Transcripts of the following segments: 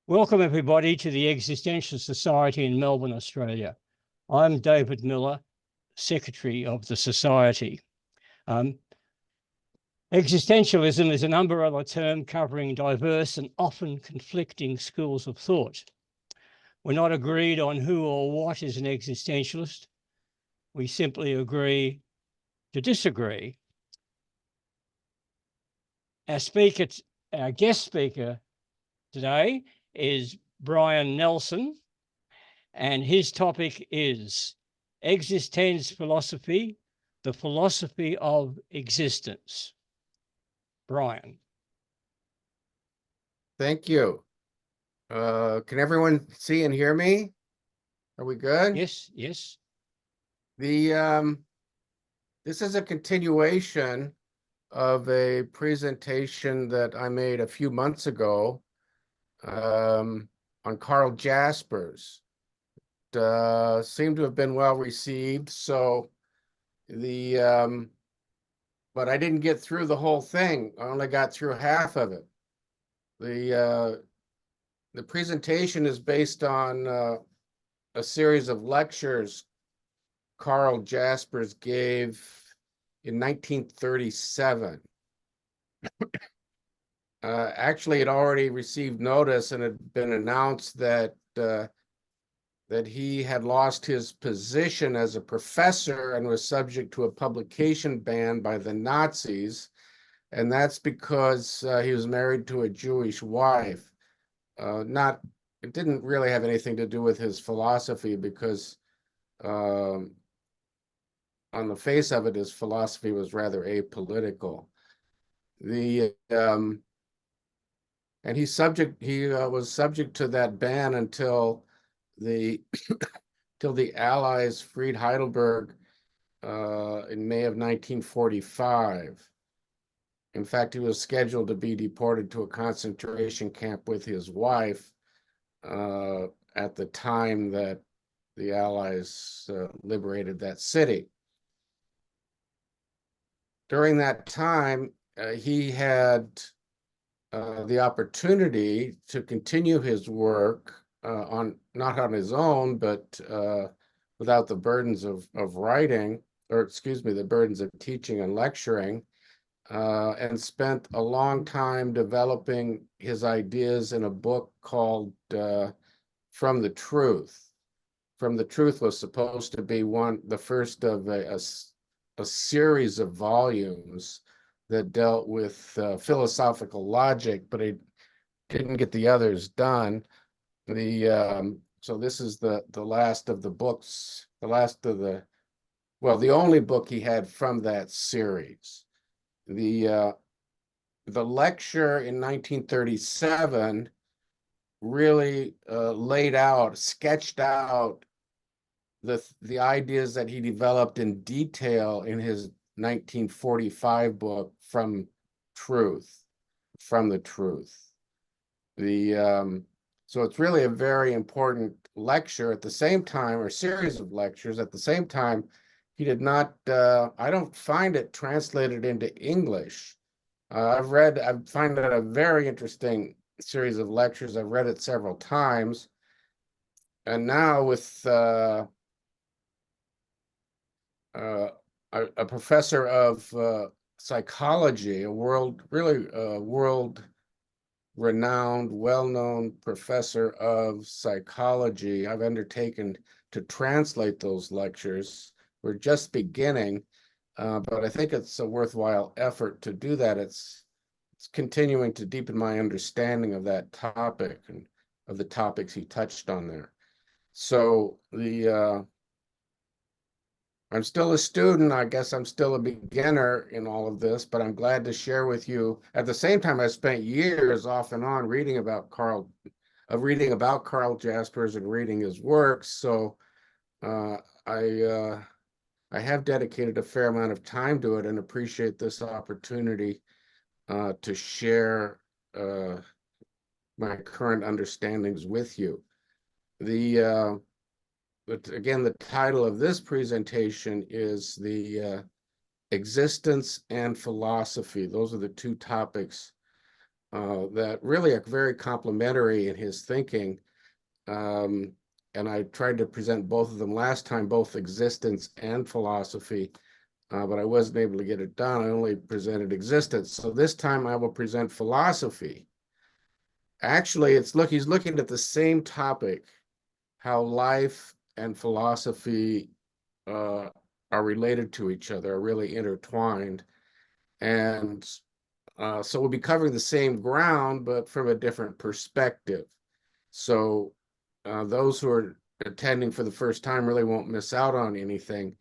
Welcome, everybody, to the Existential Society in Melbourne, Australia. I'm David Miller, Secretary of the Society. Existentialism is an umbrella term covering diverse and often conflicting schools of thought. We're not agreed on who or what is an existentialist. We simply agree to disagree. Our guest speaker today is Brian Nelson, and his topic is Existenzphilosophie, the philosophy of existence. Brian. Thank you. Can everyone see and hear me? Are we good? Yes, yes. This is a continuation of a presentation that I made a few months ago on Karl Jaspers. It seemed to have been well received. So but I didn't get through the whole thing. I only got through half of it. The presentation is based on a series of lectures Karl Jaspers gave in 1937. Actually, it already received notice and had been announced that he had lost his position as a professor and was subject to a publication ban by the Nazis. And that's because he was married to a Jewish wife. It didn't really have anything to do with his philosophy, because on the face of it, his philosophy was rather apolitical. And he was subject to that ban until the Allies freed Heidelberg in May of 1945. In fact, he was scheduled to be deported to a concentration camp with his wife at the time that the Allies liberated that city. During that time, he had the opportunity to continue his work not on his own, but without the burdens of writing, the burdens of teaching and lecturing, and spent a long time developing his ideas in a book called From the Truth. From the Truth was supposed to be the first of a series of volumes that dealt with philosophical logic, but it didn't get the others done. So this is the last of the books, the only book he had from that series. The lecture in 1937 really sketched out the ideas that he developed in detail in his 1945 book, From the Truth. So it's really a very important lecture at the same time, or series of lectures at the same time. He did not, I don't find it translated into English. I find that a very interesting series of lectures. I've read it several times. And now with a professor of psychology, a world-renowned, well-known professor of psychology, I've undertaken to translate those lectures. We're just beginning, but I think it's a worthwhile effort to do that. It's continuing to deepen my understanding of that topic and of the topics he touched on there. So I'm still a student. I guess I'm still a beginner in all of this, but I'm glad to share with you. At the same time, I spent years off and on reading about Karl Jaspers and reading his works. So I have dedicated a fair amount of time to it and appreciate this opportunity to share my current understandings with you. But again, the title of this presentation is the Existence and Philosophy. Those are the two topics that really are very complementary in his thinking. And I tried to present both of them last time, both existence and philosophy, but I wasn't able to get it done. I only presented existence. So this time I will present philosophy. Actually, he's looking at the same topic, how life and philosophy are related to each other, are really intertwined. And so we'll be covering the same ground, but from a different perspective. So those who are attending for the first time really won't miss out on anything.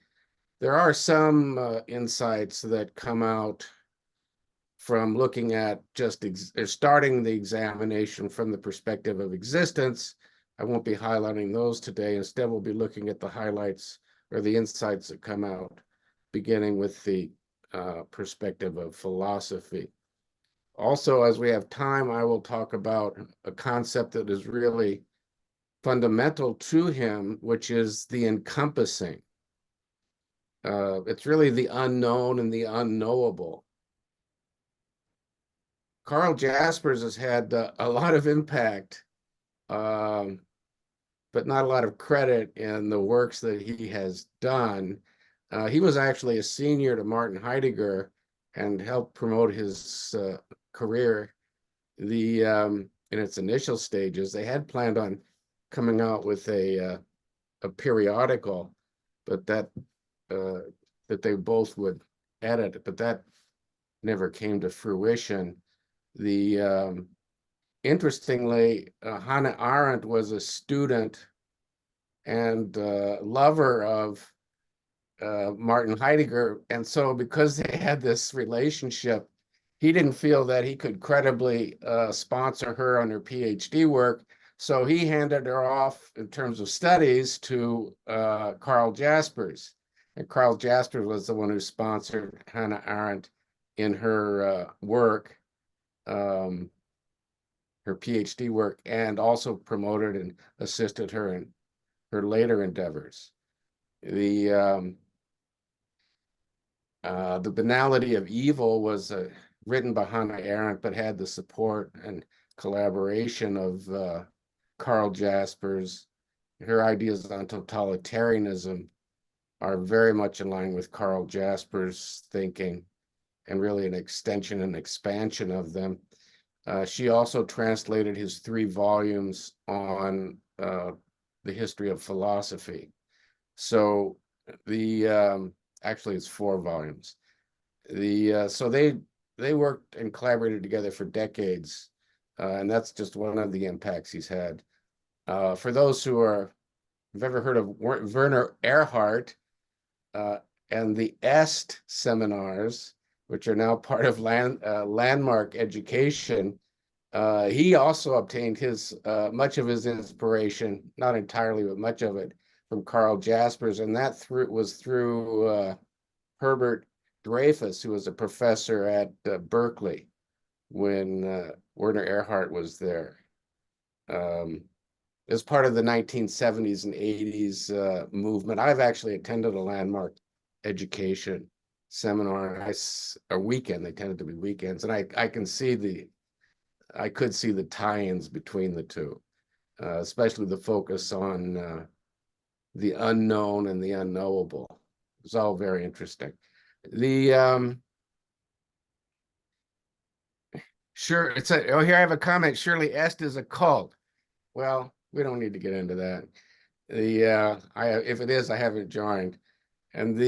There are some insights that come out from looking at just starting the examination from the perspective of existence. I won't be highlighting those today. Instead, we'll be looking at the highlights or the insights that come out, beginning with the perspective of philosophy. Also, as we have time, I will talk about a concept that is really fundamental to him, which is the encompassing. It's really the unknown and the unknowable. Carl Jaspers has had a lot of impact, but not a lot of credit in the works that he has done. He was actually a senior to Martin Heidegger and helped promote his career. In its initial stages, they had planned on coming out with a periodical, but that they both would edit, but that never came to fruition. Interestingly, Hannah Arendt was a student and lover of Martin Heidegger, and so because they had this relationship, he didn't feel that he could credibly sponsor her on her PhD work, so he handed her off in terms of studies to Carl Jaspers. And Carl Jaspers was the one who sponsored Hannah Arendt in her work, her PhD work, and also promoted and assisted her in her later endeavors. The Banality of Evil was written by Hannah Arendt, but had the support and collaboration of Carl Jaspers. Her ideas on totalitarianism are very much in line with Carl Jaspers' thinking, and really an extension and expansion of them. She also translated his 3 volumes on the history of philosophy. So actually it's 4 volumes. So they worked and collaborated together for decades, and that's just one of the impacts he's had. For those who have ever heard of Werner Erhard and the EST seminars, which are now part of Landmark Education, he also obtained much of his inspiration, not entirely, but much of it, from Carl Jaspers, and that was through Herbert Dreyfus, who was a professor at Berkeley when Werner Erhard was there. As part of the 1970s and 80s movement, I've actually attended a Landmark Education seminar a weekend. They tended to be weekends, and I could see the tie-ins between the two, especially the focus on the unknown and the unknowable. It was all very interesting. Sure, here I have a comment. Surely Est is a cult. Well, we don't need to get into that. If it is, I haven't joined. And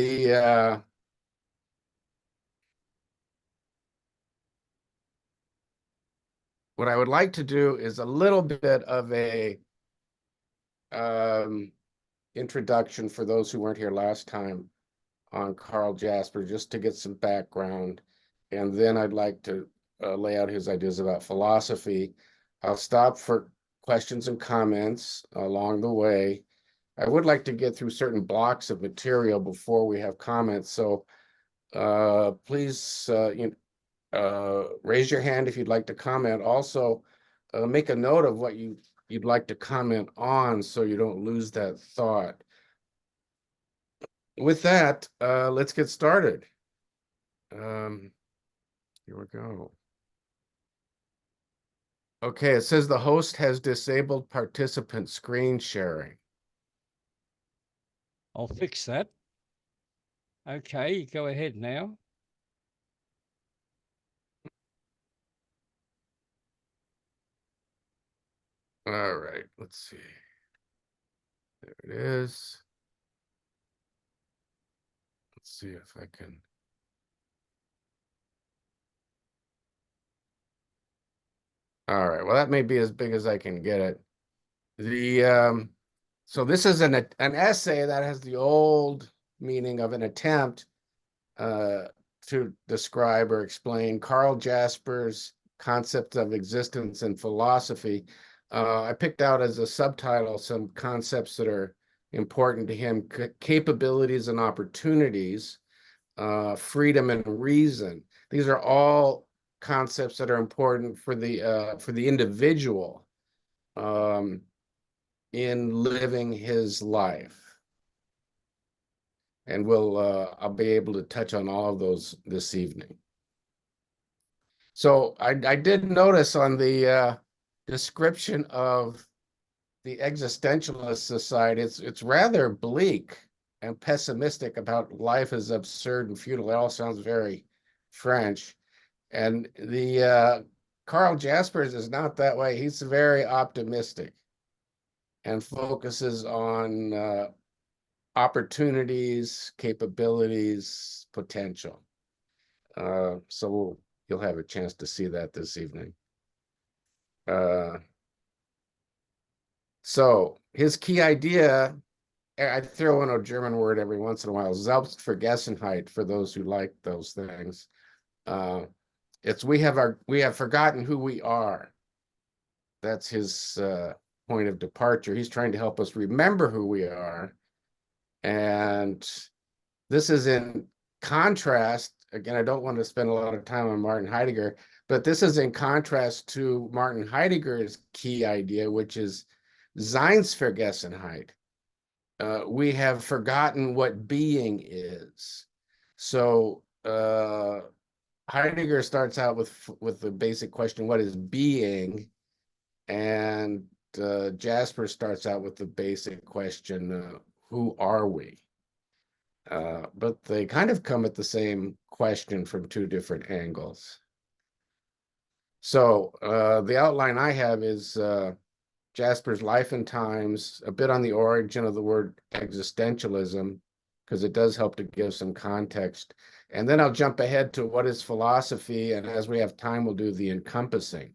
what I would like to do is a little bit of a introduction for those who weren't here last time on Carl Jasper, just to get some background. And then I'd like to lay out his ideas about philosophy. I'll stop for questions and comments along the way. I would like to get through certain blocks of material before we have comments. So please raise your hand if you'd like to comment. Also, make a note of what you'd like to comment on so you don't lose that thought. With that, let's get started. Here we go. Okay, it says the host has disabled participant screen sharing. I'll fix that. Okay, go ahead now. All right, let's see. There it is. Let's see if I can. All right, well, that may be as big as I can get it. So this is an essay that has the old meaning of an attempt to describe or explain Karl Jasper's concept of existence and philosophy. I picked out as a subtitle some concepts that are important to him: capabilities and opportunities, freedom and reason. These are all concepts that are important for the individual in living his life. And I'll be able to touch on all of those this evening. So I did notice on the description of the Existentialist Society, it's rather bleak and pessimistic about life as absurd and futile. It all sounds very French. And the Karl Jaspers is not that way. He's very optimistic and focuses on opportunities, capabilities, potential. So you'll have a chance to see that this evening. So his key idea, I throw in a German word every once in a while, Selbstvergessenheit, for those who like those things. It's we have forgotten who we are. That's his point of departure. He's trying to help us remember who we are. And this is in contrast. Again, I don't want to spend a lot of time on Martin Heidegger, but this is in contrast to Martin Heidegger's key idea, which is Seinsvergessenheit. We have forgotten what being is. So Heidegger starts out with the basic question, what is being? And Jasper starts out with the basic question, who are we? But they kind of come at the same question from two different angles. So the outline I have is Jasper's life and times, a bit on the origin of the word existentialism, because it does help to give some context. And then I'll jump ahead to what is philosophy, and as we have time, we'll do the encompassing,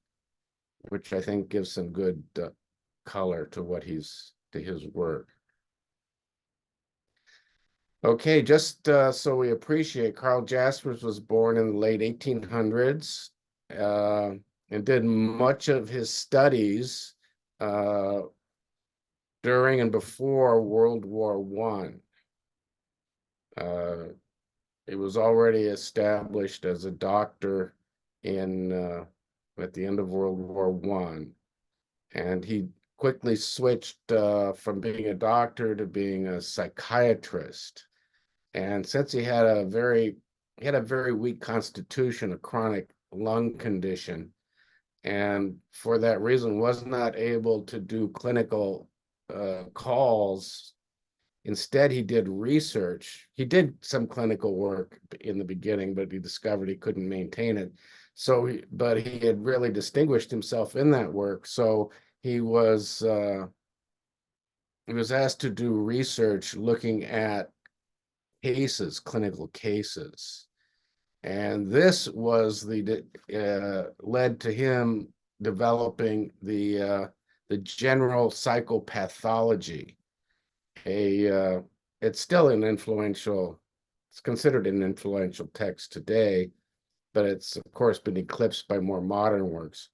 which I think gives some good color to his work. Okay, just so we appreciate, Karl Jaspers was born in the late 1800s and did much of his studies during and before World War One. He was already established as a doctor at the end of World War One, and he quickly switched from being a doctor to being a psychiatrist. And since he had a very weak constitution, a chronic lung condition, and for that reason was not able to do clinical calls. Instead, he did research. He did some clinical work in the beginning, but he discovered he couldn't maintain it. But he had really distinguished himself in that work. So he was asked to do research looking at clinical cases. And this was led to him developing the general psychopathology. It's still it's considered an influential text today, but it's of course been eclipsed by more modern works.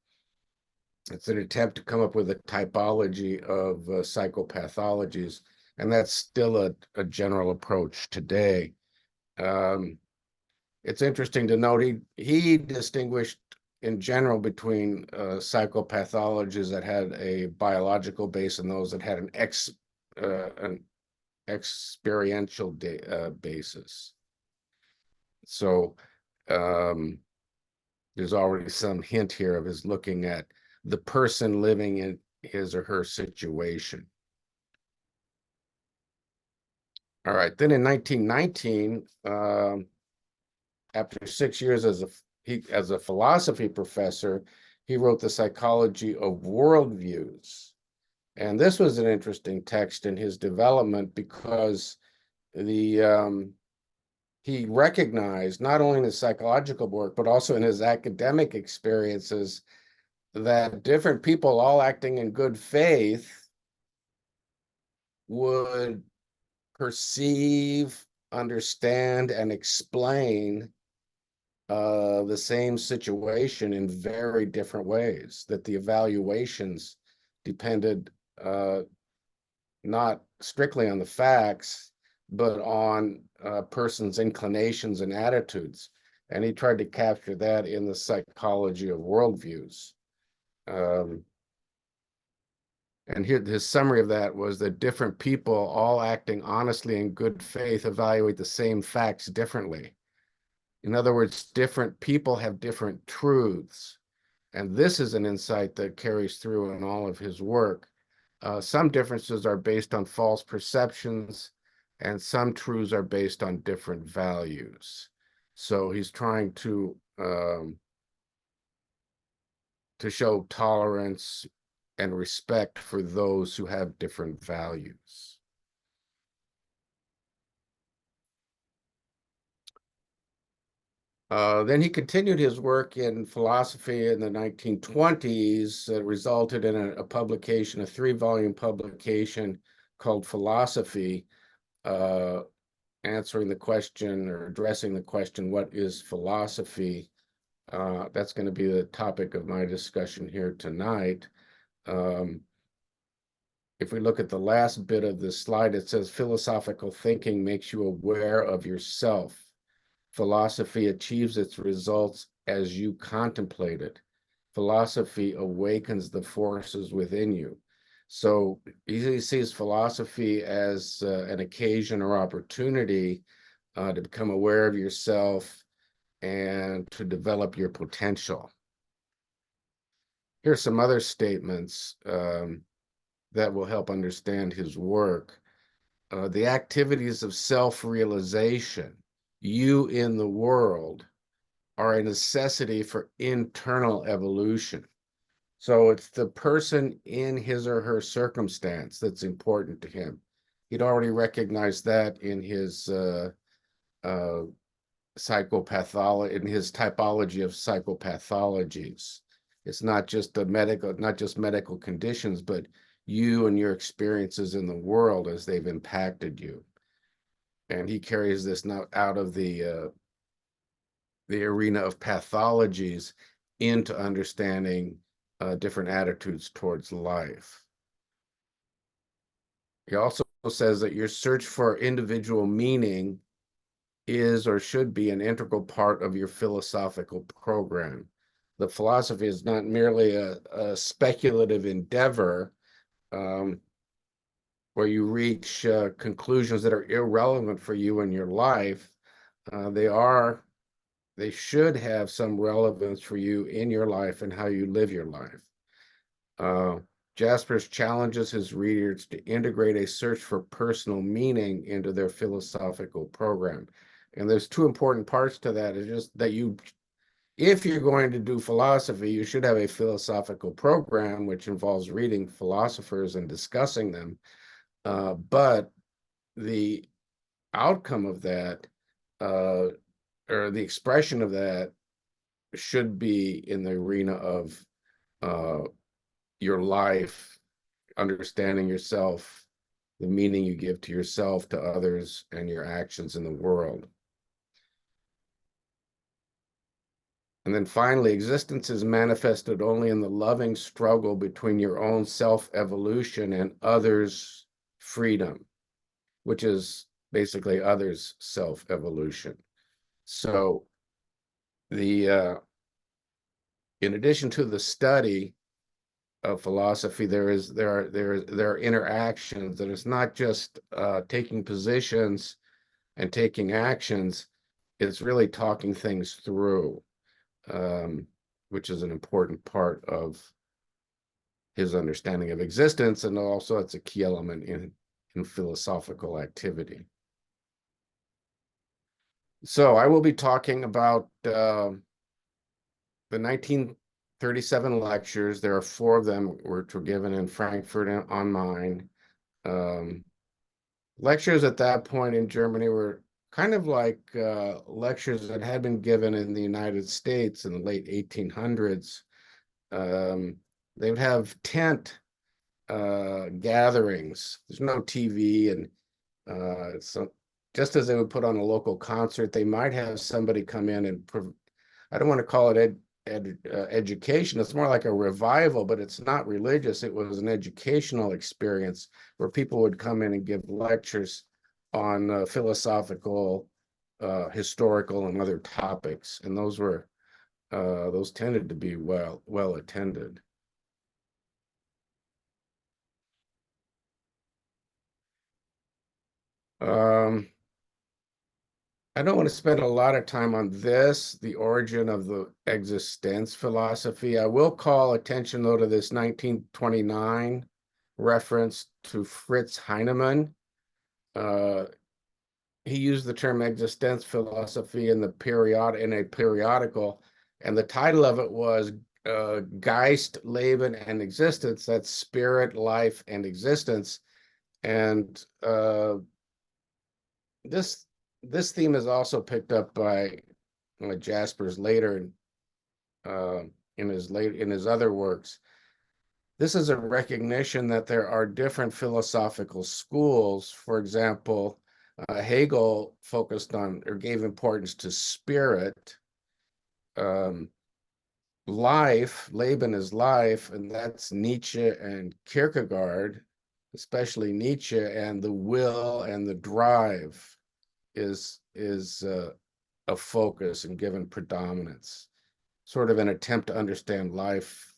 It's an attempt to come up with a typology of psychopathologies, and that's still a general approach today. It's interesting to note he distinguished in general between psychopathologies that had a biological base and those that had an experiential basis. So there's already some hint here of his looking at the person living in his or her situation. All right, then in 1919, after 6 years as a philosophy professor, he wrote The Psychology of Worldviews. And this was an interesting text in his development because he recognized, not only in his psychological work, but also in his academic experiences, that different people all acting in good faith would perceive, understand, and explain the same situation in very different ways, that the evaluations depended not strictly on the facts, but on a person's inclinations and attitudes. And he tried to capture that in the psychology of worldviews. And here, his summary of that was that different people, all acting honestly in good faith, evaluate the same facts differently. In other words, different people have different truths. And this is an insight that carries through in all of his work. Some differences are based on false perceptions, and some truths are based on different values. So he's trying to show tolerance and respect for those who have different values. Then he continued his work in philosophy in the 1920s that resulted in a publication, a 3-volume publication called Philosophy, answering the question or addressing the question, what is philosophy? That's going to be the topic of my discussion here tonight. If we look at the last bit of this slide, it says philosophical thinking makes you aware of yourself. Philosophy achieves its results as you contemplate it. Philosophy awakens the forces within you. So he sees philosophy as an occasion or opportunity to become aware of yourself and to develop your potential. Here's some other statements that will help understand his work. The activities of self-realization, you in the world, are a necessity for internal evolution. So it's the person in his or her circumstance that's important to him. He'd already recognized that in his psychopathology, in his typology of psychopathologies. It's not just medical conditions, but you and your experiences in the world as they've impacted you. And he carries this now out of the arena of pathologies into understanding different attitudes towards life. He also says that your search for individual meaning is or should be an integral part of your philosophical program. The philosophy is not merely a speculative endeavor where you reach conclusions that are irrelevant for you in your life. They should have some relevance for you in your life and how you live your life. Jaspers challenges his readers to integrate a search for personal meaning into their philosophical program. And there's 2 important parts to that. It's just that if you're going to do philosophy, you should have a philosophical program, which involves reading philosophers and discussing them. But the outcome of that, or the expression of that, should be in the arena of your life, understanding yourself, the meaning you give to yourself, to others, and your actions in the world. And then finally, existence is manifested only in the loving struggle between your own self-evolution and others' freedom, which is basically others' self-evolution. So in addition to the study of philosophy, there are interactions, that it's not just taking positions and taking actions, it's really talking things through, which is an important part of his understanding of existence, and also it's a key element in philosophical activity. So I will be talking about the 1937 lectures. There are 4 of them which were given in Frankfurt on Main. Lectures at that point in Germany were kind of like lectures that had been given in the United States in the late 1800s. They would have tent gatherings. There's no TV, and so just as they would put on a local concert, they might have somebody come in and I don't want to call it education. It's more like a revival, but it's not religious. It was an educational experience where people would come in and give lectures on philosophical, historical, and other topics, and those tended to be well attended. I don't want to spend a lot of time on this, the origin of the Existenzphilosophie. I will call attention, though, to this 1929 reference to Fritz Heinemann. He used the term Existenzphilosophie in a periodical, and the title of it was Geist, Leben, and Existence. That's spirit, life, and existence. And this theme is also picked up by Jaspers later in his other works. This is a recognition that there are different philosophical schools. For example, Hegel focused on or gave importance to spirit. Life, Leben is life, and that's Nietzsche and Kierkegaard, especially Nietzsche, and the will and the drive is a focus and given predominance, sort of an attempt to understand life,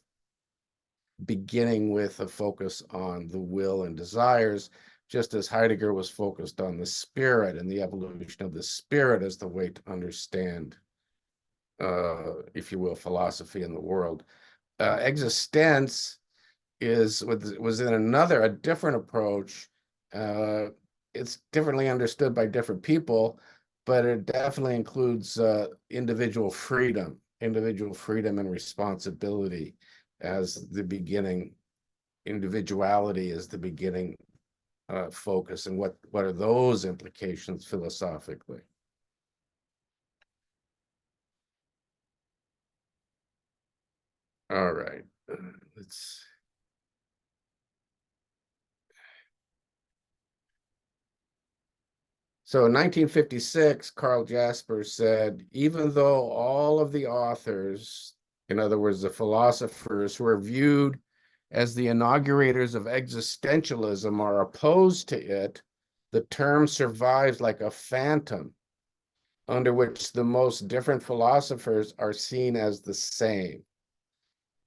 beginning with a focus on the will and desires, just as Heidegger was focused on the spirit and the evolution of the spirit as the way to understand, if you will, philosophy in the world. Existence was in a different approach. It's differently understood by different people, but it definitely includes individual freedom and responsibility as the beginning. Individuality is the beginning focus, and what are those implications philosophically? All right, let's. So in 1956, Karl Jaspers said, even though all of the authors, in other words, the philosophers who are viewed as the inaugurators of existentialism are opposed to it, the term survives like a phantom under which the most different philosophers are seen as the same.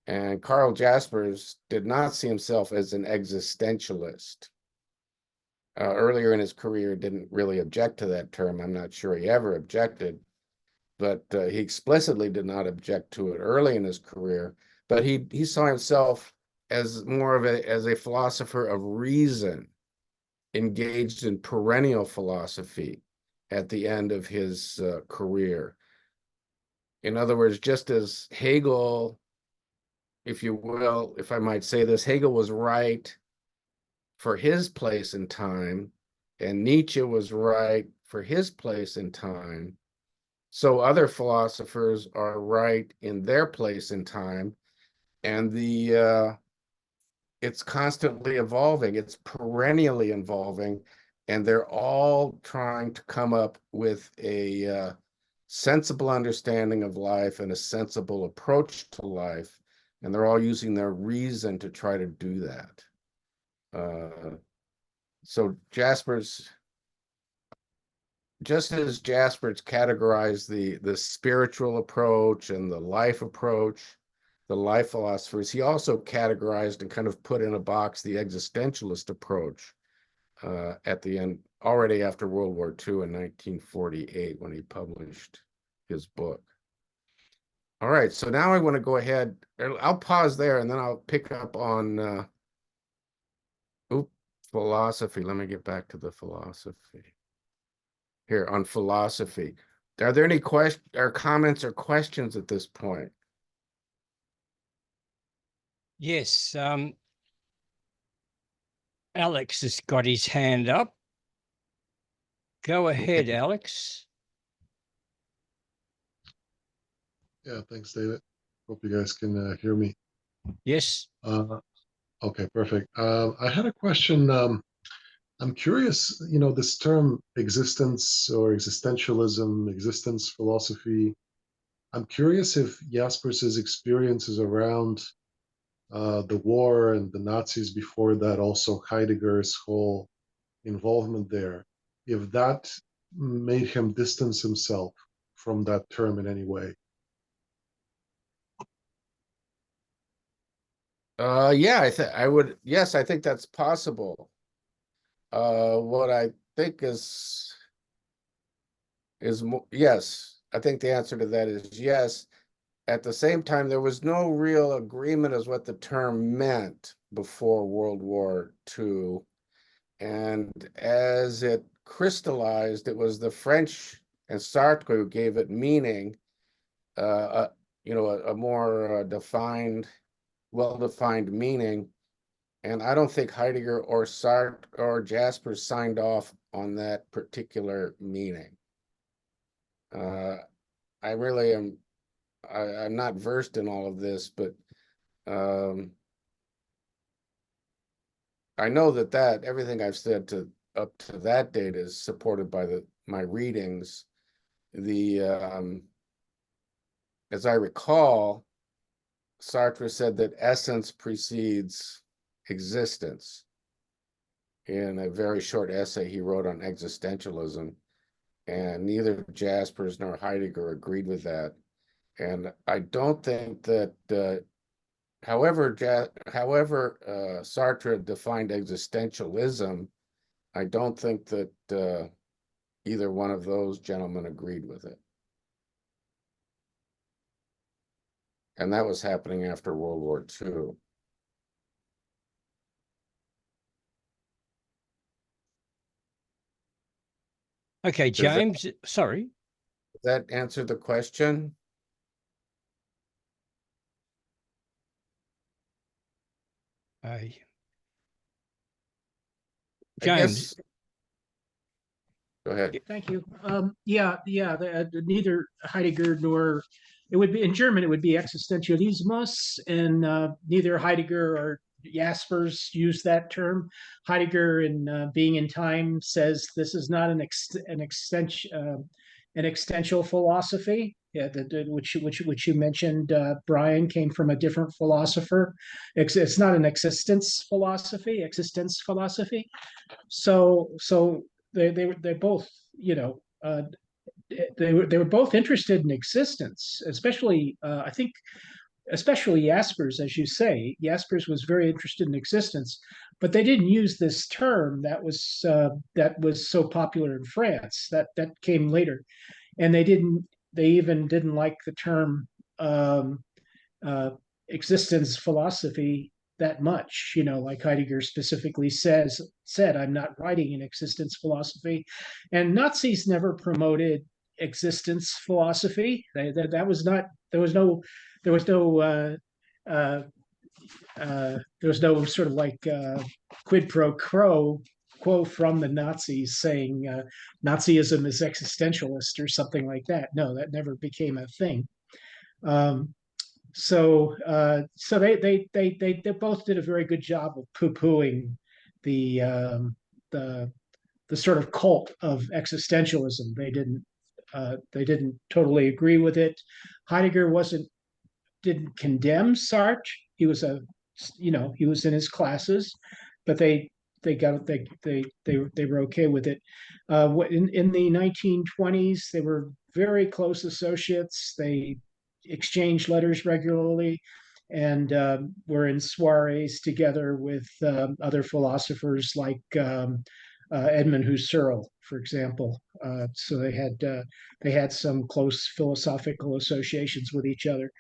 And Karl Jaspers did not see himself as an existentialist. Earlier in his career, didn't really object to that term. I'm not sure he ever objected, but he explicitly did not object to it early in his career. But he saw himself as more of as a philosopher of reason, engaged in perennial philosophy at the end of his career. In other words, just as Hegel, if you will, if I might say this, Hegel was right for his place in time, and Nietzsche was right for his place in time, so other philosophers are right in their place in time, and it's constantly evolving, it's perennially evolving, and they're all trying to come up with a sensible understanding of life and a sensible approach to life, and they're all using their reason to try to do that. So Jaspers, just as Jaspers categorized the spiritual approach and the life approach, the life philosophers, he also categorized and kind of put in a box the existentialist approach at the end, already after World War II in 1948, when he published his book. All right, so now I want to go ahead. I'll pause there and then I'll pick up on philosophy. Let me get back to the philosophy here on philosophy. Are there any comments or questions at this point? Yes, Alex has got his hand up. Go ahead, Okay. Alex. Yeah, thanks, David. Hope you guys can hear me. Yes. Okay, perfect. I had a question. I'm curious, this term existence or existentialism, existence philosophy. I'm curious if Jaspers's experiences around the war and the Nazis before that, also Heidegger's whole involvement there, if that made him distance himself from that term in any way. Yeah, yes, I think that's possible. What I think is yes, I think the answer to that is yes. At the same time, there was no real agreement as what the term meant before World War II. And as it crystallized, it was the French and Sartre who gave it meaning, a more defined, well-defined meaning. And I don't think Heidegger or Sartre or Jasper signed off on that particular meaning. I really am. I'm not versed in all of this, but I know that everything I've said up to that date is supported by my readings. As I recall, Sartre said that essence precedes existence in a very short essay he wrote on existentialism, and neither Jaspers nor Heidegger agreed with that. And I don't think that, however Sartre defined existentialism, I don't think that either one of those gentlemen agreed with it. And that was happening after World War II. Okay, James. Sorry. Does that answer the question? James. Go ahead. Thank you. Neither Heidegger nor it would be in German. It would be Existentialismus, and neither Heidegger or Jaspers use that term. Heidegger, in Being in Time, says this is not an existential philosophy. Yeah, which you mentioned, Brian, came from a different philosopher. It's not an existence philosophy. So they both, they were both interested in existence, especially I think especially Jaspers, as you say. Jaspers was very interested in existence, but they didn't use this term that was so popular in France. That came later, and they even didn't like the term uh, existence philosophy that much. Like Heidegger specifically said, I'm not writing an existence philosophy, and Nazis never promoted existence philosophy. That was not. There was no. There was no. Uh, there was no sort of like quid pro quo from the Nazis saying Nazism is existentialist or something like that. No, that never became a thing. Um, so they both did a very good job of poo-pooing the the the sort of cult of existentialism. They didn't totally agree with it. Heidegger didn't condemn Sartre. He was he was in his classes, but they were okay with it. In the 1920s, they were very close associates. They exchanged letters regularly, and were in soirees together with other philosophers like Edmund Husserl, for example. So they had some close philosophical associations with each other.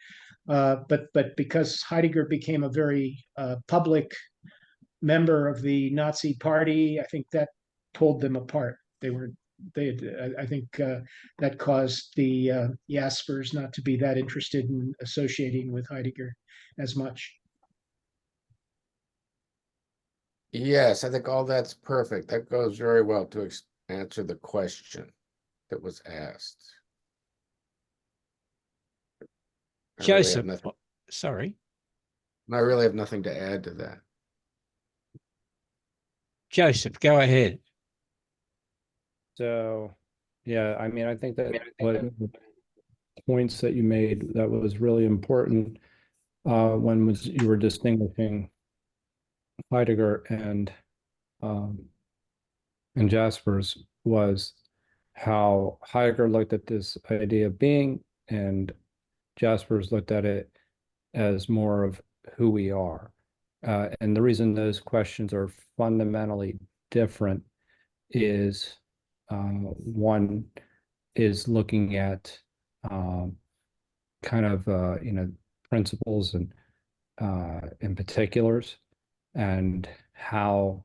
But because Heidegger became a very public member of the Nazi Party, I think that pulled them apart. I think that caused the Jaspers not to be that interested in associating with Heidegger as much. Yes, I think all that's perfect. That goes very well to answer the question that was asked. I really have Joseph, nothing, sorry, I really have nothing to add to that. Joseph, go ahead. So, yeah, I mean, I think that what the points that you made that was really important when you were distinguishing Heidegger and Jaspers was how Heidegger looked at this idea of being, and Jaspers looked at it as more of who we are. And the reason those questions are fundamentally different is one is looking at kind of principles and in particulars, and how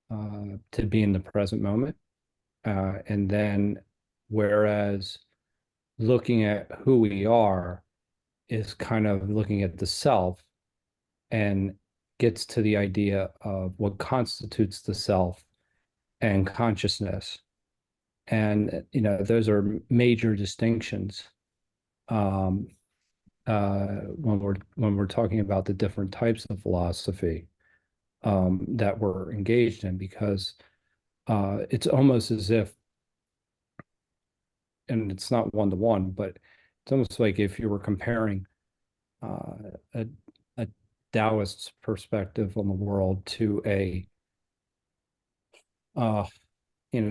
to be in the present moment. And then whereas looking at who we are is kind of looking at the self and gets to the idea of what constitutes the self and consciousness. And those are major distinctions when we're talking about the different types of philosophy that we're engaged in, because it's almost as if, and it's not one-to-one, but it's almost like if you were comparing a Taoist's perspective on the world to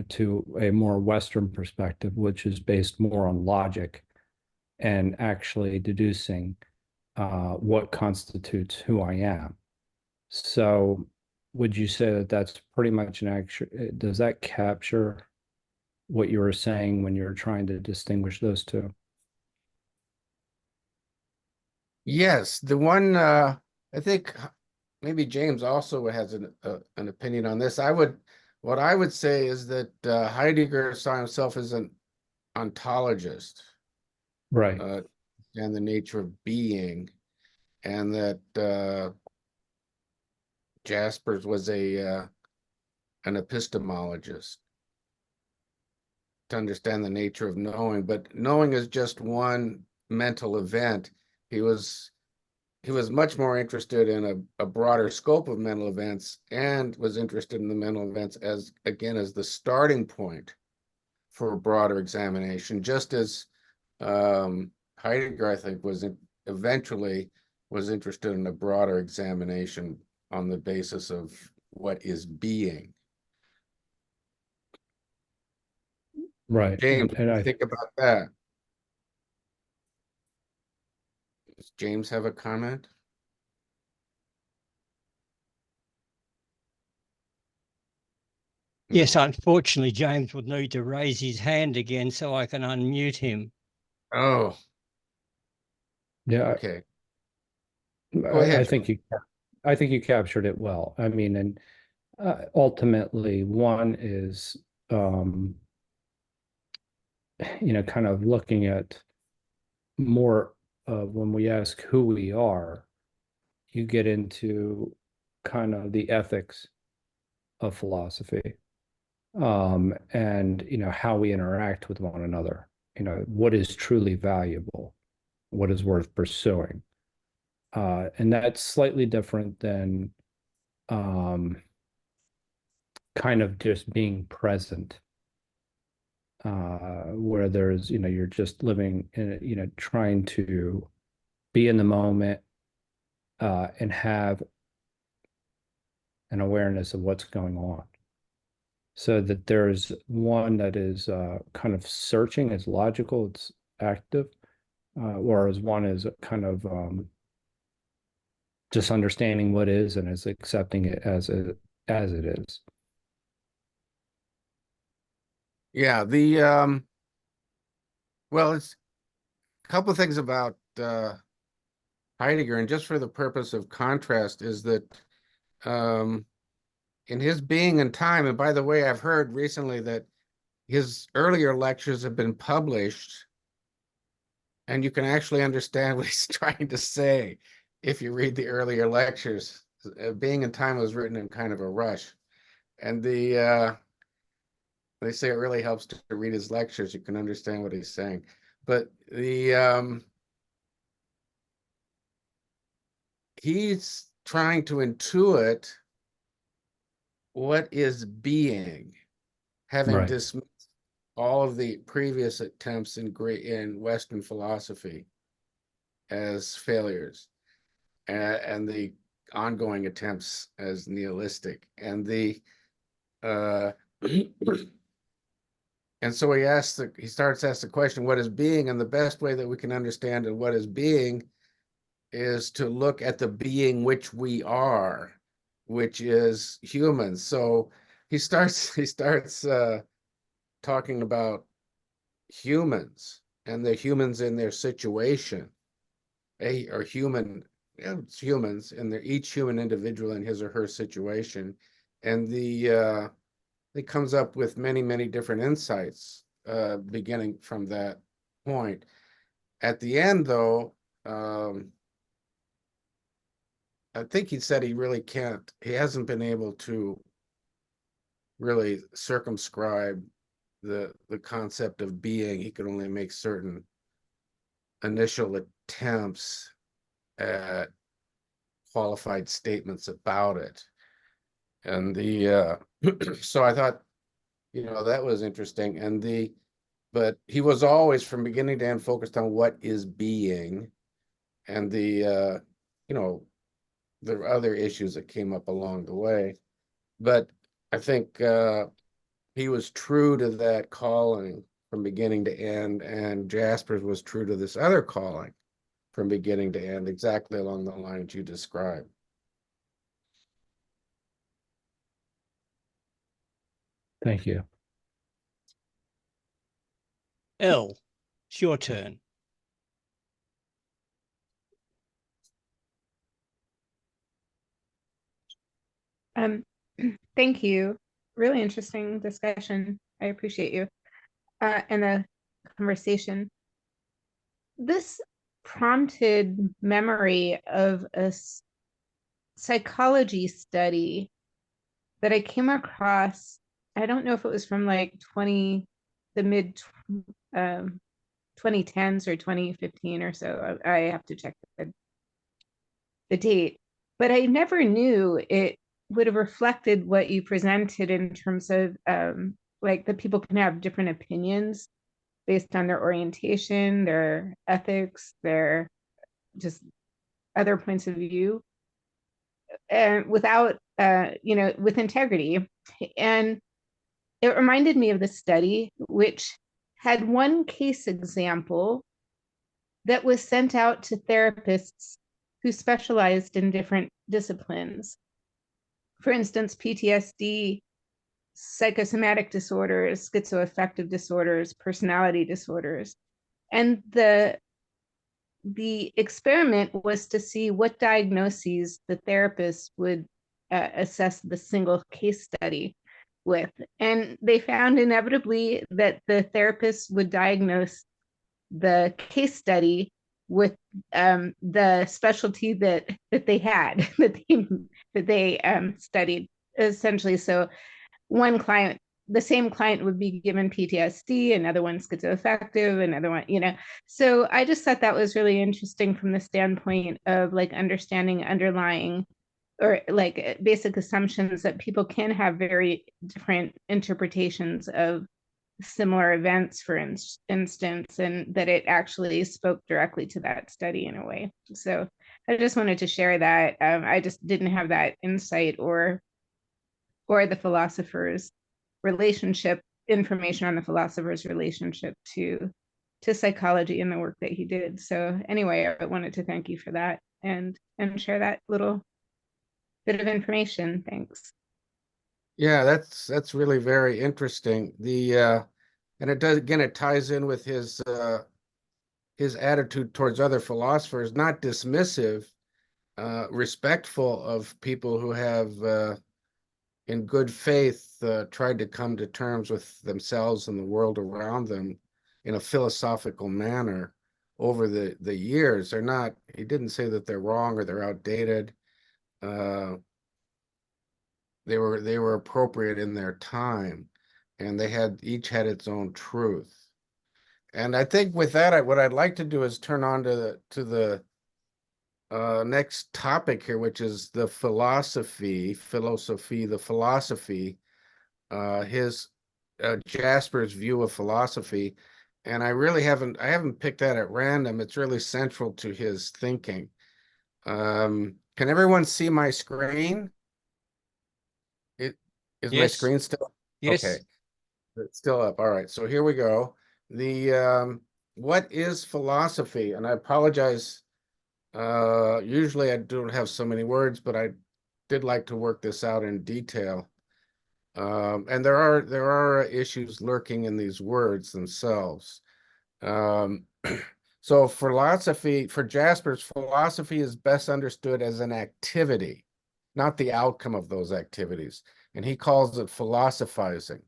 to a more Western perspective, which is based more on logic and actually deducing what constitutes who I am. So would you say that that's pretty much does that capture what you were saying when you're trying to distinguish those two? Yes, the one I think maybe James also has an opinion on this. What I would say is that Heidegger saw himself as an ontologist, Right. and the nature of being, and that Jaspers was an epistemologist to understand the nature of knowing. But knowing is just one mental event. He was much more interested in a broader scope of mental events, and was interested in the mental events as the starting point for a broader examination, just as Heidegger, I think, eventually was interested in a broader examination on the basis of what is being. Right. James, And what do you think about that? Does James have a comment? Yes, unfortunately, James would need to raise his hand again so I can unmute him. Oh, yeah, okay. Go ahead, I think you captured it well. I mean, and ultimately, one is kind of looking at more when we ask who we are, you get into kind of the ethics of philosophy, and how we interact with one another. What is truly valuable, what is worth pursuing, and that's slightly different than kind of just being present, where there's you're just living in trying to be in the moment and have an awareness of what's going on. So that there's one that is kind of searching, it's logical, it's active, whereas one is kind of just understanding what is and is accepting it as it is. Yeah, well, it's a couple of things about Heidegger, and just for the purpose of contrast, is that in his Being and Time, and by the way, I've heard recently that his earlier lectures have been published, and you can actually understand what he's trying to say if you read the earlier lectures. Being and Time was written in kind of a rush, and they say it really helps to read his lectures. You can understand what he's saying, but he's trying to intuit what is being, having Right. dismissed all of the previous attempts in Western philosophy as failures, and the ongoing attempts as nihilistic, and and so he starts to ask the question, what is being? And the best way that we can understand what is being is to look at the being which we are, which is humans. So he starts talking about humans, and the humans in their situation, or human, it's humans, and they're each human individual in his or her situation, and it comes up with many different insights beginning from that point. At the end, though, I think he said he hasn't been able to really circumscribe the concept of being. He could only make certain initial attempts at qualified statements about it. And so I thought, that was interesting. But he was always, from beginning to end, focused on what is being, and there are other issues that came up along the way. But I think he was true to that calling from beginning to end, and Jaspers was true to this other calling from beginning to end, exactly along the lines you described. Thank you. Elle, it's your turn. Thank you. Really interesting discussion. I appreciate you and the conversation. This prompted memory of a psychology study that I came across. I don't know if it was from like the mid 2010s or 2015 or so. I have to check the date, but I never knew it would have reflected what you presented in terms of like that people can have different opinions based on their orientation, their ethics, their just other points of view, and without with integrity. And it reminded me of the study, which had one case example that was sent out to therapists who specialized in different disciplines. For instance, PTSD, psychosomatic disorders, schizoaffective disorders, personality disorders. And the experiment was to see what diagnoses the therapist would assess the single case study with. And they found inevitably that the therapist would diagnose the case study with the specialty that they had that they studied, essentially. So one client, the same client, would be given PTSD, another one schizoaffective, another one, So I just thought that was really interesting from the standpoint of like understanding underlying or like basic assumptions that people can have very different interpretations of similar events, for instance, and that it actually spoke directly to that study in a way. So I just wanted to share that. I just didn't have that insight or the philosopher's relationship, information on the philosopher's relationship to psychology and the work that he did. So anyway, I wanted to thank you for that and share that little bit of information. Thanks. Yeah, that's really very interesting. And it does, again, it ties in with his attitude towards other philosophers, not dismissive, respectful of people who have, in good faith, tried to come to terms with themselves and the world around them in a philosophical manner over the years. They're not, he didn't say that they're wrong or they're outdated. They were appropriate in their time, and they had each had its own truth. And I think with that, what I'd like to do is turn on to the next topic here, which is the philosophy, the philosophy, his Jasper's view of philosophy. And I really haven't picked that at random. It's really central to his thinking. Can everyone see my screen? Is my Yes. screen still? Yes. Okay, it's still up. All right, so here we go. The what is philosophy? And I apologize. Usually I don't have so many words, but I did like to work this out in detail. And there are issues lurking in these words themselves. So philosophy, for Jaspers, philosophy is best understood as an activity, not the outcome of those activities. And he calls it philosophizing.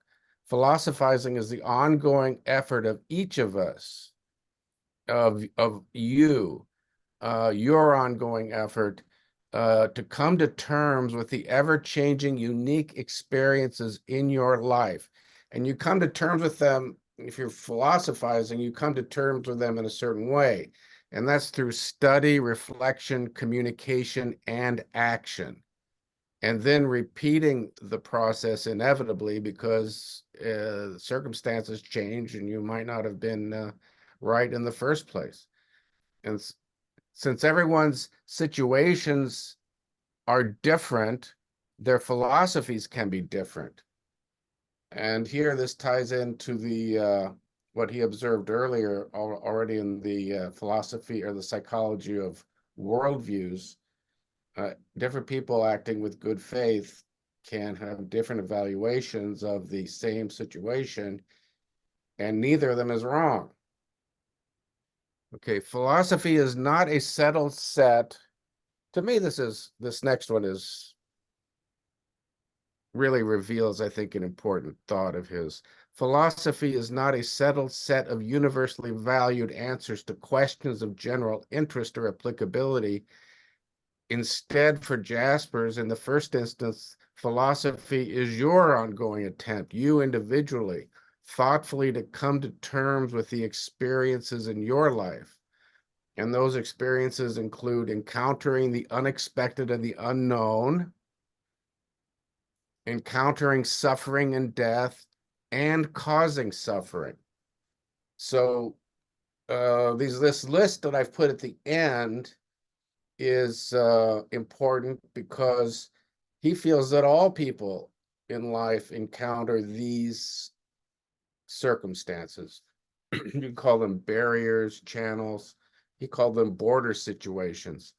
Philosophizing is the ongoing effort of each of us, of you, your ongoing effort to come to terms with the ever-changing, unique experiences in your life. And you come to terms with them, if you're philosophizing, you come to terms with them in a certain way. And that's through study, reflection, communication, and action. And then repeating the process inevitably because circumstances change and you might not have been right in the first place. And since everyone's situations are different, their philosophies can be different. And here this ties into the what he observed earlier already in the philosophy or the psychology of worldviews. Different people acting with good faith can have different evaluations of the same situation, and neither of them is wrong. Okay, philosophy is not a settled set. To me, this next one is really reveals, I think, an important thought of his. Philosophy is not a settled set of universally valued answers to questions of general interest or applicability. Instead, for Jaspers, in the first instance, philosophy is your ongoing attempt, you individually, thoughtfully to come to terms with the experiences in your life. And those experiences include encountering the unexpected and the unknown, encountering suffering and death, and causing suffering. So this list that I've put at the end is important because he feels that all people in life encounter these circumstances. You call them barriers, channels. He called them border situations.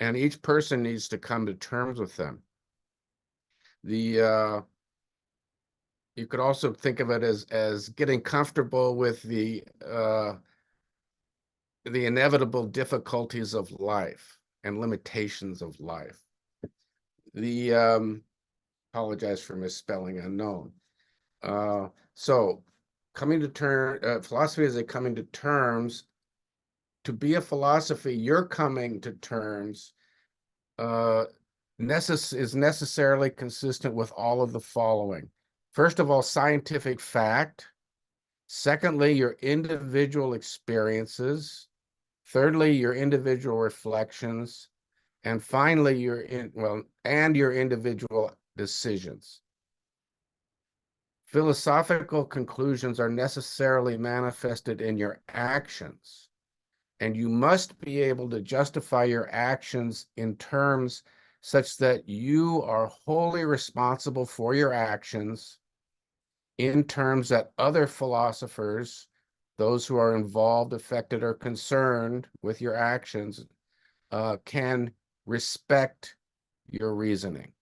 And each person needs to come to terms with them. You could also think of it as getting comfortable with the inevitable difficulties of life and limitations of life. Apologize for misspelling unknown. So coming to philosophy is a coming to terms. To be a philosophy, you're coming to terms is necessarily consistent with all of the following. First of all, scientific fact. Secondly, your individual experiences. Thirdly, your individual reflections. And finally, your individual decisions. Philosophical conclusions are necessarily manifested in your actions, and you must be able to justify your actions in terms such that you are wholly responsible for your actions in terms that other philosophers, those who are involved, affected, or concerned with your actions, can respect your reasoning.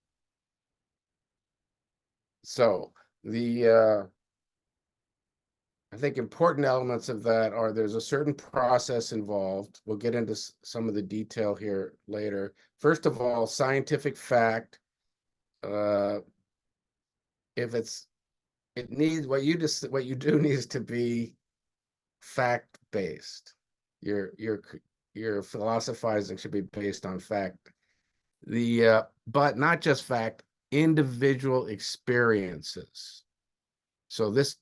So the I think important elements of that are there's a certain process involved. We'll get into some of the detail here later. First of all, scientific fact. If it needs what you do needs to be fact based. Your philosophizing should be based on fact. But not just fact, individual experiences. So this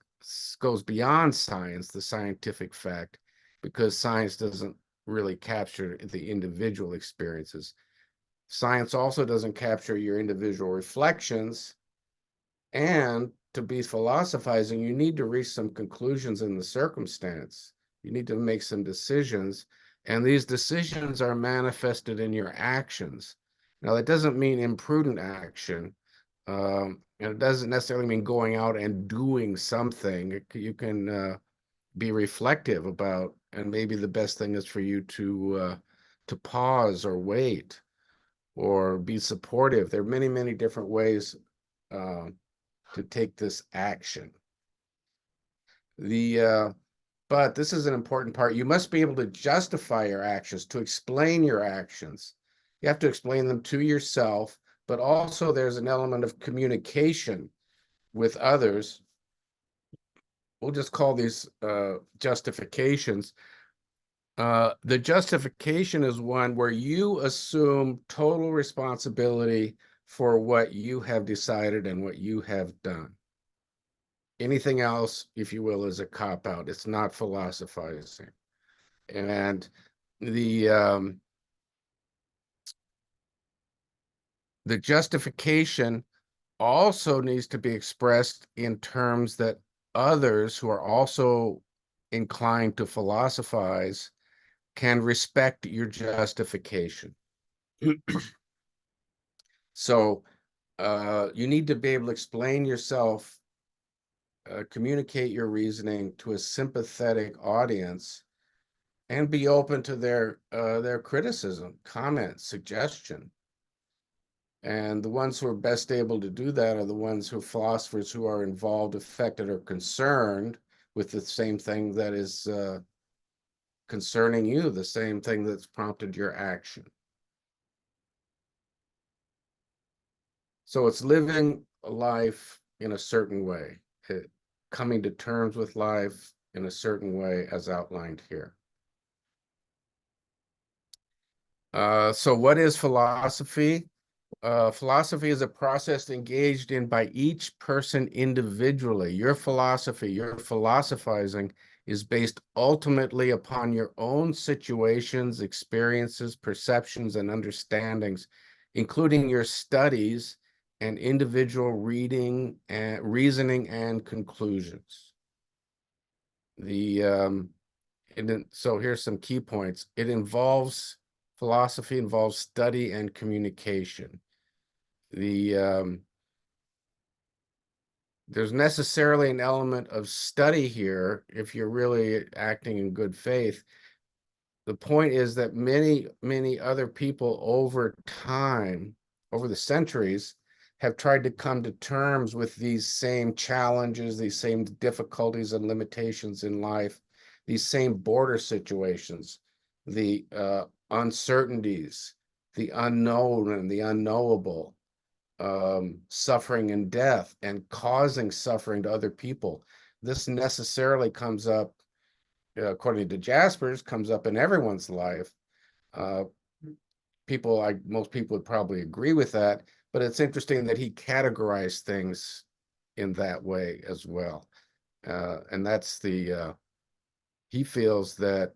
goes beyond science, the scientific fact, because science doesn't really capture the individual experiences. Science also doesn't capture your individual reflections. And to be philosophizing, you need to reach some conclusions in the circumstance. You need to make some decisions, and these decisions are manifested in your actions. Now, that doesn't mean imprudent action. And it doesn't necessarily mean going out and doing something. You can be reflective about, and maybe the best thing is for you to pause or wait or be supportive. There are many, many different ways to take this action. But this is an important part. You must be able to justify your actions, to explain your actions. You have to explain them to yourself, but also there's an element of communication with others. We'll just call these justifications. The justification is one where you assume total responsibility for what you have decided and what you have done. Anything else, if you will, is a cop-out. It's not philosophizing. And the justification also needs to be expressed in terms that others who are also inclined to philosophize can respect your justification. So you need to be able to explain yourself, communicate your reasoning to a sympathetic audience, and be open to their criticism, comment, suggestion. And the ones who are best able to do that are the ones who are philosophers who are involved, affected, or concerned with the same thing that is concerning you, the same thing that's prompted your action. So it's living a life in a certain way, coming to terms with life in a certain way as outlined here. So what is philosophy? Philosophy is a process engaged in by each person individually. Your philosophy, your philosophizing is based ultimately upon your own situations, experiences, perceptions, and understandings, including your studies and individual reading and reasoning and conclusions. So here's some key points. Philosophy involves study and communication. There's necessarily an element of study here if you're really acting in good faith. The point is that many, many other people over time, over the centuries, have tried to come to terms with these same challenges, these same difficulties and limitations in life, these same border situations, the uncertainties, the unknown and the unknowable, suffering and death, and causing suffering to other people. This necessarily comes up, according to Jaspers, comes up in everyone's life. Most people would probably agree with that, but it's interesting that he categorized things in that way as well. And that's he feels that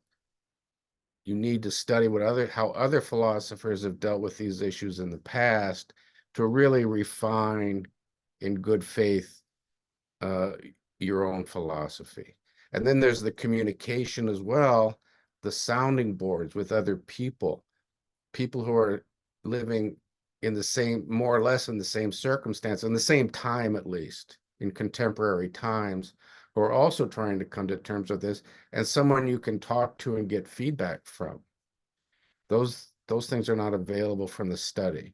you need to study how other philosophers have dealt with these issues in the past to really refine in good faith your own philosophy. And then there's the communication as well, the sounding boards with other people who are living in the same, more or less in the same circumstance, in the same time, at least in contemporary times, who are also trying to come to terms with this, and someone you can talk to and get feedback from. Those things are not available from the study.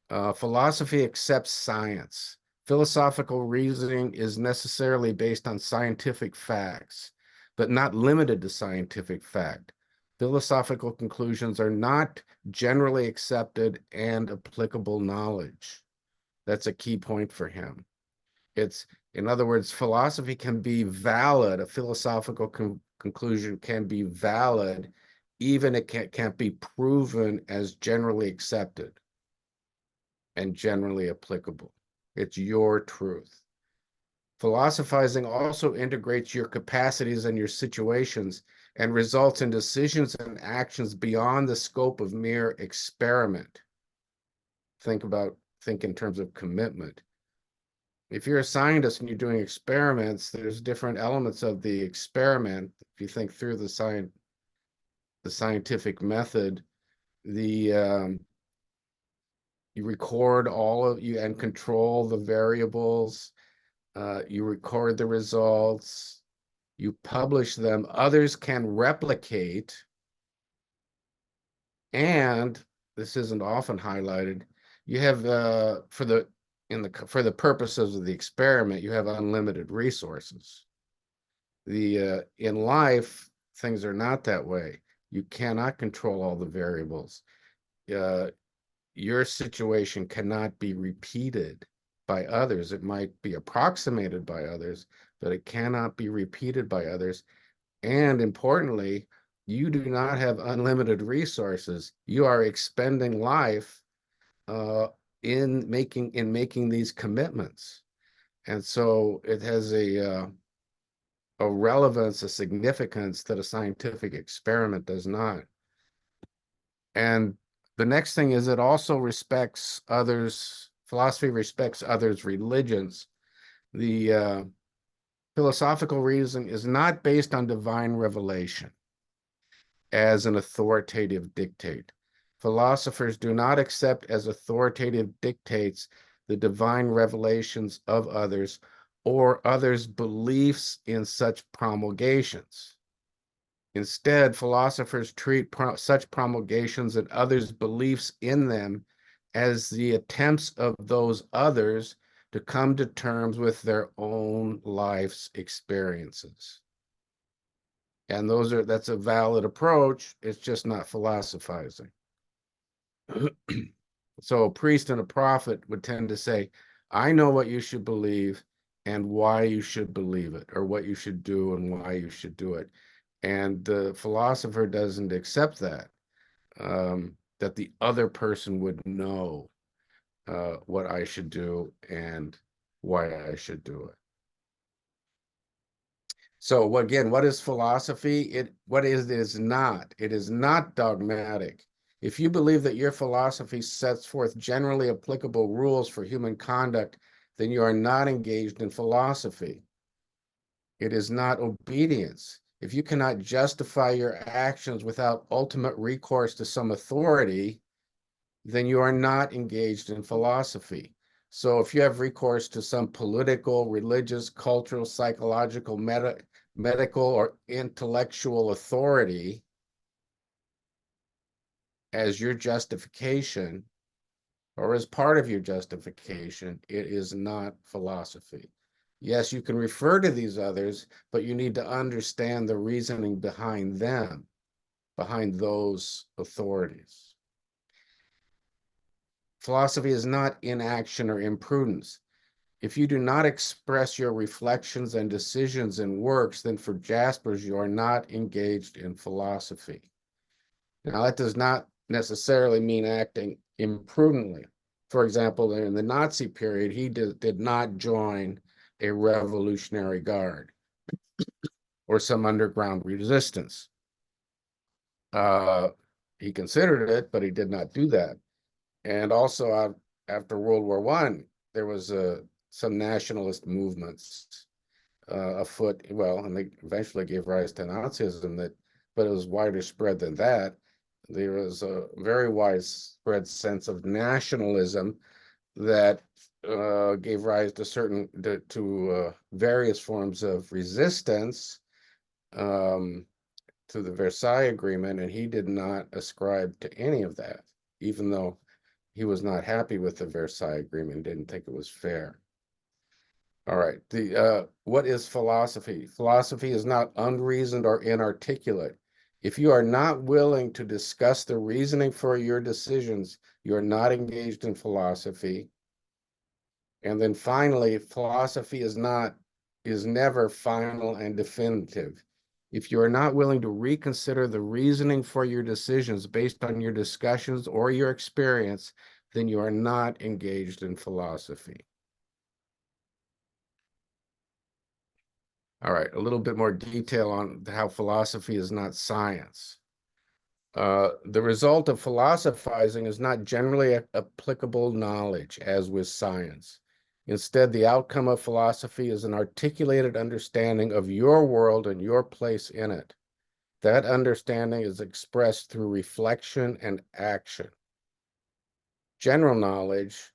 Philosophy accepts science. Philosophical reasoning is necessarily based on scientific facts, but not limited to scientific fact. Philosophical conclusions are not generally accepted and applicable knowledge. That's a key point for him. In other words, philosophy can be valid, a philosophical conclusion can be valid, even it can't be proven as generally accepted and generally applicable. It's your truth. Philosophizing also integrates your capacities and your situations and results in decisions and actions beyond the scope of mere experiment. Think in terms of commitment. If you're a scientist and you're doing experiments, there's different elements of the experiment. If you think through the scientific method, you record all of you and control the variables. You record the results. You publish them. Others can replicate. And this isn't often highlighted. You have for the purposes of the experiment, you have unlimited resources. In life, things are not that way. You cannot control all the variables. Your situation cannot be repeated by others. It might be approximated by others, but it cannot be repeated by others. And importantly, you do not have unlimited resources. You are expending life in making these commitments. And so it has a relevance, a significance that a scientific experiment does not. And the next thing is it also respects others. Philosophy respects others' religions. The philosophical reason is not based on divine revelation as an authoritative dictate. Philosophers do not accept as authoritative dictates the divine revelations of others or others' beliefs in such promulgations. Instead, philosophers treat such promulgations and others' beliefs in them as the attempts of those others to come to terms with their own life's experiences. And that's a valid approach. It's just not philosophizing. So a priest and a prophet would tend to say, I know what you should believe and why you should believe it, or what you should do and why you should do it. And the philosopher doesn't accept that, that the other person would know what I should do and why I should do it. So again, what is philosophy? It is not. It is not dogmatic. If you believe that your philosophy sets forth generally applicable rules for human conduct, then you are not engaged in philosophy. It is not obedience. If you cannot justify your actions without ultimate recourse to some authority, then you are not engaged in philosophy. So if you have recourse to some political, religious, cultural, psychological, medical, or intellectual authority as your justification, or as part of your justification, it is not philosophy. Yes, you can refer to these others, but you need to understand the reasoning behind them, behind those authorities. Philosophy is not inaction or imprudence. If you do not express your reflections and decisions in works, then for Jaspers, you are not engaged in philosophy. Now, that does not necessarily mean acting imprudently. For example, in the Nazi period, he did not join a revolutionary guard or some underground resistance. He considered it, but he did not do that. And also after World War I, there was some nationalist movements afoot. Well, and they eventually gave rise to Nazism, but it was wider spread than that. There was a very widespread sense of nationalism that gave rise to various forms of resistance to the Versailles Agreement, and he did not ascribe to any of that, even though he was not happy with the Versailles Agreement, didn't think it was fair. All right. What is philosophy? Philosophy is not unreasoned or inarticulate. If you are not willing to discuss the reasoning for your decisions, you're not engaged in philosophy. And then finally, philosophy is never final and definitive. If you are not willing to reconsider the reasoning for your decisions based on your discussions or your experience, then you are not engaged in philosophy. All right, a little bit more detail on how philosophy is not science. The result of philosophizing is not generally applicable knowledge, as with science. Instead, the outcome of philosophy is an articulated understanding of your world and your place in it. That understanding is expressed through reflection and action. General knowledge,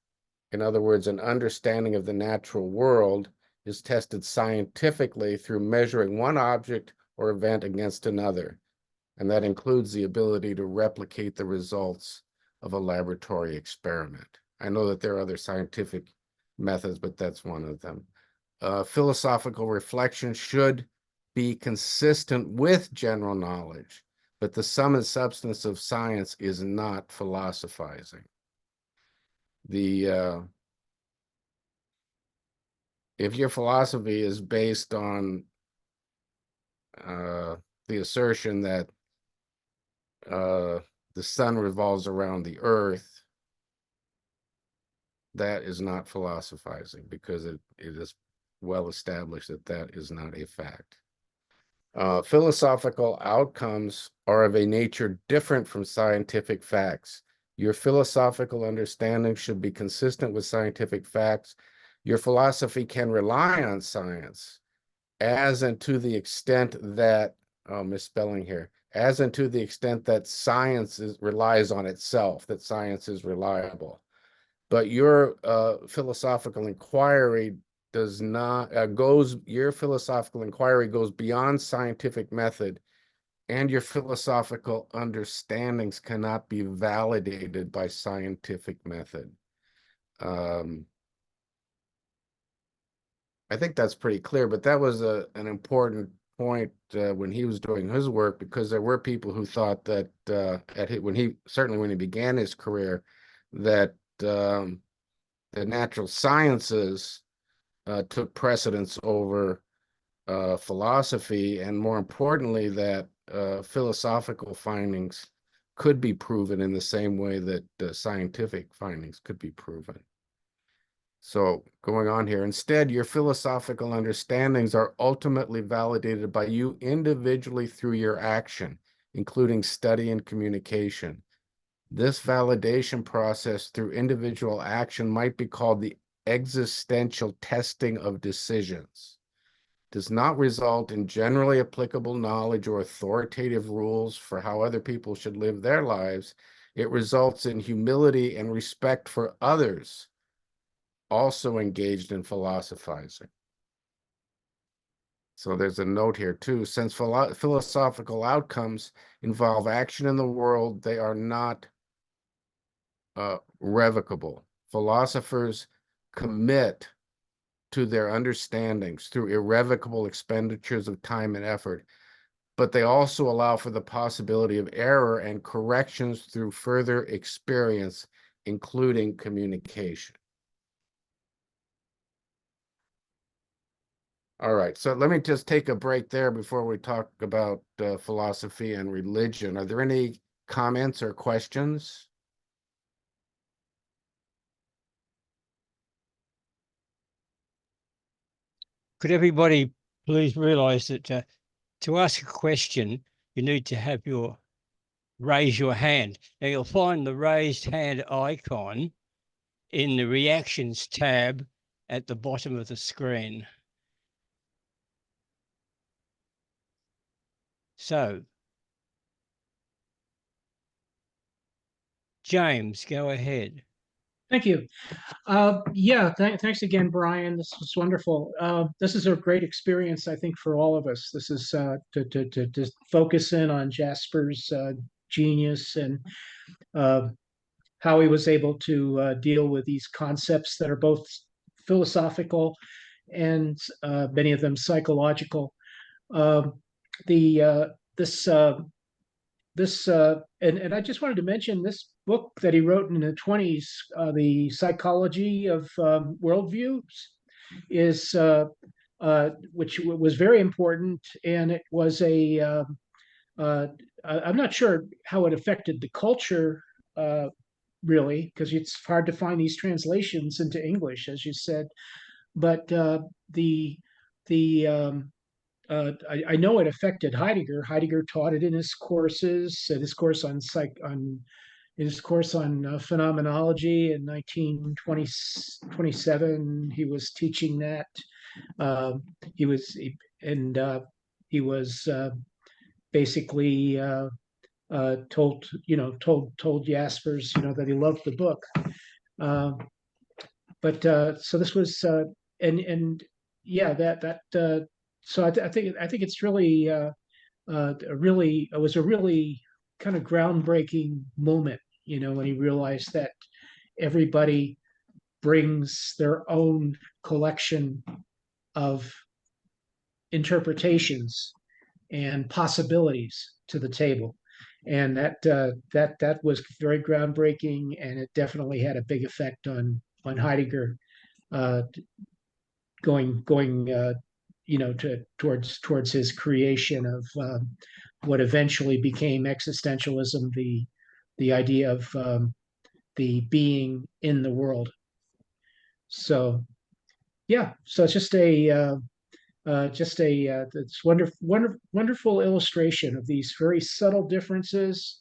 in other words, an understanding of the natural world, is tested scientifically through measuring one object or event against another, and that includes the ability to replicate the results of a laboratory experiment. I know that there are other scientific methods, but that's one of them. Philosophical reflection should be consistent with general knowledge, but the sum and substance of science is not philosophizing. If your philosophy is based on the assertion that the sun revolves around the earth, that is not philosophizing, because it is well established that that is not a fact. Philosophical outcomes are of a nature different from scientific facts. Your philosophical understanding should be consistent with scientific facts. Your philosophy can rely on science, as and to the extent that, misspelling here, as and to the extent that science relies on itself, that science is reliable. But your philosophical inquiry does not, your philosophical inquiry goes beyond scientific method, and your philosophical understandings cannot be validated by scientific method. I think that's pretty clear, but that was an important point when he was doing his work, because there were people who thought that when he began his career, that the natural sciences took precedence over philosophy, and more importantly, that philosophical findings could be proven in the same way that scientific findings could be proven. So going on here, instead, your philosophical understandings are ultimately validated by you individually through your action, including study and communication. This validation process through individual action might be called the existential testing of decisions. It does not result in generally applicable knowledge or authoritative rules for how other people should live their lives. It results in humility and respect for others also engaged in philosophizing. So there's a note here too. Since philosophical outcomes involve action in the world, they are not revocable. Philosophers commit to their understandings through irrevocable expenditures of time and effort, but they also allow for the possibility of error and corrections through further experience, including communication. All right, so let me just take a break there before we talk about philosophy and religion. Are there any comments or questions? Could everybody please realize that to ask a question, you need to raise your hand. Now you'll find the raised hand icon in the reactions tab at the bottom of the screen. So, James, go ahead. Thank you. Thanks again, Brian. This was wonderful. This is a great experience, I think, for all of us. This is to focus in on Jasper's genius and how he was able to deal with these concepts that are both philosophical and many of them psychological. The this this and I just wanted to mention this book that he wrote in the 20s, The Psychology of Worldviews, is which was very important, and it was I'm not sure how it affected the culture really, because it's hard to find these translations into English, as you said. But the I know it affected Heidegger. Heidegger taught it in his courses, in his course on phenomenology in 1927. He was teaching that. He was and he was basically told Jaspers, that he loved the book. But so this was and yeah, so I think it's really it was a really kind of groundbreaking moment, when he realized that everybody brings their own collection of interpretations and possibilities to the table, and that was very groundbreaking, and it definitely had a big effect on Heidegger, going towards his creation of what eventually became existentialism, the idea of the being in the world. So yeah, so it's just a it's wonderful illustration of these very subtle differences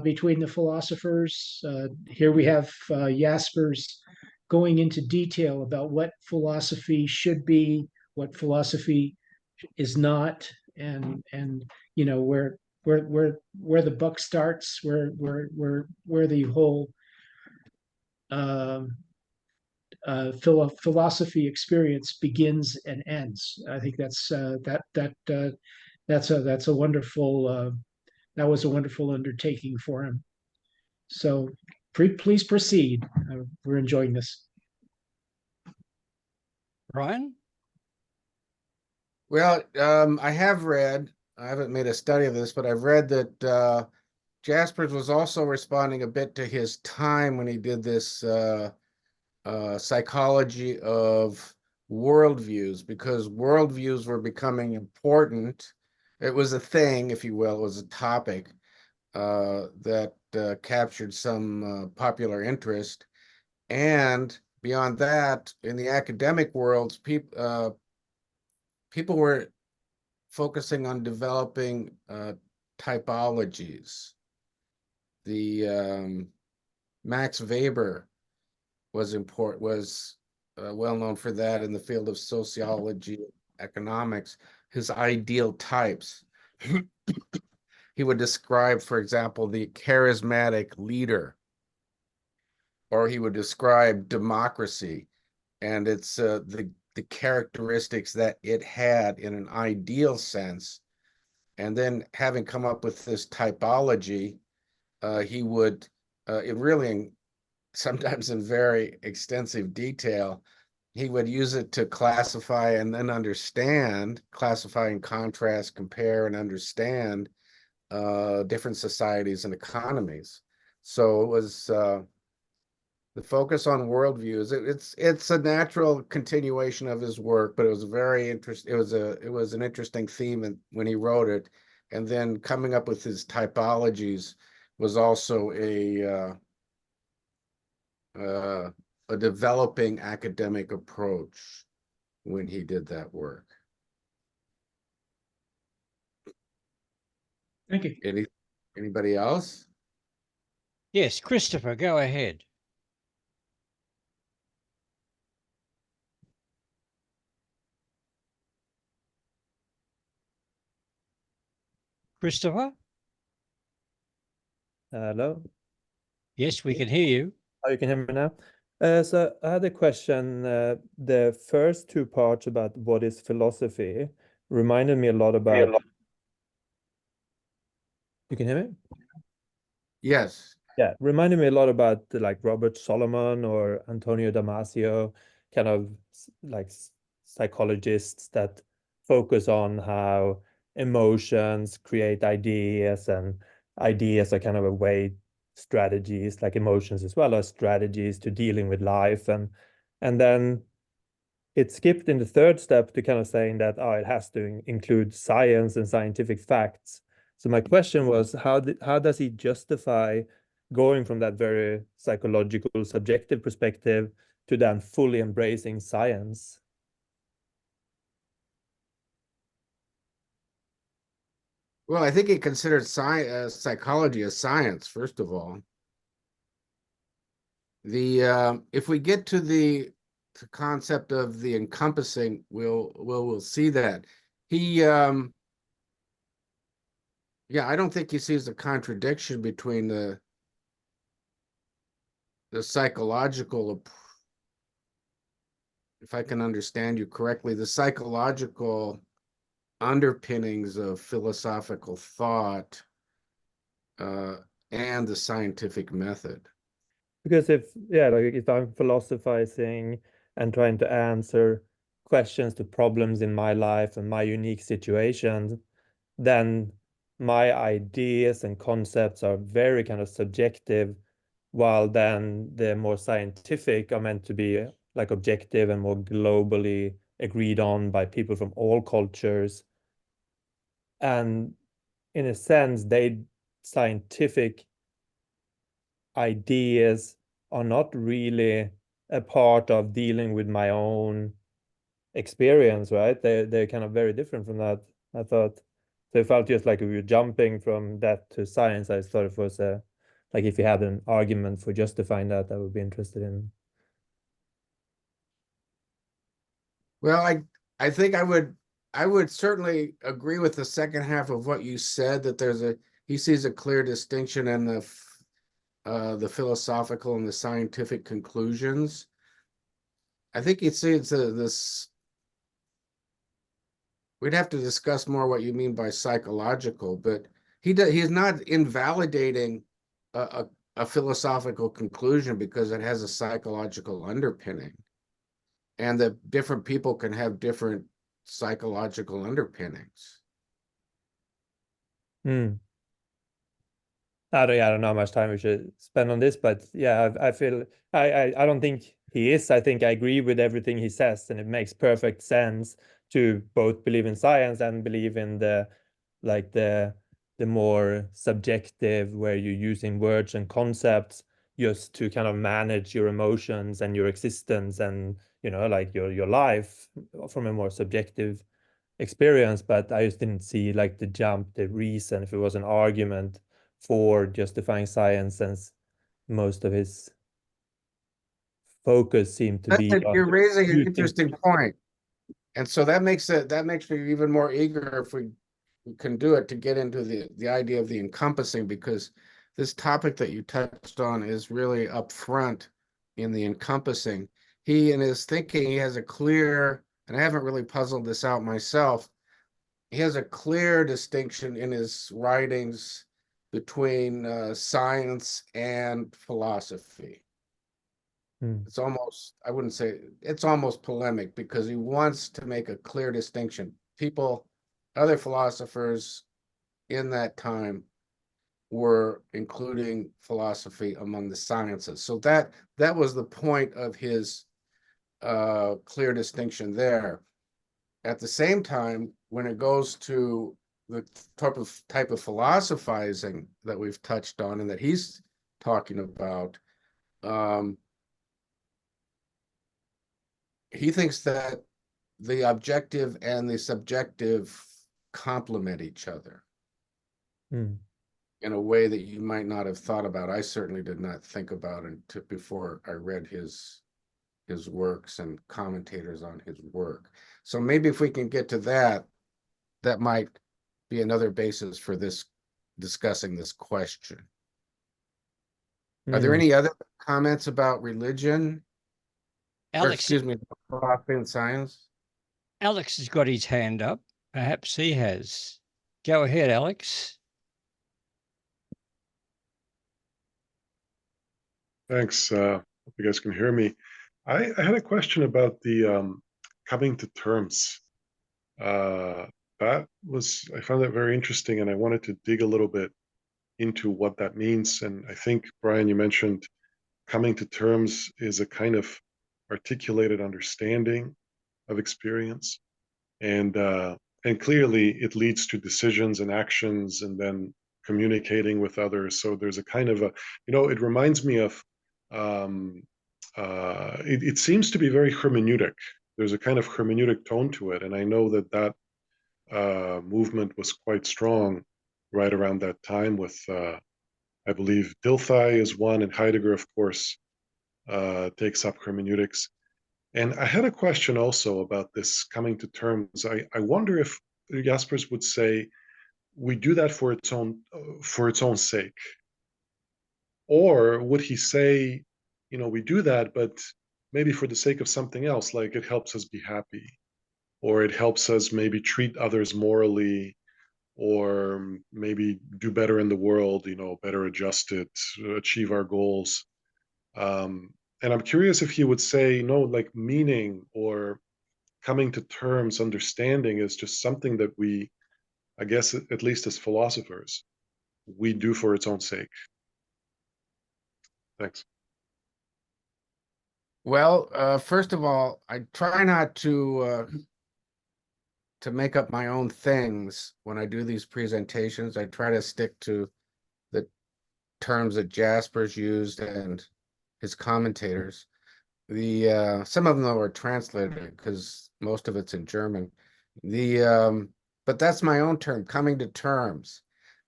between the philosophers. Here we have Jaspers going into detail about what philosophy should be, what philosophy is not, and where the buck starts, where the whole philosophy experience begins and ends. I think that's a wonderful that was a wonderful undertaking for him. So please proceed. We're enjoying this. Brian? Well, I haven't made a study of this, but I've read that Jaspers was also responding a bit to his time when he did this psychology of worldviews, because worldviews were becoming important. It was a thing, if you will, it was a topic that captured some popular interest. And beyond that, in the academic worlds, people were focusing on developing typologies. The Max Weber was well known for that in the field of sociology, economics. His ideal types. He would describe, for example, the charismatic leader, or he would describe democracy and its the characteristics that it had in an ideal sense. And then, having come up with this typology, he would it really, sometimes in very extensive detail, he would use it to classify and then classify and contrast, compare and understand different societies and economies. So it was the focus on worldviews. It's a natural continuation of his work, but it was very interesting. It was an interesting theme when he wrote it, and then coming up with his typologies was also a developing academic approach when he did that work. Thank you. Anybody else? Yes, Christopher, go ahead. Christopher? Hello. Yes, we can hear you. Oh, you can hear me now. So I had a question. The first two parts about what is philosophy reminded me a lot about. You can hear me? Yes. Yeah, reminded me a lot about like Robert Solomon or Antonio Damasio, kind of like psychologists that focus on how emotions create ideas, and ideas are kind of a way strategies, like emotions as well as strategies to dealing with life. And then it skipped in the third step to kind of saying that, oh, it has to include science and scientific facts. So my question was, how does he justify going from that very psychological, subjective perspective to then fully embracing science? Well, I think he considered psychology a science, first of all. If we get to the concept of the encompassing, we'll see that he yeah, I don't think he sees a contradiction between the psychological, if I can understand you correctly, the psychological underpinnings of philosophical thought and the scientific method. Because if I'm philosophizing and trying to answer questions to problems in my life and my unique situations, then my ideas and concepts are very kind of subjective, while then the more scientific are meant to be like objective and more globally agreed on by people from all cultures. And in a sense, scientific ideas are not really a part of dealing with my own experience, right? They're kind of very different from that, I thought. So it felt just like we were jumping from that to science. I thought it was like if you had an argument for justifying that, I would be interested in. Well, I think I would certainly agree with the second half of what you said, that he sees a clear distinction in the philosophical and the scientific conclusions. I think he sees this. We'd have to discuss more what you mean by psychological, but he's not invalidating a philosophical conclusion because it has a psychological underpinning, and that different people can have different psychological underpinnings. I don't know how much time we should spend on this, but yeah, I feel I don't think he is. I think I agree with everything he says, and it makes perfect sense to both believe in science and believe in the more subjective, where you're using words and concepts just to kind of manage your emotions and your existence and like your life from a more subjective experience. But I just didn't see like the reason, if it was an argument for justifying science, since most of his focus seemed to be You're raising an using. interesting point, and so that makes me even more eager, if we can do it, to get into the idea of the encompassing, because this topic that you touched on is really up front in the encompassing. He, in his thinking, he has a clear, and I haven't really puzzled this out myself, he has a clear distinction in his writings between science and philosophy. It's almost, I wouldn't say, it's almost polemic, because he wants to make a clear distinction. Other philosophers in that time were including philosophy among the sciences. So that was the point of his clear distinction there. At the same time, when it goes to the type of philosophizing that we've touched on and that he's talking about, he thinks that the objective and the subjective complement each other in a way that you might not have thought about. I certainly did not think about it before I read his works and commentators on his work. So maybe if we can get to that, that might be another basis for discussing this question. Are there any other comments about religion? Alex, Excuse me, philosophy and science? Alex has got his hand up. Perhaps he has. Go ahead, Alex. Thanks. Hope you guys can hear me. I had a question about the coming to terms. That was, I found that very interesting, and I wanted to dig a little bit into what that means. And I think, Brian, you mentioned coming to terms is a kind of articulated understanding of experience. And clearly it leads to decisions and actions and then communicating with others. So there's a kind of a, it reminds me of, it seems to be very hermeneutic. There's a kind of hermeneutic tone to it. And I know that movement was quite strong right around that time with, I believe Dilthey is one, and Heidegger, of course, takes up hermeneutics. And I had a question also about this coming to terms. I wonder if Jaspers would say we do that for its own sake, or would he say, we do that, but maybe for the sake of something else, like it helps us be happy, or it helps us maybe treat others morally, or maybe do better in the world, better adjusted, achieve our goals. And I'm curious if he would say, no, like meaning or coming to terms, understanding is just something that we, I guess, at least as philosophers, we do for its own sake. Thanks. Well, first of all, I try not to make up my own things when I do these presentations. I try to stick to the terms that Jaspers used and his commentators. Some of them though are translated because most of it's in German. But that's my own term, coming to terms.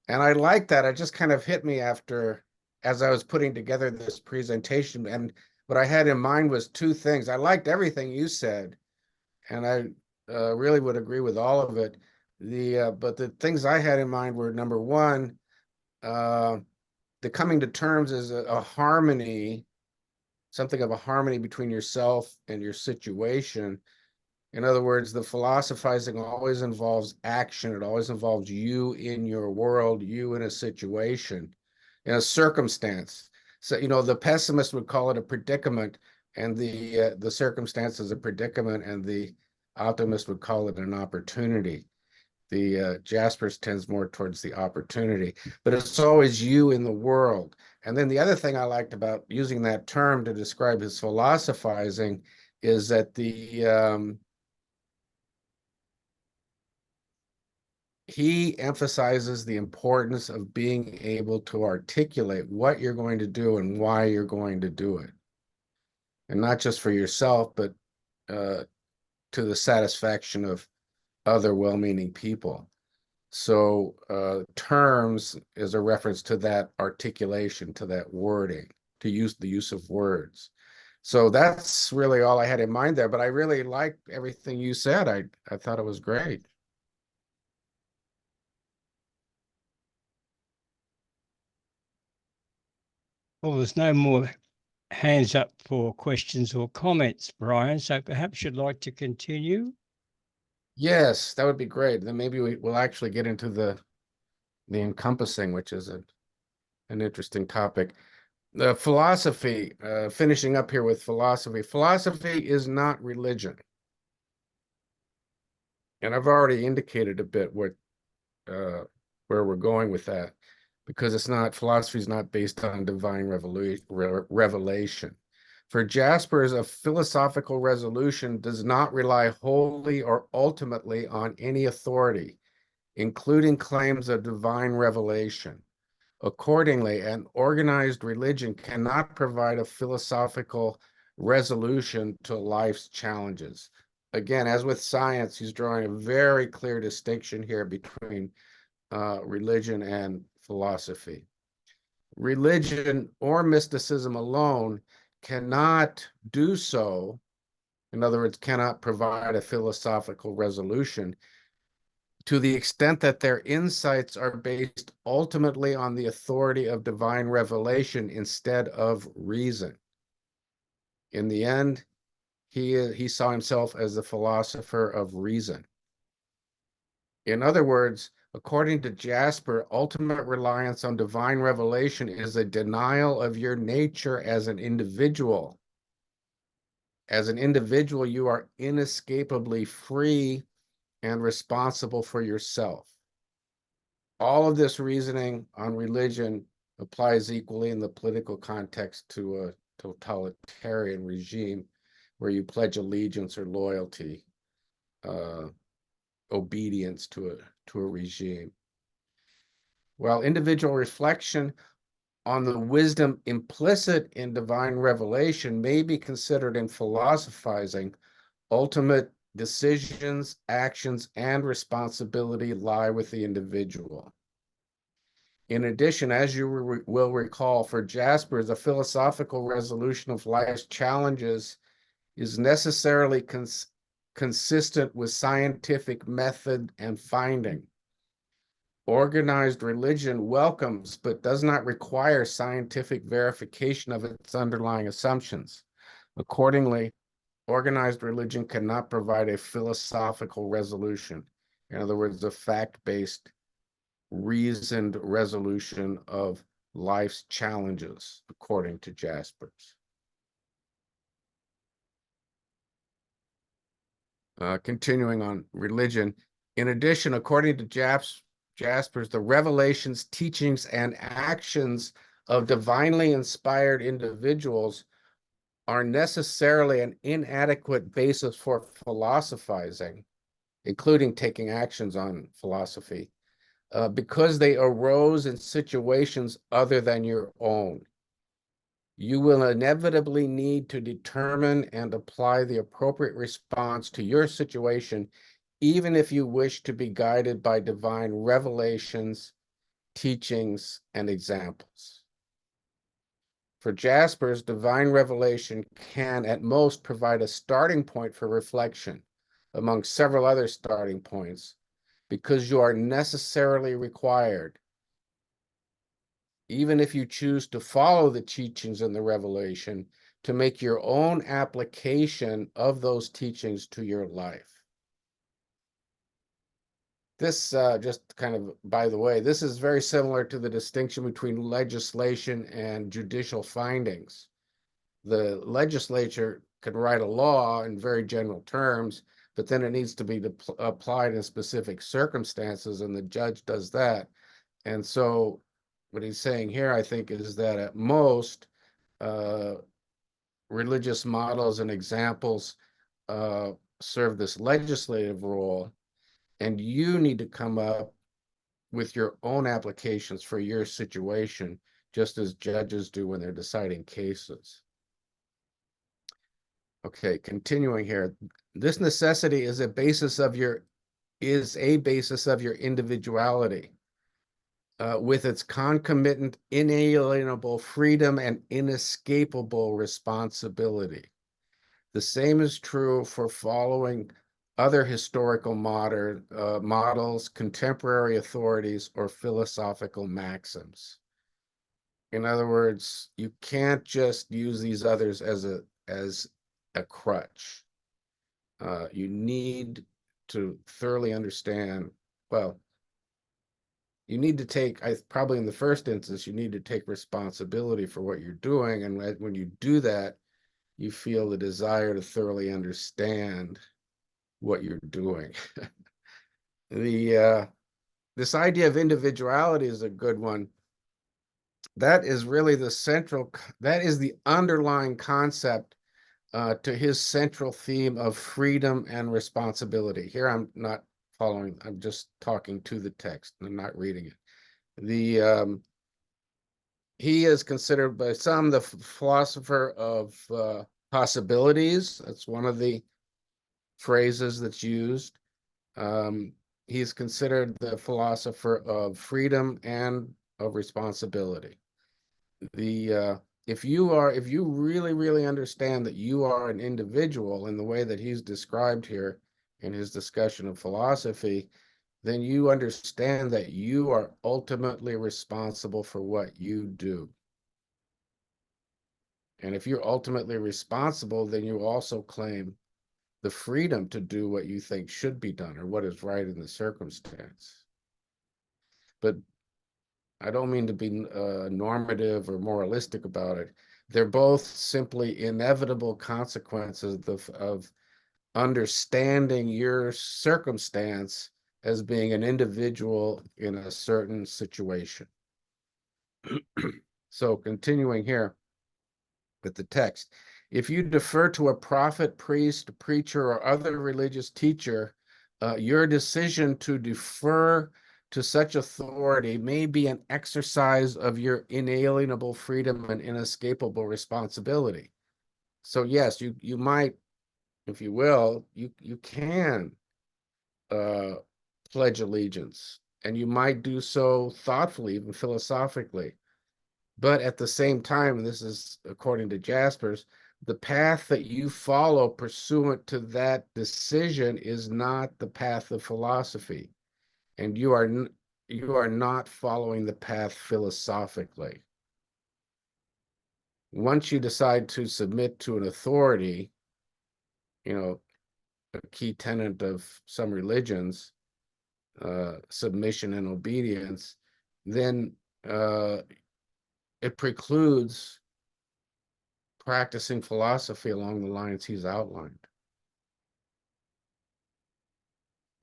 And I like that. It just kind of hit me as I was putting together this presentation. And what I had in mind was two things. I liked everything you said, and I really would agree with all of it. But the things I had in mind were, number one, the coming to terms is a harmony, something of a harmony between yourself and your situation. In other words, the philosophizing always involves action. It always involves you in your world, you in a situation, in a circumstance. So, the pessimist would call it a predicament, and the circumstance is a predicament, and the optimist would call it an opportunity. The Jaspers tends more towards the opportunity, but it's always you in the world. And then the other thing I liked about using that term to describe his philosophizing is that he emphasizes the importance of being able to articulate what you're going to do and why you're going to do it. And not just for yourself, but to the satisfaction of other well-meaning people. So terms is a reference to that articulation, to that wording, to the use of words. So that's really all I had in mind there, but I really liked everything you said. I thought it was great. Well, there's no more hands up for questions or comments, Brian, so perhaps you'd like to continue. Yes, that would be great. Then maybe we'll actually get into the encompassing, which is an interesting topic. The philosophy, finishing up here with philosophy. Philosophy is not religion. And I've already indicated a bit where we're going with that, because philosophy is not based on divine revelation. For Jaspers, a philosophical resolution does not rely wholly or ultimately on any authority, including claims of divine revelation. Accordingly, an organized religion cannot provide a philosophical resolution to life's challenges. Again, as with science, he's drawing a very clear distinction here between religion and philosophy. Religion or mysticism alone cannot do so. In other words, cannot provide a philosophical resolution to the extent that their insights are based ultimately on the authority of divine revelation instead of reason. In the end, he saw himself as the philosopher of reason. In other words, according to Jasper, ultimate reliance on divine revelation is a denial of your nature as an individual. As an individual, you are inescapably free and responsible for yourself. All of this reasoning on religion applies equally in the political context to a totalitarian regime where you pledge allegiance or loyalty, obedience to a regime. While individual reflection on the wisdom implicit in divine revelation may be considered in philosophizing, ultimate decisions, actions, and responsibility lie with the individual. In addition, as you will recall, for Jaspers, a philosophical resolution of life's challenges is necessarily consistent with scientific method and finding. Organized religion welcomes but does not require scientific verification of its underlying assumptions. Accordingly, organized religion cannot provide a philosophical resolution. In other words, a fact-based, reasoned resolution of life's challenges, according to Jaspers. Continuing on religion, in addition, according to Jaspers, the revelations, teachings, and actions of divinely inspired individuals are necessarily an inadequate basis for philosophizing, including taking actions on philosophy, because they arose in situations other than your own. You will inevitably need to determine and apply the appropriate response to your situation, even if you wish to be guided by divine revelations, teachings, and examples. For Jaspers, divine revelation can at most provide a starting point for reflection, among several other starting points, because you are necessarily required, even if you choose to follow the teachings in the revelation, to make your own application of those teachings to your life. This, just kind of by the way, this is very similar to the distinction between legislation and judicial findings. The legislature can write a law in very general terms, but then it needs to be applied in specific circumstances, and the judge does that. And so what he's saying here, I think, is that at most, religious models and examples serve this legislative role, and you need to come up with your own applications for your situation, just as judges do when they're deciding cases. Okay, continuing here. This necessity is a basis of your individuality, with its concomitant inalienable freedom and inescapable responsibility. The same is true for following other historical models, contemporary authorities, or philosophical maxims. In other words, you can't just use these others as a crutch. You need to thoroughly understand, well, you need to take, probably in the first instance, you need to take responsibility for what you're doing. And when you do that, you feel the desire to thoroughly understand what you're doing. This idea of individuality is a good one. That is really that is the underlying concept to his central theme of freedom and responsibility. Here I'm not following, I'm just talking to the text, I'm not reading it. He is considered by some the philosopher of possibilities. That's one of the phrases that's used. He's considered the philosopher of freedom and of responsibility. If you really understand that you are an individual in the way that he's described here in his discussion of philosophy, then you understand that you are ultimately responsible for what you do. And if you're ultimately responsible, then you also claim the freedom to do what you think should be done or what is right in the circumstance. But I don't mean to be normative or moralistic about it, They're both simply inevitable consequences of understanding your circumstance as being an individual in a certain situation. So continuing here with the text, if you defer to a prophet, priest, preacher, or other religious teacher, your decision to defer to such authority may be an exercise of your inalienable freedom and inescapable responsibility. So yes, you might, if you will, you can pledge allegiance, and you might do so thoughtfully, even philosophically. But at the same time, and this is according to Jaspers, the path that you follow pursuant to that decision is not the path of philosophy, and you are not following the path philosophically. Once you decide to submit to an authority, you know, a key tenet of some religions, submission and obedience, then it precludes practicing philosophy along the lines he's outlined.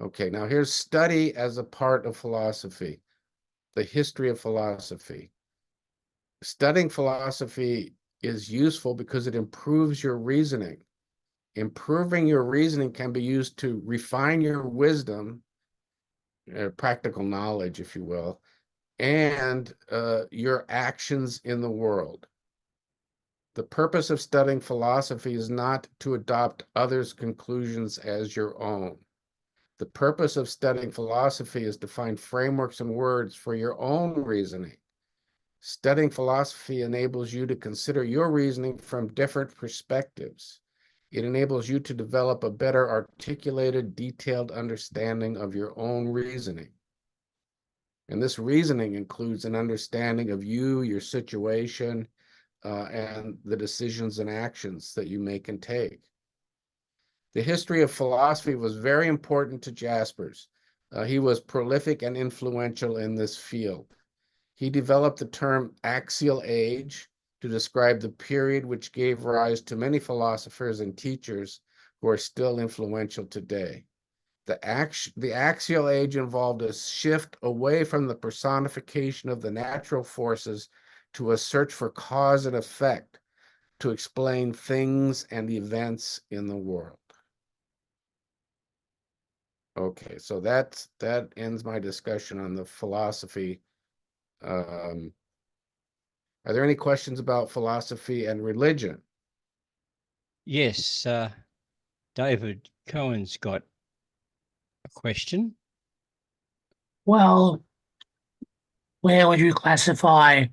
Okay, now here's study as a part of philosophy, the history of philosophy. Studying philosophy is useful because it improves your reasoning. Improving your reasoning can be used to refine your wisdom, practical knowledge, if you will, and your actions in the world. The purpose of studying philosophy is not to adopt others' conclusions as your own. The purpose of studying philosophy is to find frameworks and words for your own reasoning. Studying philosophy enables you to consider your reasoning from different perspectives. It enables you to develop a better articulated, detailed understanding of your own reasoning. And this reasoning includes an understanding of you, your situation, and the decisions and actions that you make and take. The history of philosophy was very important to Jaspers. He was prolific and influential in this field. He developed the term axial age to describe the period which gave rise to many philosophers and teachers who are still influential today. The axial age involved a shift away from the personification of the natural forces to a search for cause and effect to explain things and events in the world. Okay, so that ends my discussion on the philosophy. Are there any questions about philosophy and religion? Yes, David Cohen's got a question. Well, where would you classify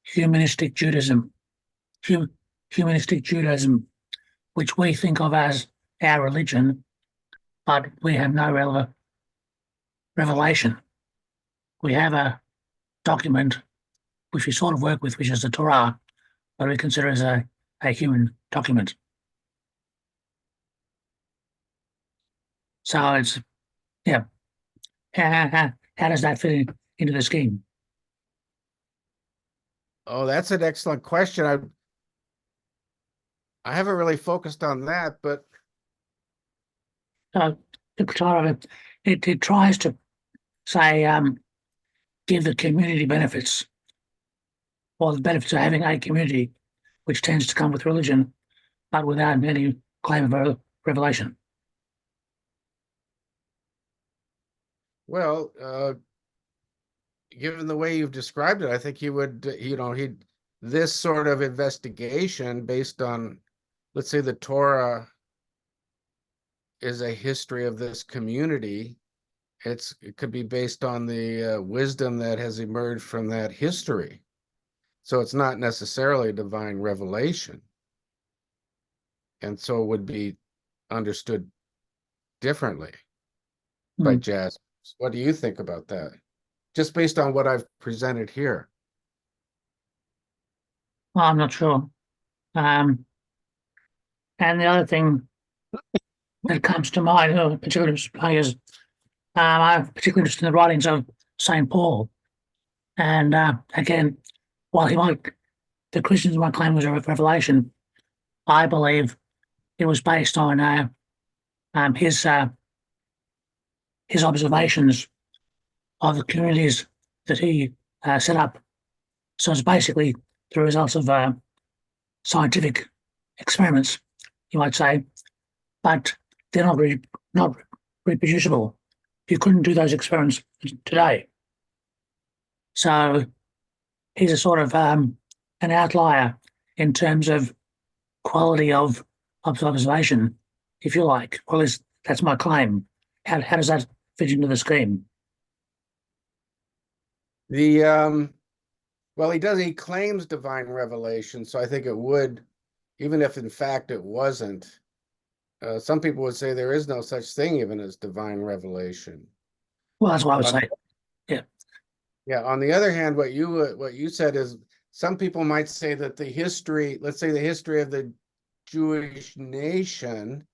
humanistic Judaism? Humanistic Judaism, which we think of as our religion, but we have no revelation. We have a document which we sort of work with, which is the Torah, but we consider as a human document. So it's, yeah. How does that fit into the scheme? Oh, that's an excellent question. I haven't really focused on that, but The Torah, it tries to say, give the community benefits, or the benefits of having a community, which tends to come with religion, but without any claim of revelation. well, given the way you've described it, I think he would, this sort of investigation based on, let's say the Torah is a history of this community. It could be based on the wisdom that has emerged from that history. So it's not necessarily divine revelation. And so it would be understood differently by Jaspers. What do you think about that? Just based on what I've presented here. Well, I'm not sure. And the other thing that comes to mind, particularly is I'm particularly interested in the writings of St. Paul. And again, while he might the Christians might claim was a revelation. I believe it was based on his observations of the communities that he set up. So it's basically the results of scientific experiments, you might say, but they're not reproducible. You couldn't do those experiments today. So he's a sort of an outlier in terms of quality of observation, if you like. Well, that's my claim. How does that fit into the scheme? Well, he claims divine revelation, so I think it would, even if in fact it wasn't. Some people would say there is no such thing even as divine revelation. Well, that's what I would say. Yeah. Yeah. On the other hand, what you said is some people might say that the history, let's say the history of the Jewish nation,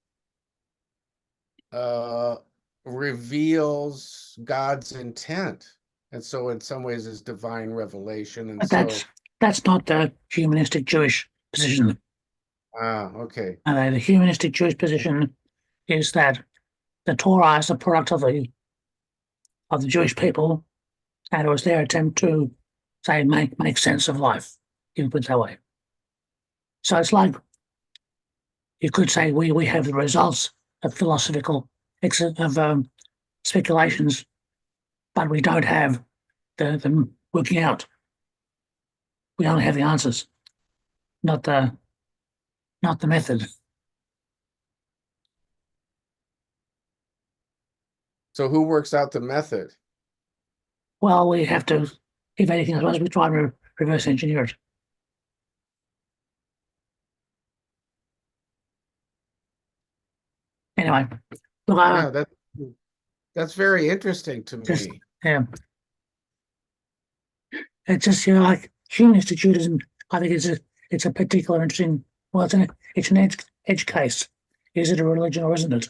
reveals God's intent, and so in some ways is divine revelation. And But so that's not the humanistic Jewish position. Okay. The humanistic Jewish position is that the Torah is the product of the Jewish people, and it was their attempt to say make sense of life, you can put it that way. So it's like you could say we have the results of philosophical speculations, but we don't have the working out. We only have the answers, not the method. So who works out the method? Well, we have to, if anything, I suppose we try and reverse engineer it. Anyway, look, Yeah, that's very interesting to just me. yeah, it's just like humanistic Judaism. I think it's a particular interesting. Well, it's an edge case. Is it a religion or isn't it?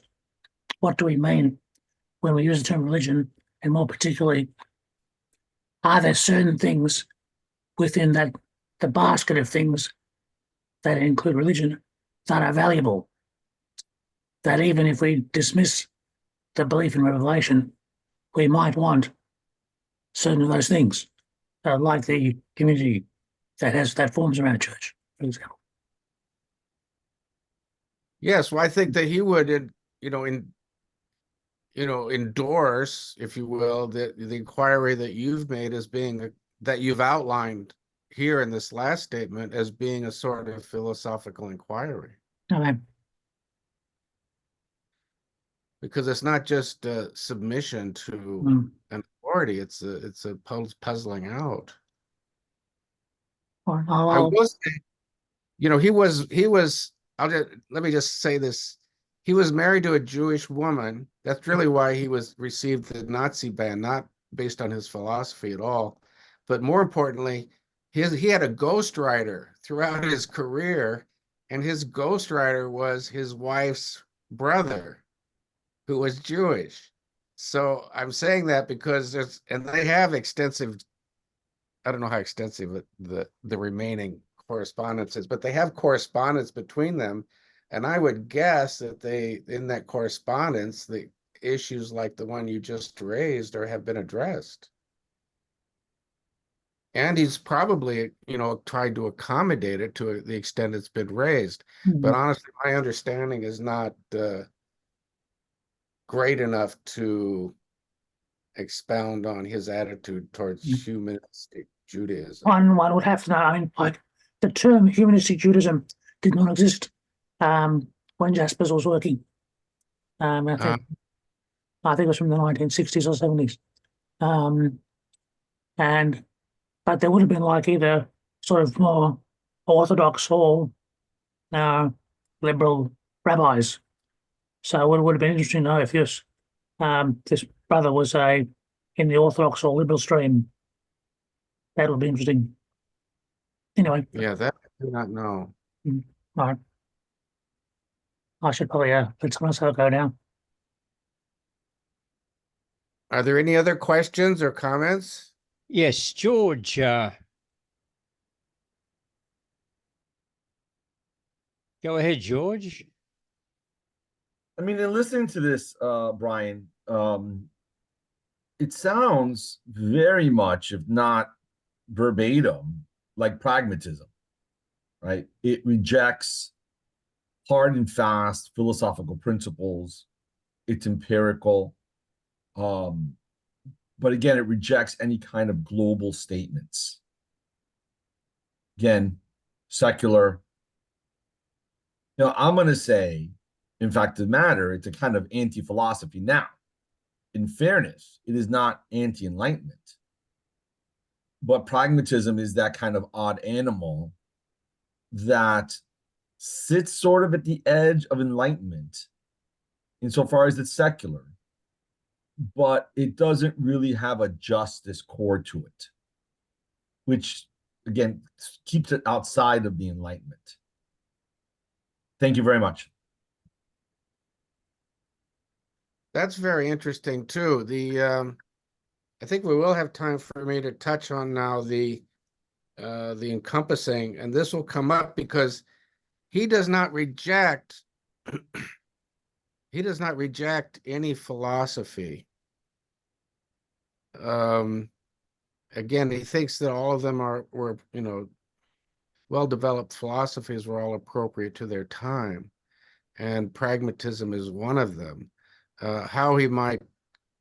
What do we mean when we use the term religion, and more particularly, are there certain things within the basket of things that include religion that are valuable? That even if we dismiss the belief in revelation, we might want certain of those things, like the community that forms around a church, for example. Yes, well, I think that he would, endorse, if you will, the inquiry that you've made as being that you've outlined here in this last statement as being a sort of philosophical inquiry. Okay. Because it's not just a submission to an authority; it's a puzzling out. I will say, he was. Let me just say this: he was married to a Jewish woman. That's really why he received the Nazi ban, not based on his philosophy at all, but more importantly, he had a ghostwriter throughout his career, and his ghostwriter was his wife's brother, who was Jewish. So I'm saying that because they have extensive, I don't know how extensive the remaining correspondence is, but they have correspondence between them. And I would guess that in that correspondence, the issues like the one you just raised have been addressed. And he's probably, tried to accommodate it to the extent it's been raised. But honestly, my understanding is not great enough to expound on his attitude towards humanistic Judaism. One would have to know. I mean, like the term humanistic Judaism did not exist when Jaspers was working. I think it was from the 1960s or 70s. But there would have been like either sort of more orthodox or liberal rabbis. So it would have been interesting to know if this brother was in the orthodox or liberal stream. That would be interesting. Anyway. Yeah, that I do not know. All right. I should probably let someone else go now. Are there any other questions or comments? Yes, George. Go ahead, George. I mean, in listening to this, Brian, it sounds very much, if not verbatim, like pragmatism, right? It rejects hard and fast philosophical principles. It's empirical. But again, it rejects any kind of global statements. Again, secular. I'm going to say, in fact, the matter, it's a kind of anti-philosophy. Now, in fairness, it is not anti-enlightenment. But pragmatism is that kind of odd animal that sits sort of at the edge of enlightenment insofar as it's secular, but it doesn't really have a justice core to it, which, again, keeps it outside of the Enlightenment. Thank you very much. That's very interesting too. I think we will have time for me to touch on now the encompassing, and this will come up because he does not reject he does not reject any philosophy. Again, he thinks that all of them were well-developed philosophies were all appropriate to their time, and pragmatism is one of them. How he might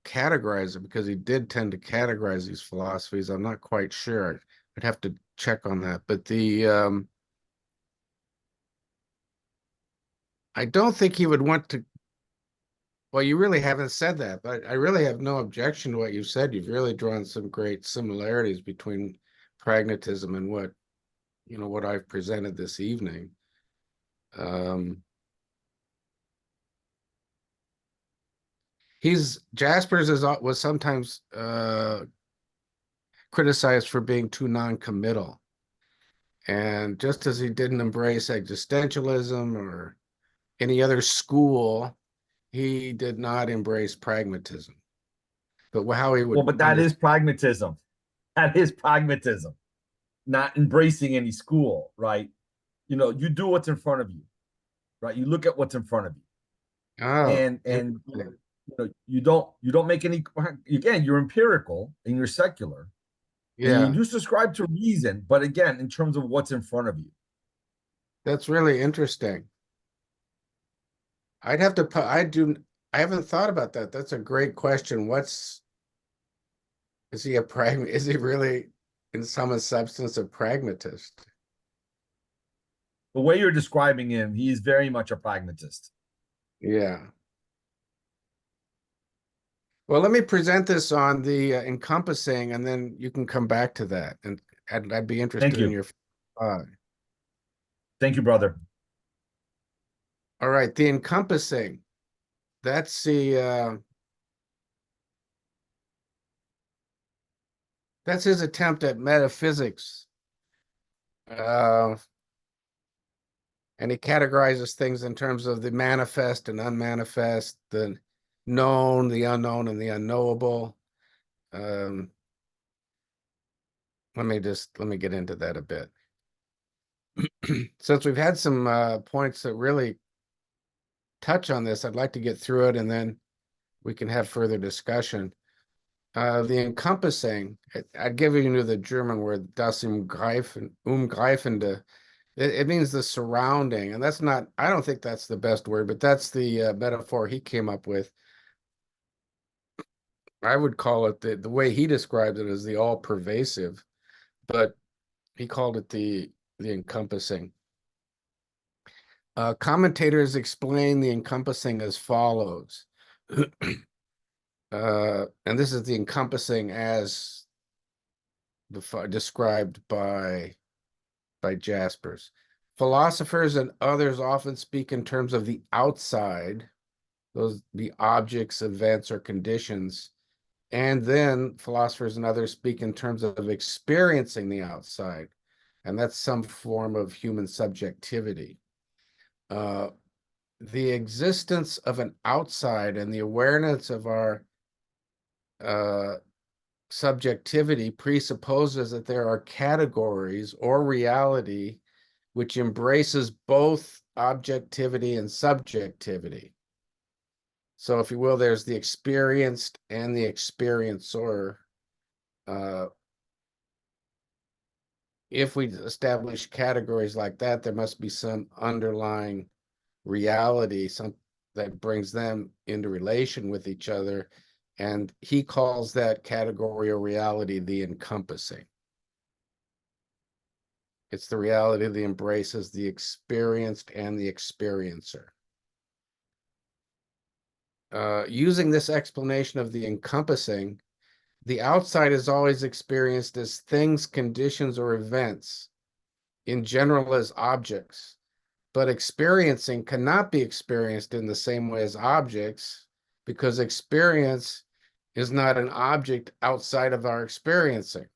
categorize it, because he did tend to categorize these philosophies, I'm not quite sure. I'd have to check on that. But I don't think he would want to. Well, you really haven't said that, but I really have no objection to what you said. You've really drawn some great similarities between pragmatism and what I've presented this evening. Jaspers was sometimes criticized for being too non-committal. And just as he didn't embrace existentialism or any other school, he did not embrace pragmatism. But how he would... Well, but that is pragmatism. That is pragmatism. Not embracing any school, right? You do what's in front of you, right? You look at what's in front of you. And you don't make any, again, you're empirical and you're secular. Yeah. And you do subscribe to reason, but again, in terms of what's in front of you. That's really interesting. I haven't thought about that. That's a great question. Is he really in some substance a pragmatist? The way you're describing him, he's very much a pragmatist. Yeah. Well, let me present this on the encompassing, and then you can come back to that. And I'd be interested in your. Thank you, brother. All right, the encompassing. That's his attempt at metaphysics. And he categorizes things in terms of the manifest and unmanifest, the known, the unknown, and the unknowable. Let me get into that a bit. Since we've had some points that really touch on this, I'd like to get through it, and then we can have further discussion. The encompassing, I'd give you the German word das Umgreifende. It means the surrounding, and that's not, I don't think that's the best word, but that's the metaphor he came up with. I would call it the way he describes it as the all-pervasive, but he called it the encompassing. Commentators explain the encompassing as follows. And this is the encompassing as described by Jaspers. Philosophers and others often speak in terms of the outside, the objects, events, or conditions. And then philosophers and others speak in terms of experiencing the outside. And that's some form of human subjectivity. The existence of an outside and the awareness of our subjectivity presupposes that there are categories or reality which embraces both objectivity and subjectivity. So if you will, there's the experienced and the experiencer. If we establish categories like that, there must be some underlying reality, some that brings them into relation with each other. And he calls that category or reality the encompassing. It's the reality that embraces the experienced and the experiencer. Using this explanation of the encompassing, the outside is always experienced as things, conditions, or events, in general as objects. But experiencing cannot be experienced in the same way as objects, because experience is not an object outside of our experiencing.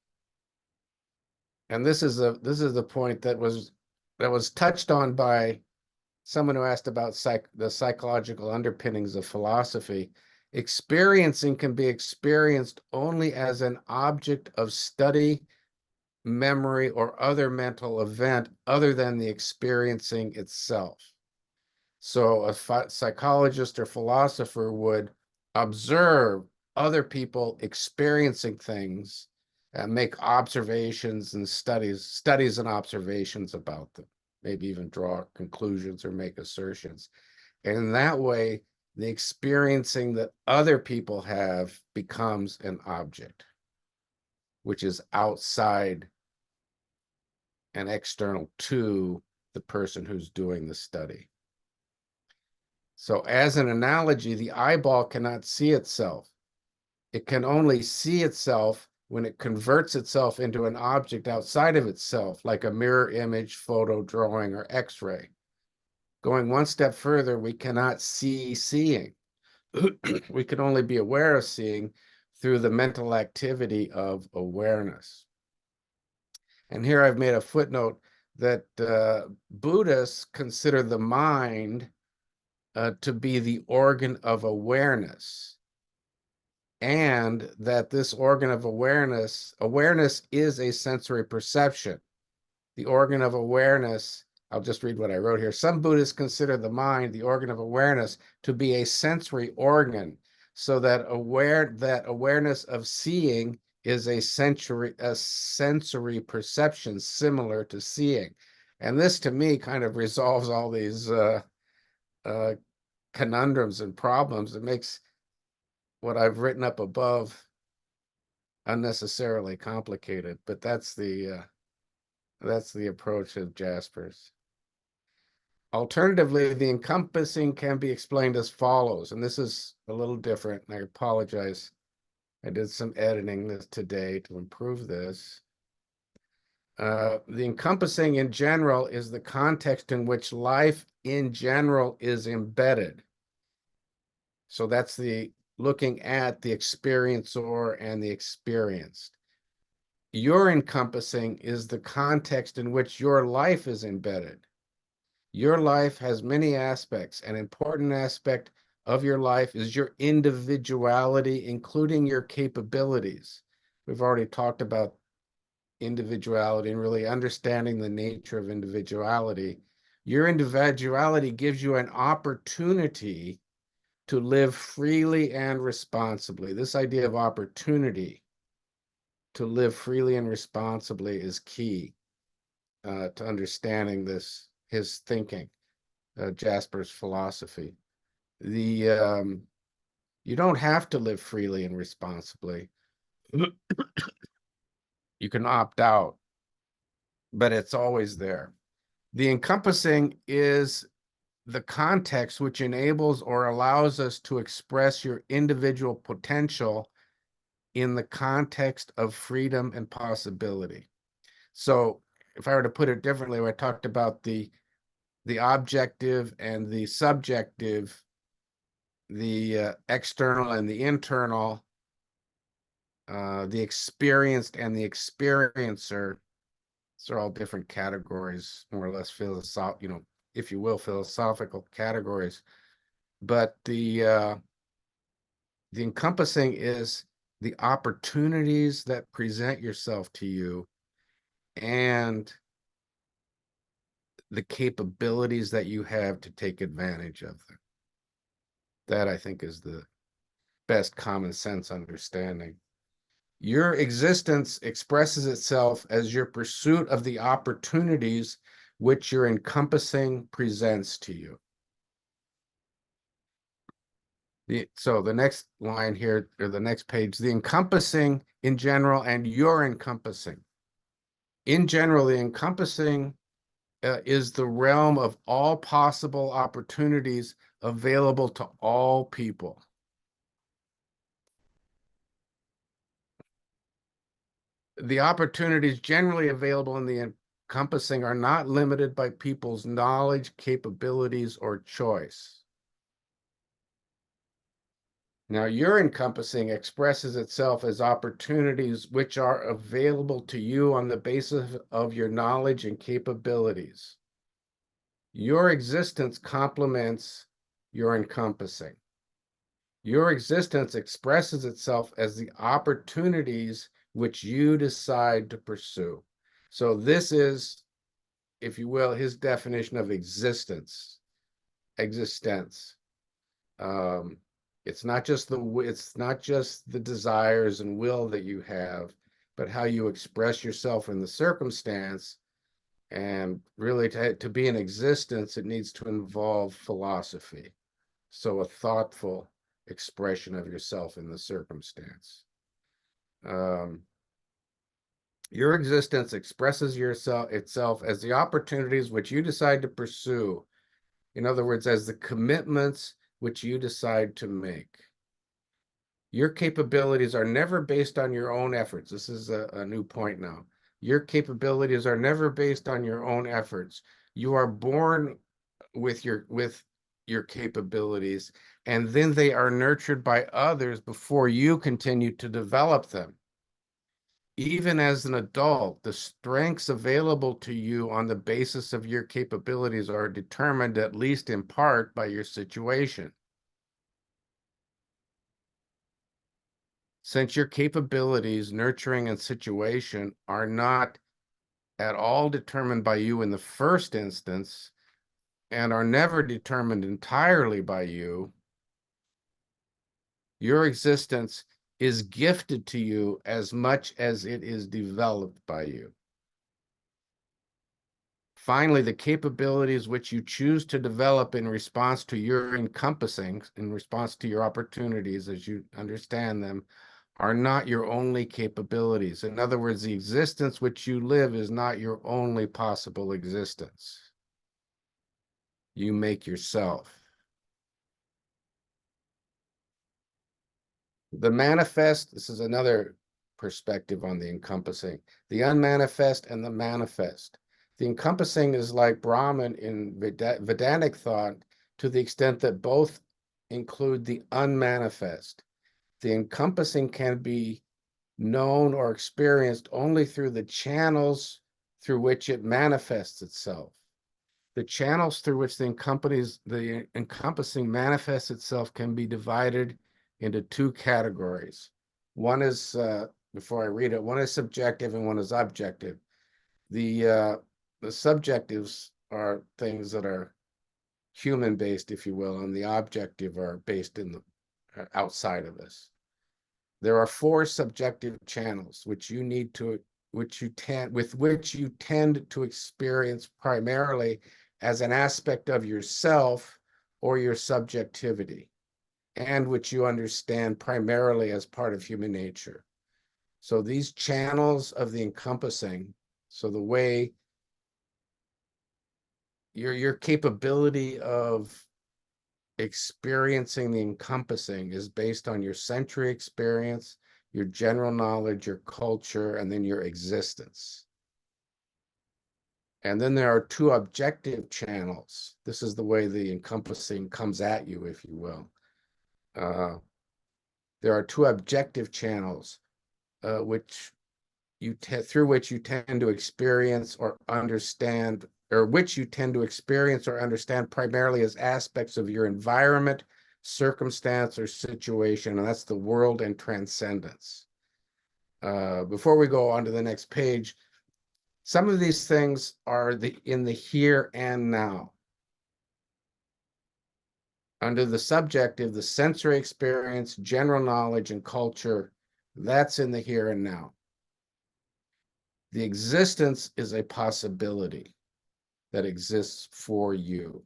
And this is the point that was touched on by someone who asked about the psychological underpinnings of philosophy. Experiencing can be experienced only as an object of study, memory, or other mental event other than the experiencing itself. So a psychologist or philosopher would observe other people experiencing things and make observations and studies and observations about them, maybe even draw conclusions or make assertions. And in that way, the experiencing that other people have becomes an object, which is outside and external to the person who's doing the study. So as an analogy, the eyeball cannot see itself. It can only see itself when it converts itself into an object outside of itself, like a mirror image, photo, drawing, or X-ray. Going one step further, we cannot see seeing. We can only be aware of seeing through the mental activity of awareness. And here I've made a footnote that Buddhists consider the mind to be the organ of awareness, and that this organ of awareness is a sensory perception. The organ of awareness, I'll just read what I wrote here. Some Buddhists consider the mind, the organ of awareness, to be a sensory organ, so that awareness of seeing is a sensory perception similar to seeing. And this, to me, kind of resolves all these conundrums and problems. It makes what I've written up above unnecessarily complicated, but that's the approach of Jaspers. Alternatively, the encompassing can be explained as follows, and this is a little different, and I apologize. I did some editing today to improve this. The encompassing in general is the context in which life in general is embedded. So that's the looking at the experiencer and the experienced. Your encompassing is the context in which your life is embedded. Your life has many aspects. An important aspect of your life is your individuality, including your capabilities. We've already talked about individuality and really understanding the nature of individuality. Your individuality gives you an opportunity to live freely and responsibly. This idea of opportunity to live freely and responsibly is key to understanding his thinking, Jasper's philosophy. You don't have to live freely and responsibly. You can opt out, but it's always there. The encompassing is the context which enables or allows us to express your individual potential in the context of freedom and possibility. So if I were to put it differently, I talked about the objective and the subjective, the external and the internal, the experienced and the experiencer. These are all different categories, more or less philosophical, if you will, philosophical categories. But the encompassing is the opportunities that present yourself to you, and the capabilities that you have to take advantage of them. That, I think, is the best common sense understanding. Your existence expresses itself as your pursuit of the opportunities which your encompassing presents to you. So the next line here, or the next page, the encompassing in general and your encompassing. In general, the encompassing is the realm of all possible opportunities available to all people. The opportunities generally available in the encompassing are not limited by people's knowledge, capabilities, or choice. Now, your encompassing expresses itself as opportunities which are available to you on the basis of your knowledge and capabilities. Your existence complements your encompassing. Your existence expresses itself as the opportunities which you decide to pursue. So this is, if you will, his definition of existence. It's not just the desires and will that you have, but how you express yourself in the circumstance. And really, to be in existence, it needs to involve philosophy. So a thoughtful expression of yourself in the circumstance. Your existence expresses itself as the opportunities which you decide to pursue. In other words, as the commitments which you decide to make. Your capabilities are never based on your own efforts. This is a new point now. Your capabilities are never based on your own efforts. You are born with your capabilities, and then they are nurtured by others before you continue to develop them. Even as an adult, the strengths available to you on the basis of your capabilities are determined, at least in part, by your situation. Since your capabilities, nurturing, and situation are not at all determined by you in the first instance, and are never determined entirely by you, your existence is gifted to you as much as it is developed by you. Finally, the capabilities which you choose to develop in response to your encompassing, in response to your opportunities as you understand them, are not your only capabilities. In other words, the existence which you live is not your only possible existence. You make yourself. The manifest, this is another perspective on the encompassing. The unmanifest and the manifest. The encompassing is like Brahman in Vedanic thought to the extent that both include the unmanifest. The encompassing can be known or experienced only through the channels through which it manifests itself. The channels through which the encompassing manifests itself can be divided into two categories. One is, before I read it, one is subjective and one is objective. The subjectives are things that are human-based, if you will, and the objective are based in the outside of us. There are four subjective channels with which you tend to experience primarily as an aspect of yourself or your subjectivity, and which you understand primarily as part of human nature. So these channels of the encompassing, so the way your capability of experiencing the encompassing is based on your sensory experience, your general knowledge, your culture, and then your existence. And then there are two objective channels. This is the way the encompassing comes at you, if you will. There are two objective channels through which you tend to experience or understand, or which you tend to experience or understand primarily as aspects of your environment, circumstance, or situation, and that's the world and transcendence. Before we go on to the next page, Some of these things are in the here and now. Under the subjective, the sensory experience, general knowledge, and culture, that's in the here and now. The existence is a possibility that exists for you.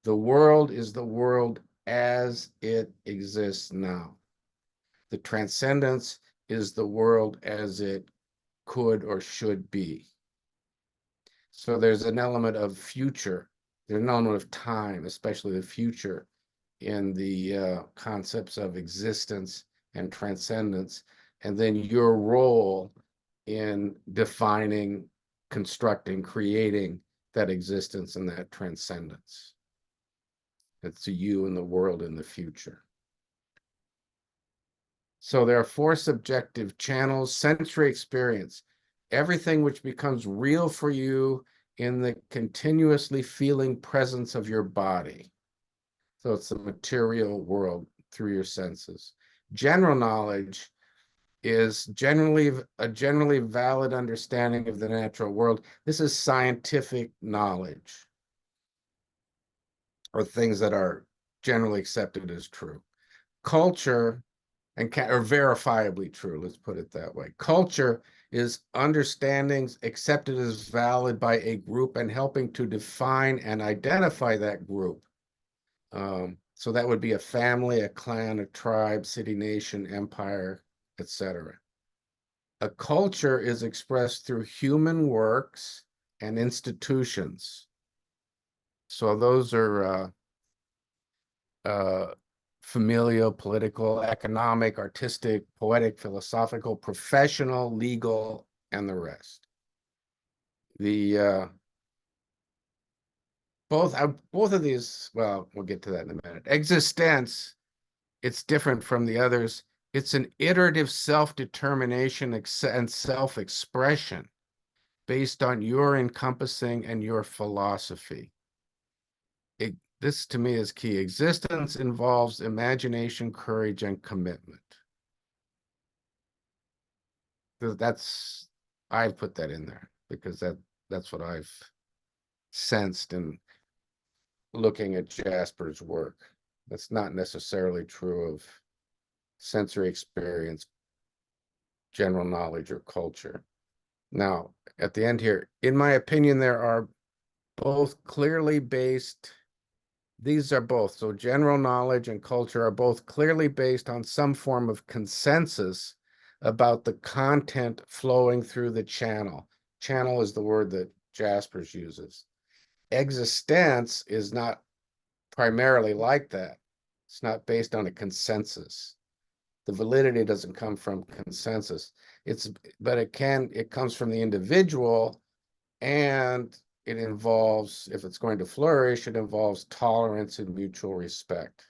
The world is the world as it exists now. The transcendence is the world as it could or should be. So there's an element of future. There's an element of time, especially the future, in the concepts of existence and transcendence, and then your role in defining, constructing, creating that existence and that transcendence. It's you and the world in the future. So there are 4 subjective channels: sensory experience, everything which becomes real for you in the continuously feeling presence of your body. So it's the material world through your senses. General knowledge is a generally valid understanding of the natural world. This is scientific knowledge, or things that are generally accepted as true. Culture, or verifiably true, let's put it that way. Culture is understandings accepted as valid by a group and helping to define and identify that group. So that would be a family, a clan, a tribe, city, nation, empire, etc. A culture is expressed through human works and institutions. So those are familial, political, economic, artistic, poetic, philosophical, professional, legal, and the rest. Both of these, well, we'll get to that in a minute. Existence, it's different from the others. It's an iterative self-determination and self-expression based on your encompassing and your philosophy. This to me is key. Existence involves imagination, courage, and commitment. I've put that in there because that's what I've sensed in looking at Jasper's work. That's not necessarily true of sensory experience, general knowledge, or culture. Now, at the end here, in my opinion, there are both clearly based. These are both, so general knowledge and culture are both clearly based on some form of consensus about the content flowing through the channel. Channel is the word that Jaspers uses. Existence is not primarily like that. It's not based on a consensus. The validity doesn't come from consensus. But it comes from the individual, and it involves, if it's going to flourish, it involves tolerance and mutual respect.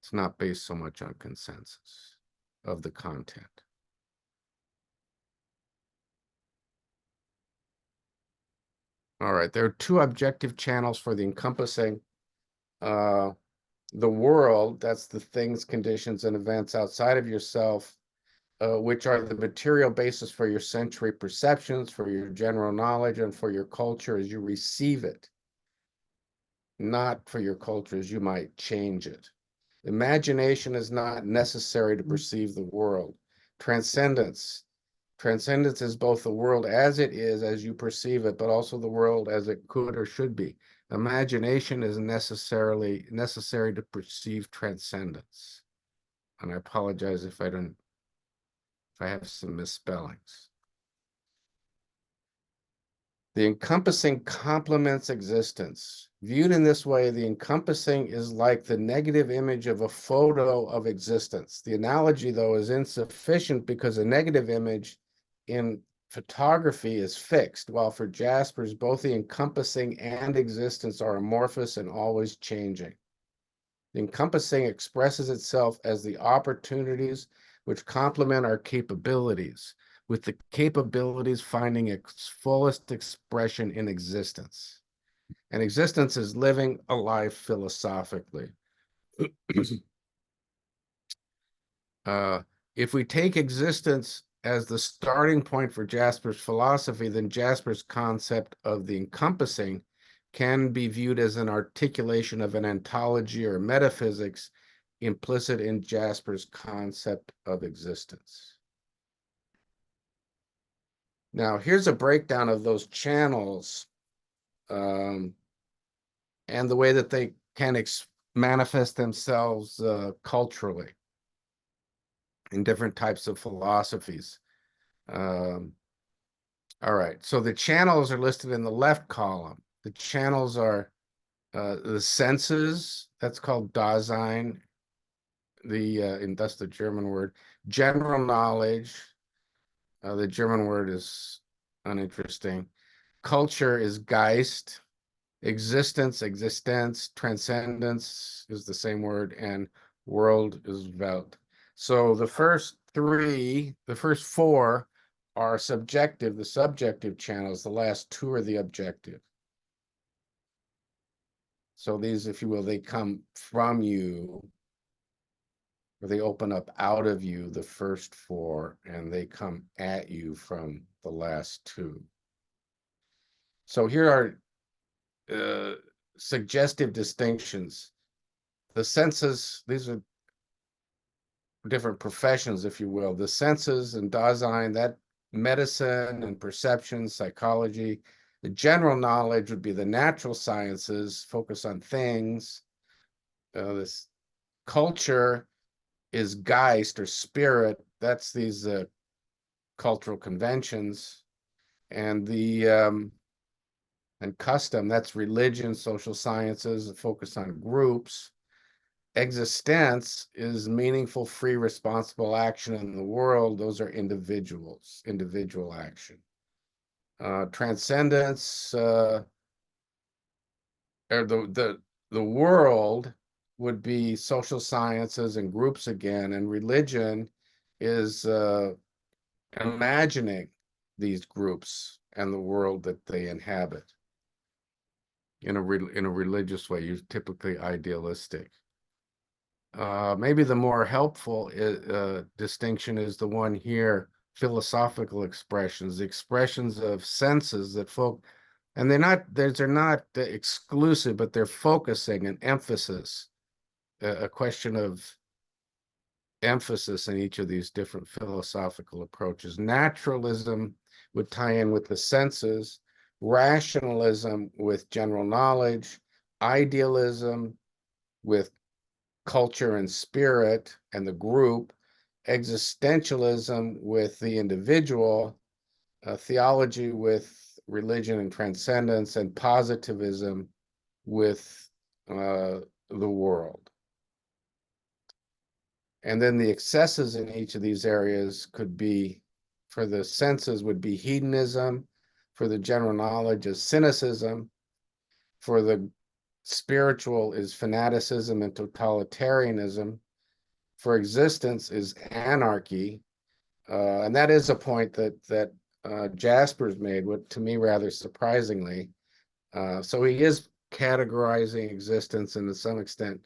It's not based so much on consensus of the content. All right, there are 2 objective channels for the encompassing. The world, that's the things, conditions, and events outside of yourself, which are the material basis for your sensory perceptions, for your general knowledge, and for your culture as you receive it. Not for your culture as you might change it. Imagination is not necessary to perceive the world. Transcendence is both the world as it is, as you perceive it, but also the world as it could or should be. Imagination is necessary to perceive transcendence. And I apologize if I have some misspellings. The encompassing complements existence. Viewed in this way, the encompassing is like the negative image of a photo of existence. The analogy, though, is insufficient because a negative image in photography is fixed, while for Jaspers, both the encompassing and existence are amorphous and always changing. The encompassing expresses itself as the opportunities which complement our capabilities, with the capabilities finding its fullest expression in existence. And existence is living a life philosophically. If we take existence as the starting point for Jasper's philosophy, then Jasper's concept of the encompassing can be viewed as an articulation of an ontology or metaphysics implicit in Jasper's concept of existence. Now, here's a breakdown of those channels and the way that they can manifest themselves culturally in different types of philosophies. All right, so the channels are listed in the left column. The channels are the senses, that's called Dasein, and that's the German word. General knowledge, the German word is uninteresting. Culture is Geist. Existence, Existenz, transcendence is the same word, and world is Welt. So the first four are subjective, the subjective channels. The last two are the objective. So these, if you will, they come from you, or they open up out of you, the first four, and they come at you from the last two. So here are suggestive distinctions. The senses, these are different professions, if you will. The senses and Dasein, that medicine and perception, psychology. The general knowledge would be the natural sciences, focus on things. This culture is Geist or spirit. That's these cultural conventions. And the and custom, that's religion, social sciences, focus on groups. Existence is meaningful, free, responsible action in the world. Those are individuals, individual action. Transcendence, or the world would be social sciences and groups again, and religion is imagining these groups and the world that they inhabit in a religious way, typically idealistic. Maybe the more helpful distinction is the one here, philosophical expressions, the expressions of senses that and they're not exclusive, but they're focusing and emphasis, a question of emphasis in each of these different philosophical approaches. Naturalism would tie in with the senses, rationalism with general knowledge, idealism with culture and spirit and the group, existentialism with the individual, theology with religion and transcendence, and positivism with the world. And then the excesses in each of these areas could be, for the senses would be hedonism, for the general knowledge is cynicism, for the spiritual is fanaticism and totalitarianism, for existence is anarchy, and that is a point that Jasper's made, what to me rather surprisingly. So he is categorizing existence and to some extent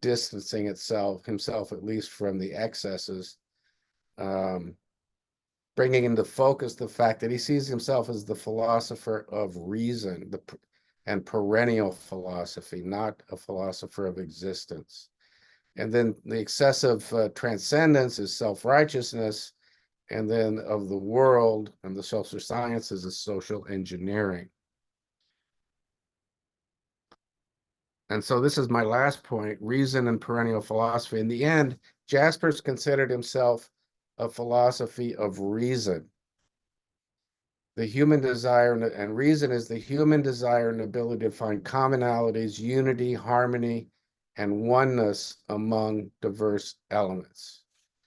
distancing himself at least from the excesses, bringing into focus the fact that he sees himself as the philosopher of reason, and perennial philosophy, not a philosopher of existence. And then the excessive transcendence is self-righteousness, and then of the world and the social sciences is social engineering. And so this is my last point, reason and perennial philosophy. In the end, Jaspers considered himself a philosophy of reason. The human desire and reason is the human desire and ability to find commonalities, unity, harmony, and oneness among diverse elements.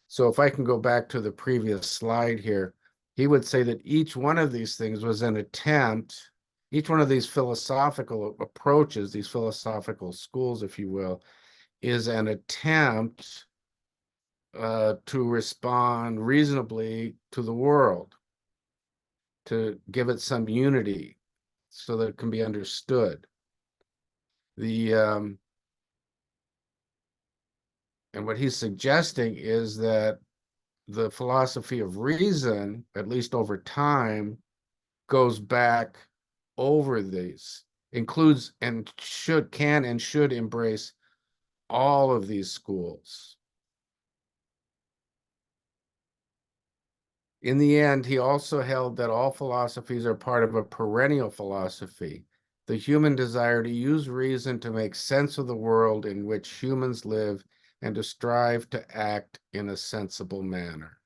So if I can go back to the previous slide here, he would say that each one of these things was an attempt, each one of these philosophical approaches, these philosophical schools, if you will, is an attempt to respond reasonably to the world, to give it some unity so that it can be understood. And what he's suggesting is that the philosophy of reason, at least over time, goes back over these, includes and can and should embrace all of these schools. In the end, he also held that all philosophies are part of a perennial philosophy, the human desire to use reason to make sense of the world in which humans live and to strive to act in a sensible manner.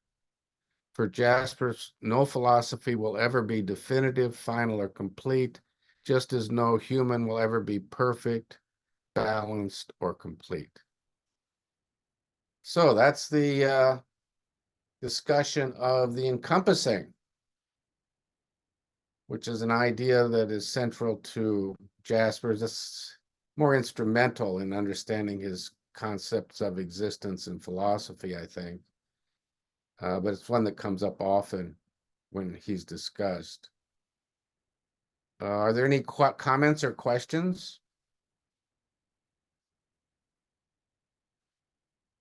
For Jaspers, no philosophy will ever be definitive, final, or complete, just as no human will ever be perfect, balanced, or complete. So that's the discussion of the encompassing, which is an idea that is central to Jaspers. It's more instrumental in understanding his concepts of existence and philosophy, I think. But it's one that comes up often when he's discussed. Are there any comments or questions?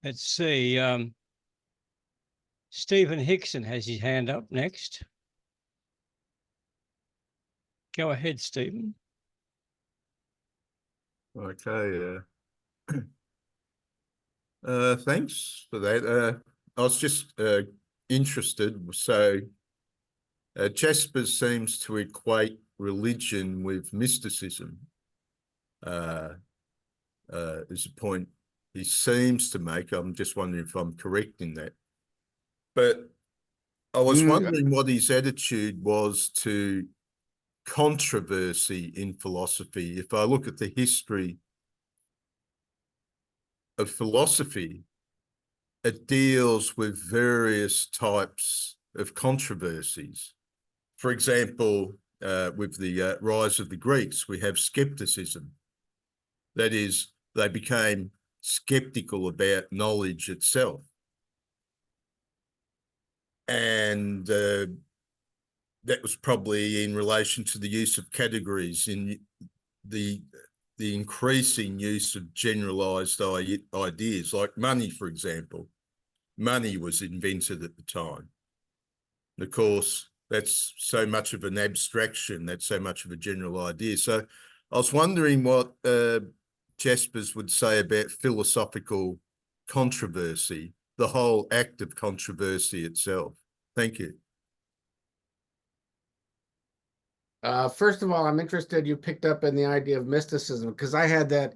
Let's see. Stephen Hickson has his hand up next. Go ahead, Stephen. Okay. Thanks for that. I was just interested. So Jaspers seems to equate religion with mysticism. Is a point he seems to make. I'm just wondering if I'm correct in that. But I was wondering what his attitude was to controversy in philosophy. If I look at the history of philosophy, it deals with various types of controversies. For example, with the rise of the Greeks, we have skepticism. That is, they became skeptical about knowledge itself. And that was probably in relation to the use of categories, in the increasing use of generalized ideas, like money, for example. Money was invented at the time. And of course, that's so much of an abstraction, that's so much of a general idea. So I was wondering what Jaspers would say about philosophical controversy, the whole act of controversy itself. Thank you. First of all, I'm interested you picked up in the idea of mysticism, because I had that.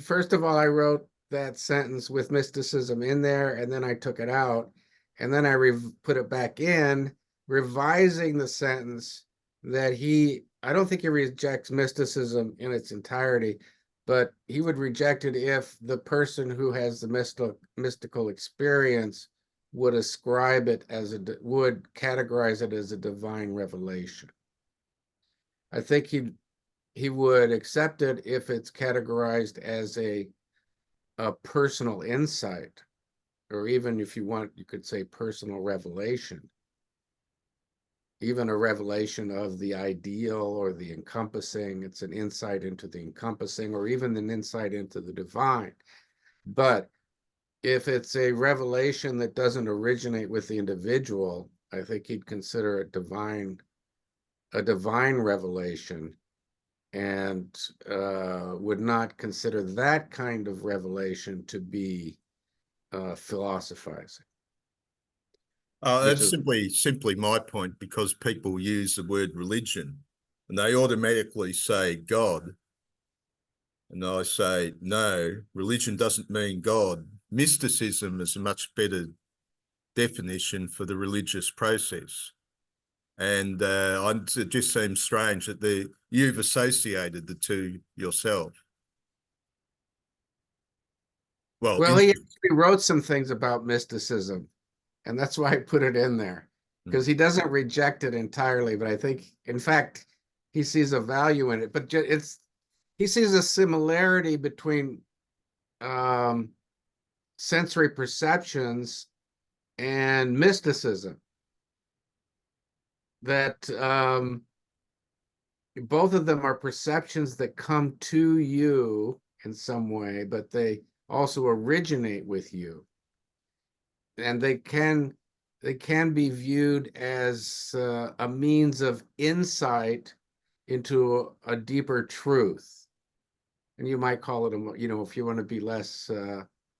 First of all, I wrote that sentence with mysticism in there, and then I took it out, and then I put it back in, revising the sentence that I don't think he rejects mysticism in its entirety, but he would reject it if the person who has the mystical experience would ascribe it would categorize it as a divine revelation. I think he would accept it if it's categorized as a personal insight, or even if you want, you could say personal revelation, even a revelation of the ideal or the encompassing. It's an insight into the encompassing, or even an insight into the divine. But if it's a revelation that doesn't originate with the individual, I think he'd consider it a divine revelation, and would not consider that kind of revelation to be philosophizing. That's simply my point, because people use the word religion and they automatically say God. And I say, no, religion doesn't mean God. Mysticism is a much better definition for the religious process. And it just seems strange that you've associated the two yourself. Well, he actually wrote some things about mysticism, and that's why I put it in there, because he doesn't reject it entirely, but I think, in fact, he sees a value in it. But he sees a similarity between sensory perceptions and mysticism, that both of them are perceptions that come to you in some way, but they also originate with you. and they can be viewed as a means of insight into a deeper truth. And you might call it, if you want to be less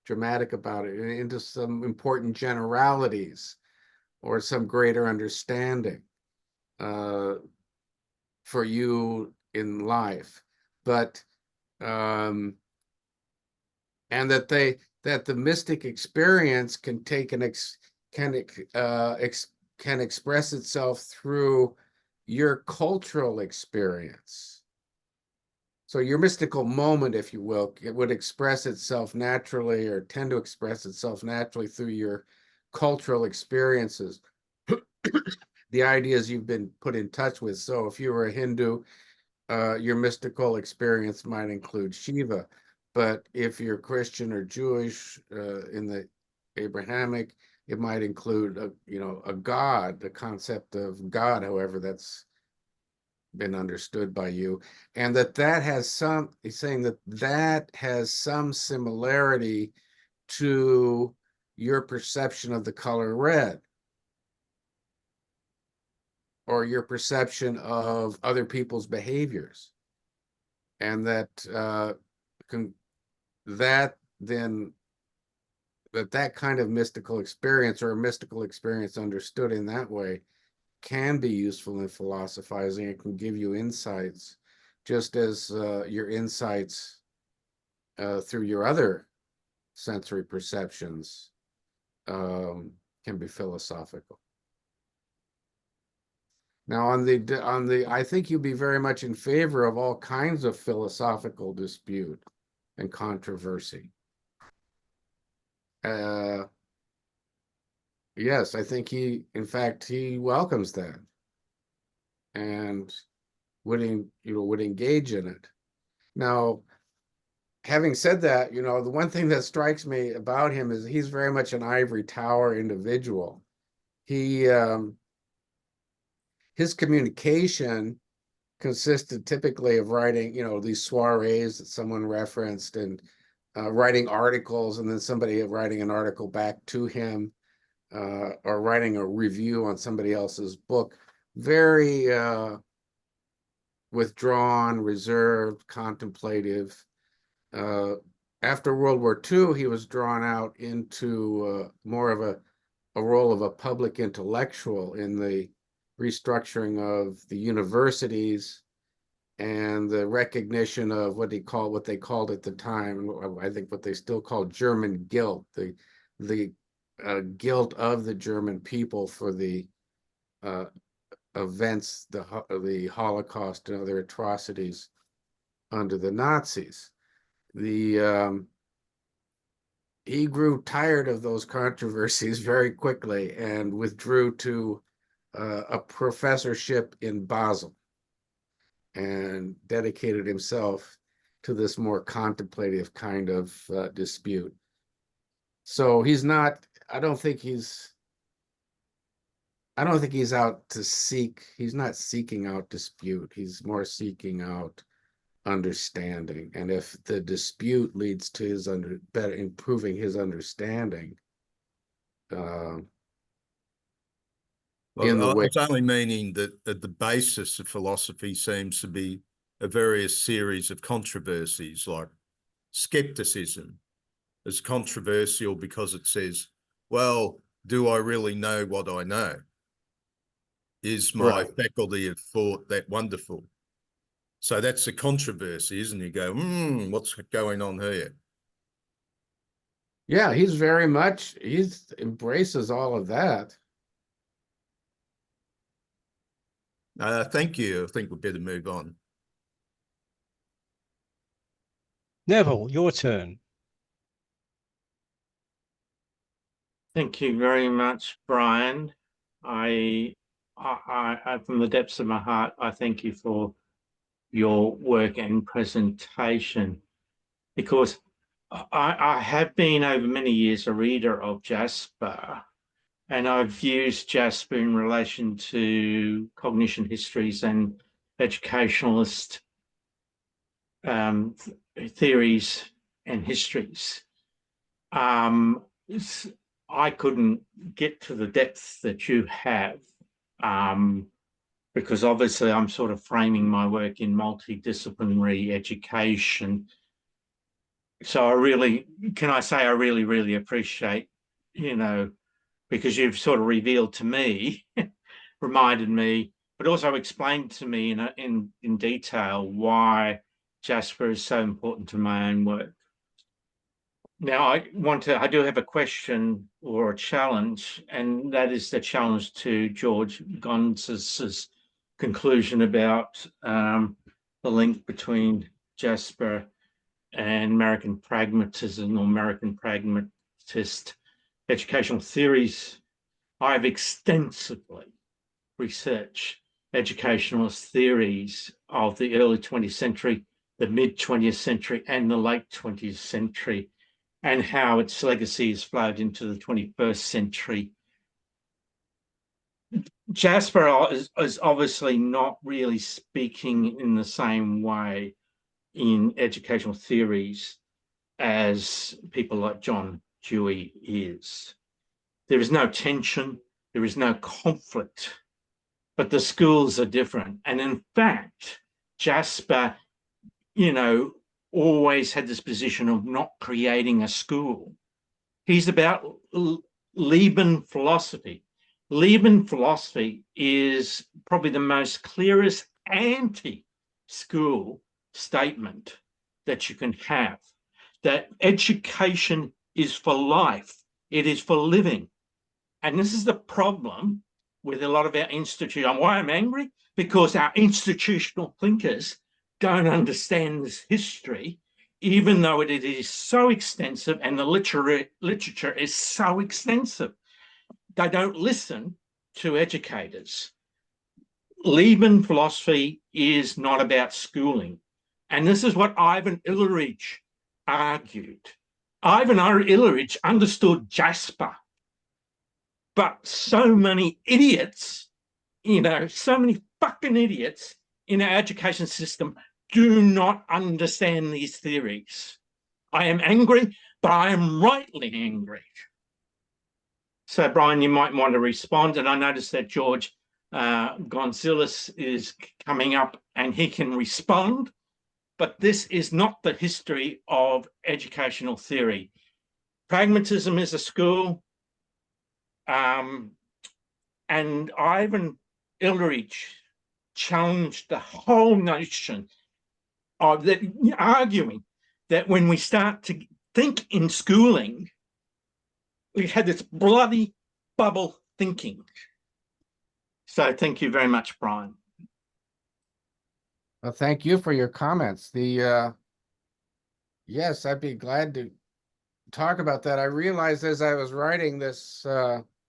dramatic about it, into some important generalities or some greater understanding for you in life. But and that the mystic experience can take can express itself through your cultural experience. So your mystical moment, if you will, it would express itself naturally, or tend to express itself naturally through your cultural experiences, the ideas you've been put in touch with. So if you were a Hindu, your mystical experience might include Shiva. But if you're Christian or Jewish, in the Abrahamic, it might include a God, the concept of God, however that's been understood by you, and that has some, he's saying that has some similarity to your perception of the color red, or your perception of other people's behaviors, and that that kind of mystical experience, or a mystical experience understood in that way, can be useful in philosophizing. It can give you insights, just as your insights through your other sensory perceptions can be philosophical. Now, I think you'll be very much in favor of all kinds of philosophical dispute and controversy. Yes, I think in fact, he welcomes that, and would engage in it. Now, having said that, the one thing that strikes me about him is he's very much an ivory tower individual. His communication consisted typically of writing, these soirees that someone referenced, and writing articles, and then somebody writing an article back to him, or writing a review on somebody else's book. Very withdrawn, reserved, contemplative. After World War II, he was drawn out into more of a role of a public intellectual in the restructuring of the universities and the recognition of what they called at the time, I think what they still call German guilt, the guilt of the German people for the events, the Holocaust and other atrocities under the Nazis. He grew tired of those controversies very quickly and withdrew to a professorship in Basel, and dedicated himself to this more contemplative kind of dispute. So he's not, I don't think he's out to he's not seeking out dispute. He's more seeking out understanding. And if the dispute leads to his better improving his understanding, I was only meaning that at the basis of philosophy seems to be a various series of controversies, like skepticism is controversial because it says, well, do I really know what I know? Is my faculty of thought that wonderful? So that's a controversy, isn't it? You go, what's going on here? Yeah, he embraces all of that. Thank you. I think we better move on. Neville, your turn. Thank you very much, Brian. I from the depths of my heart, I thank you for your work and presentation, because I have been over many years a reader of Jasper, and I've used Jasper in relation to cognition histories and educationalist theories and histories. I couldn't get to the depths that you have, because obviously I'm sort of framing my work in multidisciplinary education. So I really appreciate, because you've sort of revealed to me, reminded me, but also explained to me in detail why Jasper is so important to my own work. Now, I do have a question or a challenge, and that is the challenge to George Gonzalez's conclusion about the link between Jasper and American pragmatism or American pragmatist educational theories. I have extensively researched educationalist theories of the early 20th century, the mid 20th century, and the late 20th century, and how its legacy has flowed into the 21st century. Jasper is obviously not really speaking in the same way in educational theories as people like John Dewey is. There is no tension, there is no conflict, but the schools are different. And in fact, Jasper, always had this position of not creating a school. He's about Lieben philosophy. Lieben philosophy is probably the most clearest anti-school statement that you can have, that education is for life, it is for living. And this is the problem with a lot of our institutions. Why I'm angry? Because our institutional thinkers don't understand this history, even though it is so extensive and the literature is so extensive. They don't listen to educators. Lieben philosophy is not about schooling. And this is what Ivan Illich argued. Ivan Illich understood Jasper, but so many idiots, so many fucking idiots in our education system do not understand these theories. I am angry, but I am rightly angry. So, Brian, you might want to respond. And I noticed that George Gonzalez is coming up and he can respond. But this is not the history of educational theory. Pragmatism is a school. And Ivan Illich challenged the whole notion of that, arguing that when we start to think in schooling, we had this bloody bubble thinking. So thank you very much, Brian. Well, thank you for your comments. Yes, I'd be glad to talk about that. I realized as I was writing this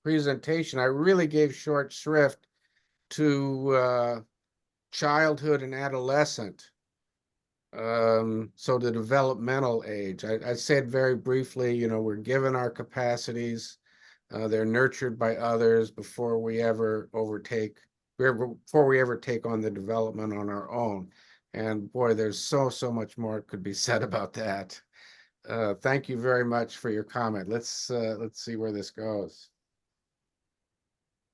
presentation, I really gave short shrift to childhood and adolescent. So the developmental age. I said very briefly, we're given our capacities. They're nurtured by others before we ever take on the development on our own. And boy, there's so much more could be said about that. Thank you very much for your comment. Let's see where this goes.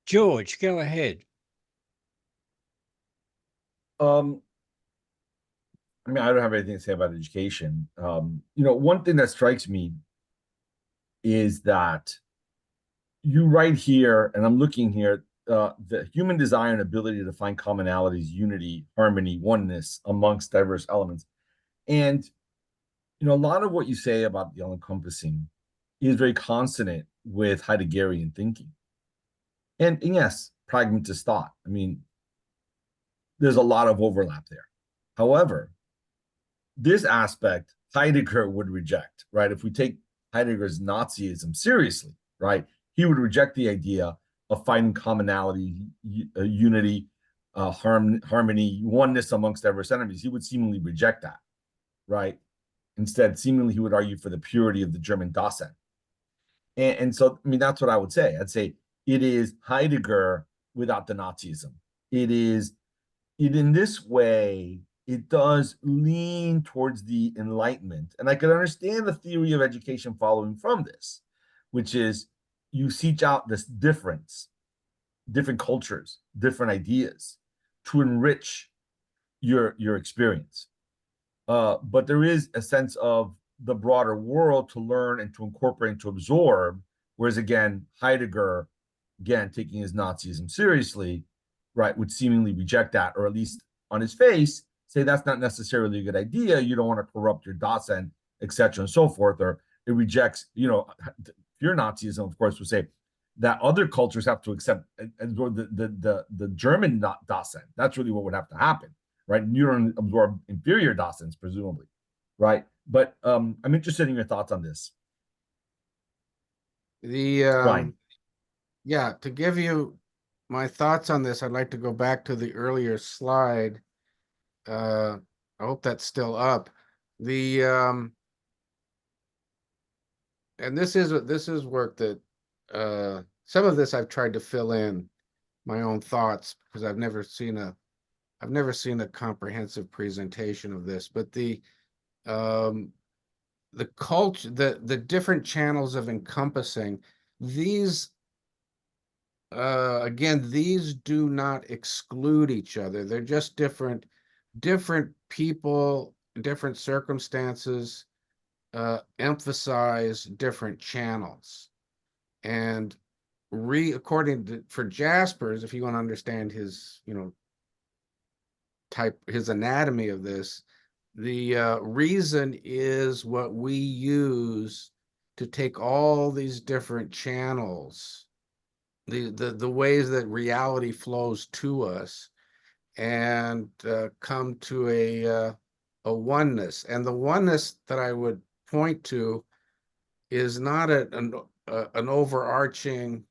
George, go ahead. I don't have anything to say about education. One thing that strikes me is that you write here, and I'm looking here, the human desire and ability to find commonalities, unity, harmony, oneness amongst diverse elements. And, a lot of what you say about the all-encompassing is very consonant with Heideggerian thinking. And yes, pragmatist thought. There's a lot of overlap there. However, this aspect Heidegger would reject, right? If we take Heidegger's Nazism seriously, right, he would reject the idea of finding commonality, unity, harmony, oneness amongst diverse enemies. He would seemingly reject that, right? Instead, seemingly he would argue for the purity of the German Dasein. And so, that's what I would say. I'd say it is Heidegger without the Nazism. In this way, it does lean towards the Enlightenment. And I can understand the theory of education following from this, which is you seek out this different cultures, different ideas to enrich your experience. But there is a sense of the broader world to learn and to incorporate and to absorb. Whereas again, Heidegger, again, taking his Nazism seriously, right, would seemingly reject that, or at least on his face, say that's not necessarily a good idea. You don't want to corrupt your Dasein, etc., and so forth. Or it rejects, pure Nazism, of course, would say that other cultures have to accept and the German Dasein. That's really what would have to happen, right? You don't absorb inferior Daseins, presumably, right? But I'm interested in your thoughts on this. Yeah, to give you my thoughts on this, I'd like to go back to the earlier slide. I hope that's still up. And this is work that some of this I've tried to fill in my own thoughts, because I've never seen a comprehensive presentation of this. But the culture, the different channels of encompassing these, again, these do not exclude each other. They're just different people, different circumstances, emphasize different channels. And for Jaspers, if you want to understand his, his anatomy of this, the reason is what we use to take all these different channels, the ways that reality flows to us, and come to a oneness. And the oneness that I would point to is not an overarching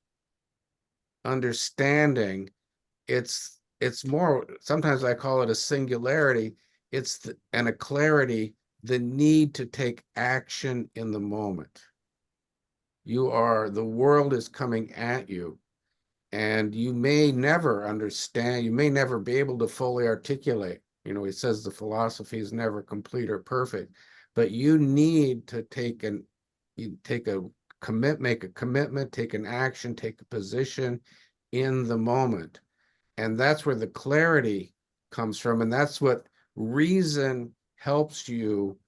understanding. It's more, sometimes I call it a singularity. And a clarity, the need to take action in the moment. The world is coming at you, and you may never understand, you may never be able to fully articulate. He says the philosophy is never complete or perfect, but you need to make a commitment, take an action, take a position in the moment. And that's where the clarity comes from. And that's what reason helps you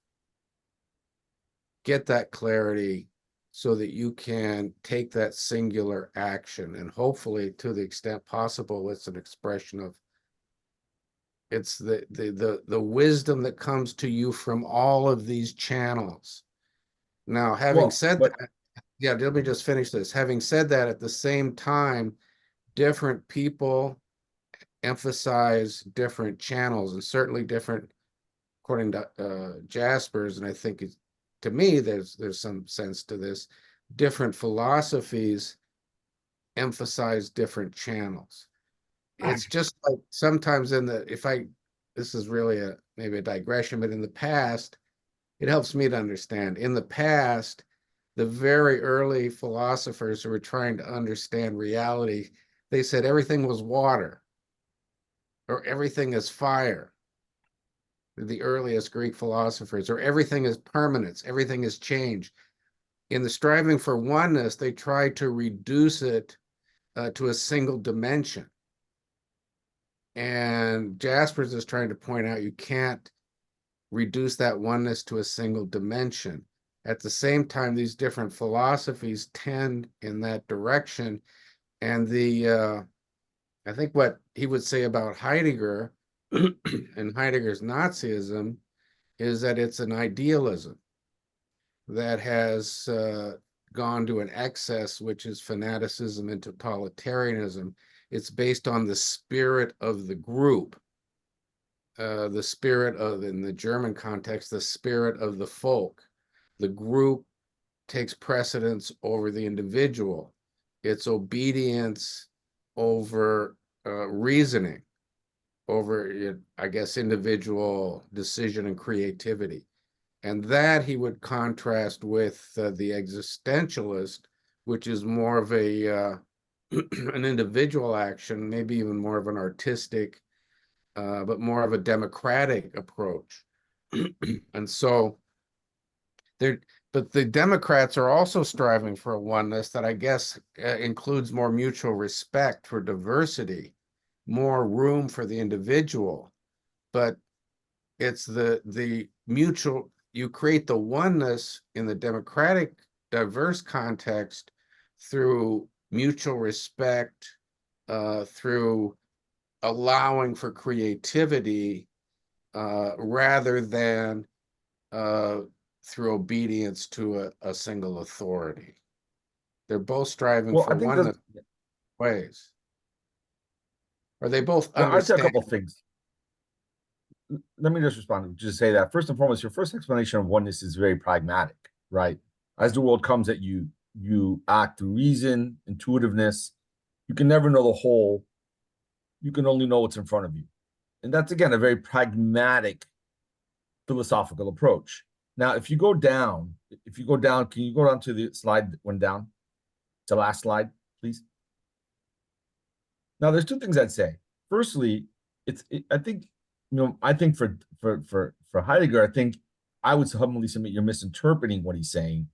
get, that clarity, so that you can take that singular action. And hopefully, to the extent possible, it's an expression of, it's the wisdom that comes to you from all of these channels. Now, having said that, let me just finish this. Having said that, at the same time, different people emphasize different channels, and certainly different, according to Jaspers, and I think to me, there's some sense to this, different philosophies emphasize different channels. It's just like sometimes this is really maybe a digression, but in the past, it helps me to understand. In the past, the very early philosophers who were trying to understand reality, they said everything was water, or everything is fire. The earliest Greek philosophers, or everything is permanence, everything is change. In the striving for oneness, they tried to reduce it to a single dimension. And Jaspers is trying to point out you can't reduce that oneness to a single dimension. At the same time, these different philosophies tend in that direction. And I think what he would say about Heidegger and Heidegger's Nazism is that it's an idealism that has gone to an excess, which is fanaticism and totalitarianism. It's based on the spirit of the group, the spirit of, in the German context, the spirit of the folk. The group takes precedence over the individual. It's obedience over reasoning, over, I guess, individual decision and creativity. And that he would contrast with the existentialist, which is more of an individual action, maybe even more of an artistic, but more of a democratic approach. And so but But the Democrats are also striving for a oneness that I guess includes more mutual respect for diversity, more room for the individual. But it's the mutual, you create the oneness in the democratic diverse context through mutual respect, through allowing for creativity, rather than through obedience to a single authority. They're both striving Well, for I think oneness ways. Or they both well, I'd say a understand. couple of things. Let me just respond. Just say that first and foremost, your first explanation of oneness is very pragmatic, right? As the world comes at you, you act through reason, intuitiveness. You can never know the whole. You can only know what's in front of you. And that's, again, a very pragmatic philosophical approach. Now, if you go down, can you go down to the slide that went down? The last slide, please. Now, there's two things I'd say. Firstly, I think for Heidegger, I think I would humbly submit you're misinterpreting what he's saying.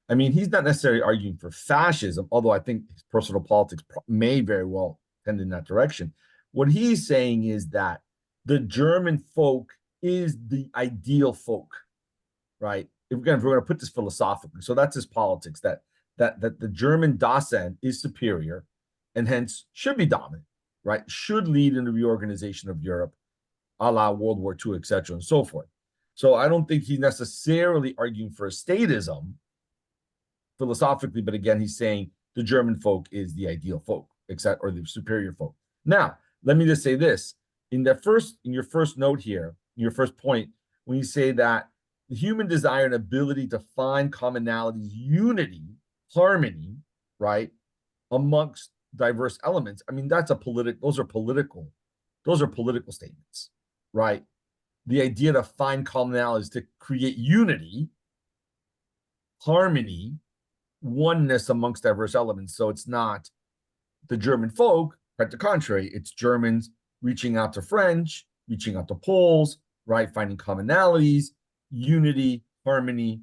I mean, he's not necessarily arguing for fascism, although I think his personal politics may very well tend in that direction. What he's saying is that the German folk is the ideal folk, right? If we're going to put this philosophically, so that's his politics, that the German Dasein is superior and hence should be dominant, right? Should lead in the reorganization of Europe, a la World War II, etc., and so forth. So I don't think he's necessarily arguing for a statism philosophically, but again, he's saying the German folk is the ideal folk, except or the superior folk. Now, let me just say this: in your first note here, in your first point, when you say that the human desire and ability to find commonalities, unity, harmony, right, amongst diverse elements. I mean, those are political statements, right? The idea to find commonalities, to create unity, harmony, oneness amongst diverse elements. So it's not the German folk, quite the contrary. It's Germans reaching out to French, reaching out to Poles, right? Finding commonalities, unity, harmony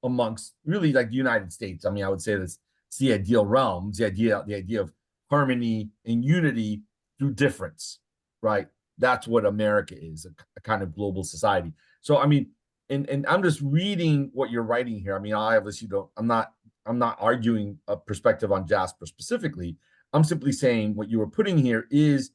amongst really like the United States. I mean, I would say it's the ideal realm, the idea of harmony and unity through difference, right? That's what America is, a kind of global society. So, I mean, and I'm just reading what you're writing here. I mean, I obviously don't, I'm not arguing a perspective on Jasper specifically. I'm simply saying what you were putting here is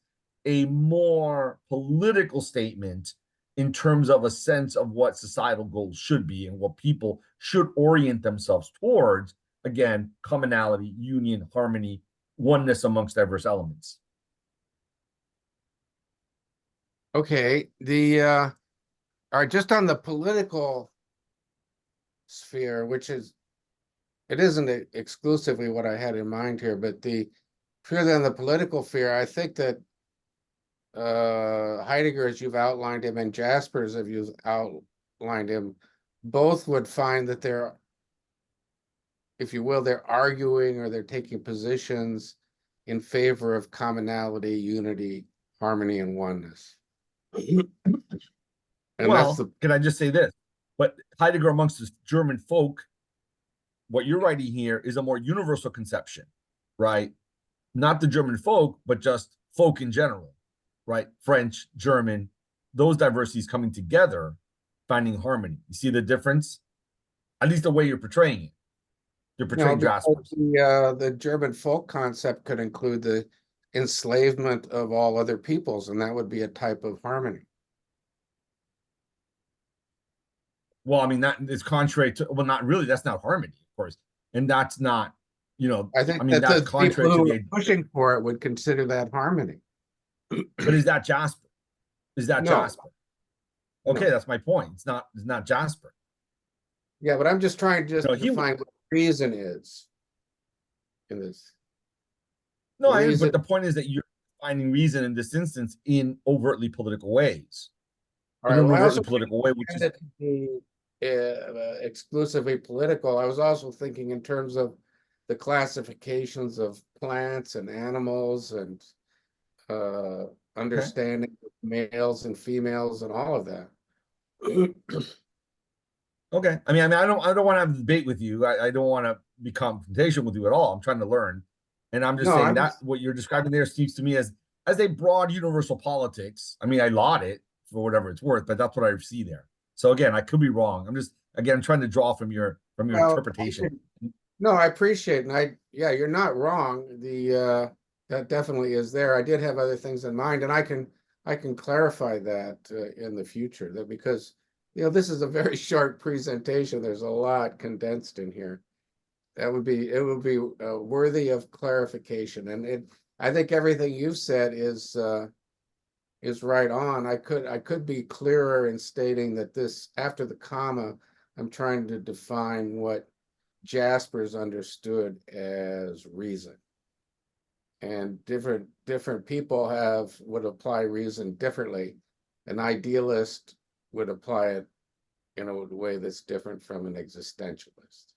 a more political statement in terms of a sense of what societal goals should be and what people should orient themselves towards. Again, commonality, union, harmony, oneness amongst diverse elements. Okay, all right, just on the political sphere, it isn't exclusively what I had in mind here, but purely on the political sphere, I think that Heidegger, as you've outlined him, and Jaspers, as you've outlined him, both would find that they're, if you will, they're arguing or they're taking positions in favor of commonality, unity, harmony, and oneness. And well, can I just say this? But Heidegger amongst the German folk, what you're writing here is a more universal conception, right? Not the German folk, but just folk in general, right? French, German, those diversities coming together, finding harmony. You see the difference? At least the way you're portraying it. You're portraying Jaspers. The German folk concept could include the enslavement of all other peoples, and that would be a type of harmony. Well, I mean, that is contrary to, well, not really, that's not harmony, of course. And that's not, I think that's the contrary people to who are pushing for it would consider that harmony. But is that Jasper? Is that No. Jasper? Okay, No. that's my point. It's not Jasper. Yeah, but I'm just trying to No, define what reason is in this. No, but the point is that you're finding reason in this instance in overtly political ways. All right, well, I also political way, which is exclusively political. I was also thinking in terms of the classifications of plants and animals and understanding of males and females and all of that. Okay. I don't want to have a debate with you. I don't want to be confrontation with you at all. I'm trying to learn. And I'm just No, saying I'm that just- what you're describing there seems to me as a broad universal politics. I mean, I laud it for whatever it's worth, but that's what I see there. So again, I could be wrong. I'm trying to draw from your Well, interpretation. No, I appreciate it. Yeah, you're not wrong. That definitely is there. I did have other things in mind, and I can clarify that in the future. That because this is a very short presentation. There's a lot condensed in here. It would be worthy of clarification, and I think everything you've said is right on. I could be clearer in stating that this after the comma, I'm trying to define what Jaspers understood as reason. And different people would apply reason differently. An idealist would apply it in a way that's different from an existentialist.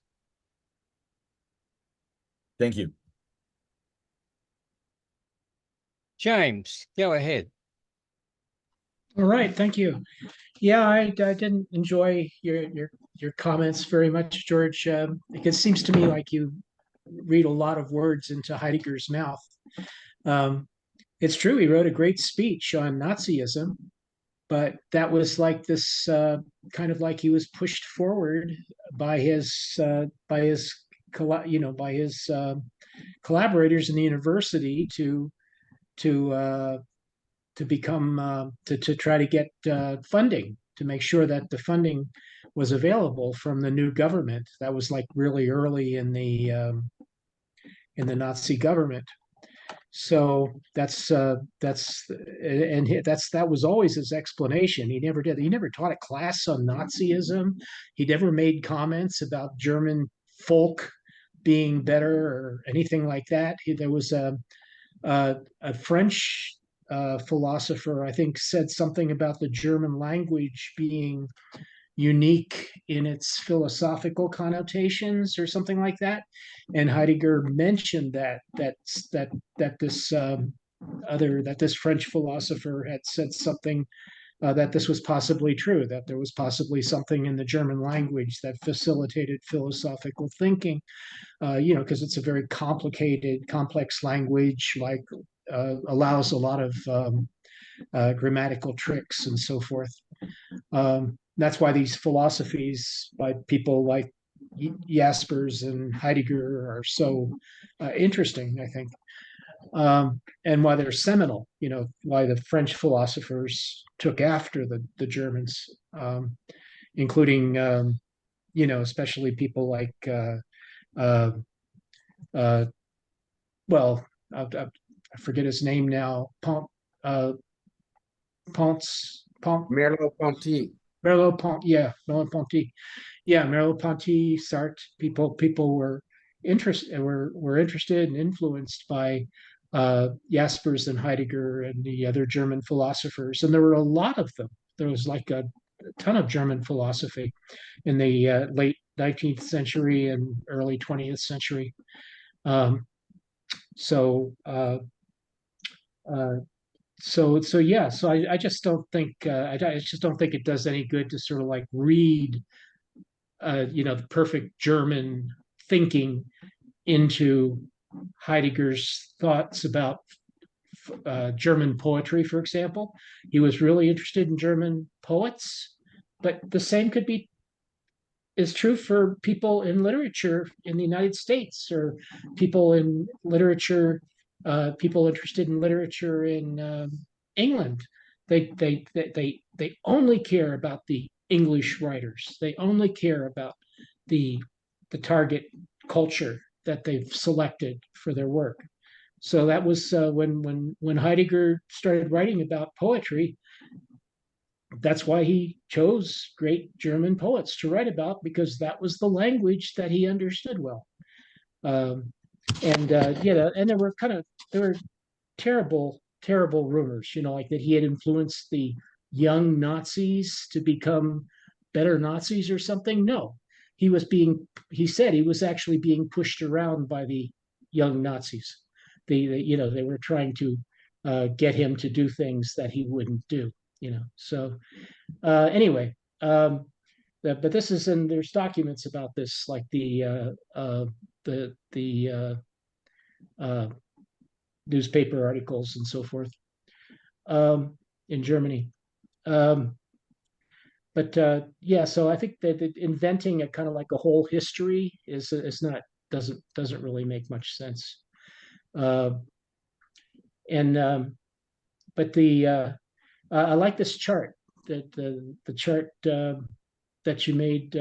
Thank you. James, go ahead. All right, thank you. Yeah, I didn't enjoy your comments very much, George. It seems to me like you read a lot of words into Heidegger's mouth. It's true, he wrote a great speech on Nazism, but that was like this kind of like he was pushed forward by his collaborators in the university to become to try to get funding, to make sure that the funding was available from the new government. That was like really early in the Nazi government. So that was always his explanation. He never taught a class on Nazism. He never made comments about German folk being better or anything like that. There was a French philosopher, I think, said something about the German language being unique in its philosophical connotations or something like that. And Heidegger mentioned that this French philosopher had said something that this was possibly true, that there was possibly something in the German language that facilitated philosophical thinking, because it's a very complicated, complex language, like allows a lot of grammatical tricks and so forth. That's why these philosophies by people like Jaspers and Heidegger are so interesting, I think, and why they're seminal. Why the French philosophers took after the Germans, including especially people like well, I forget his name now. Merleau-Ponty. Merleau-Ponty. Yeah, Merleau-Ponty, Sartre. People were interested and influenced by Jaspers and Heidegger and the other German philosophers, and there were a lot of them. There was like a ton of German philosophy in the late 19th century and early 20th century. So I just don't think it does any good to sort of like read the perfect German thinking into Heidegger's thoughts about German poetry, for example. He was really interested in German poets, but the same is true for people in literature in the United States, or people in literature, people interested in literature in England. They only care about the English writers. They only care about the target culture that they've selected for their work. So that was when Heidegger started writing about poetry. That's why he chose great German poets to write about, because that was the language that he understood well. And there were terrible rumors, like that he had influenced the young Nazis to become better Nazis or something. No, he said he was actually being pushed around by the young Nazis. They were trying to get him to do things that he wouldn't do. So anyway, but this is in there's documents about this, like the newspaper articles and so forth in Germany. Yeah, so I think that inventing a kind of like a whole history is not doesn't really make much sense. But I like this chart, that the chart that you made.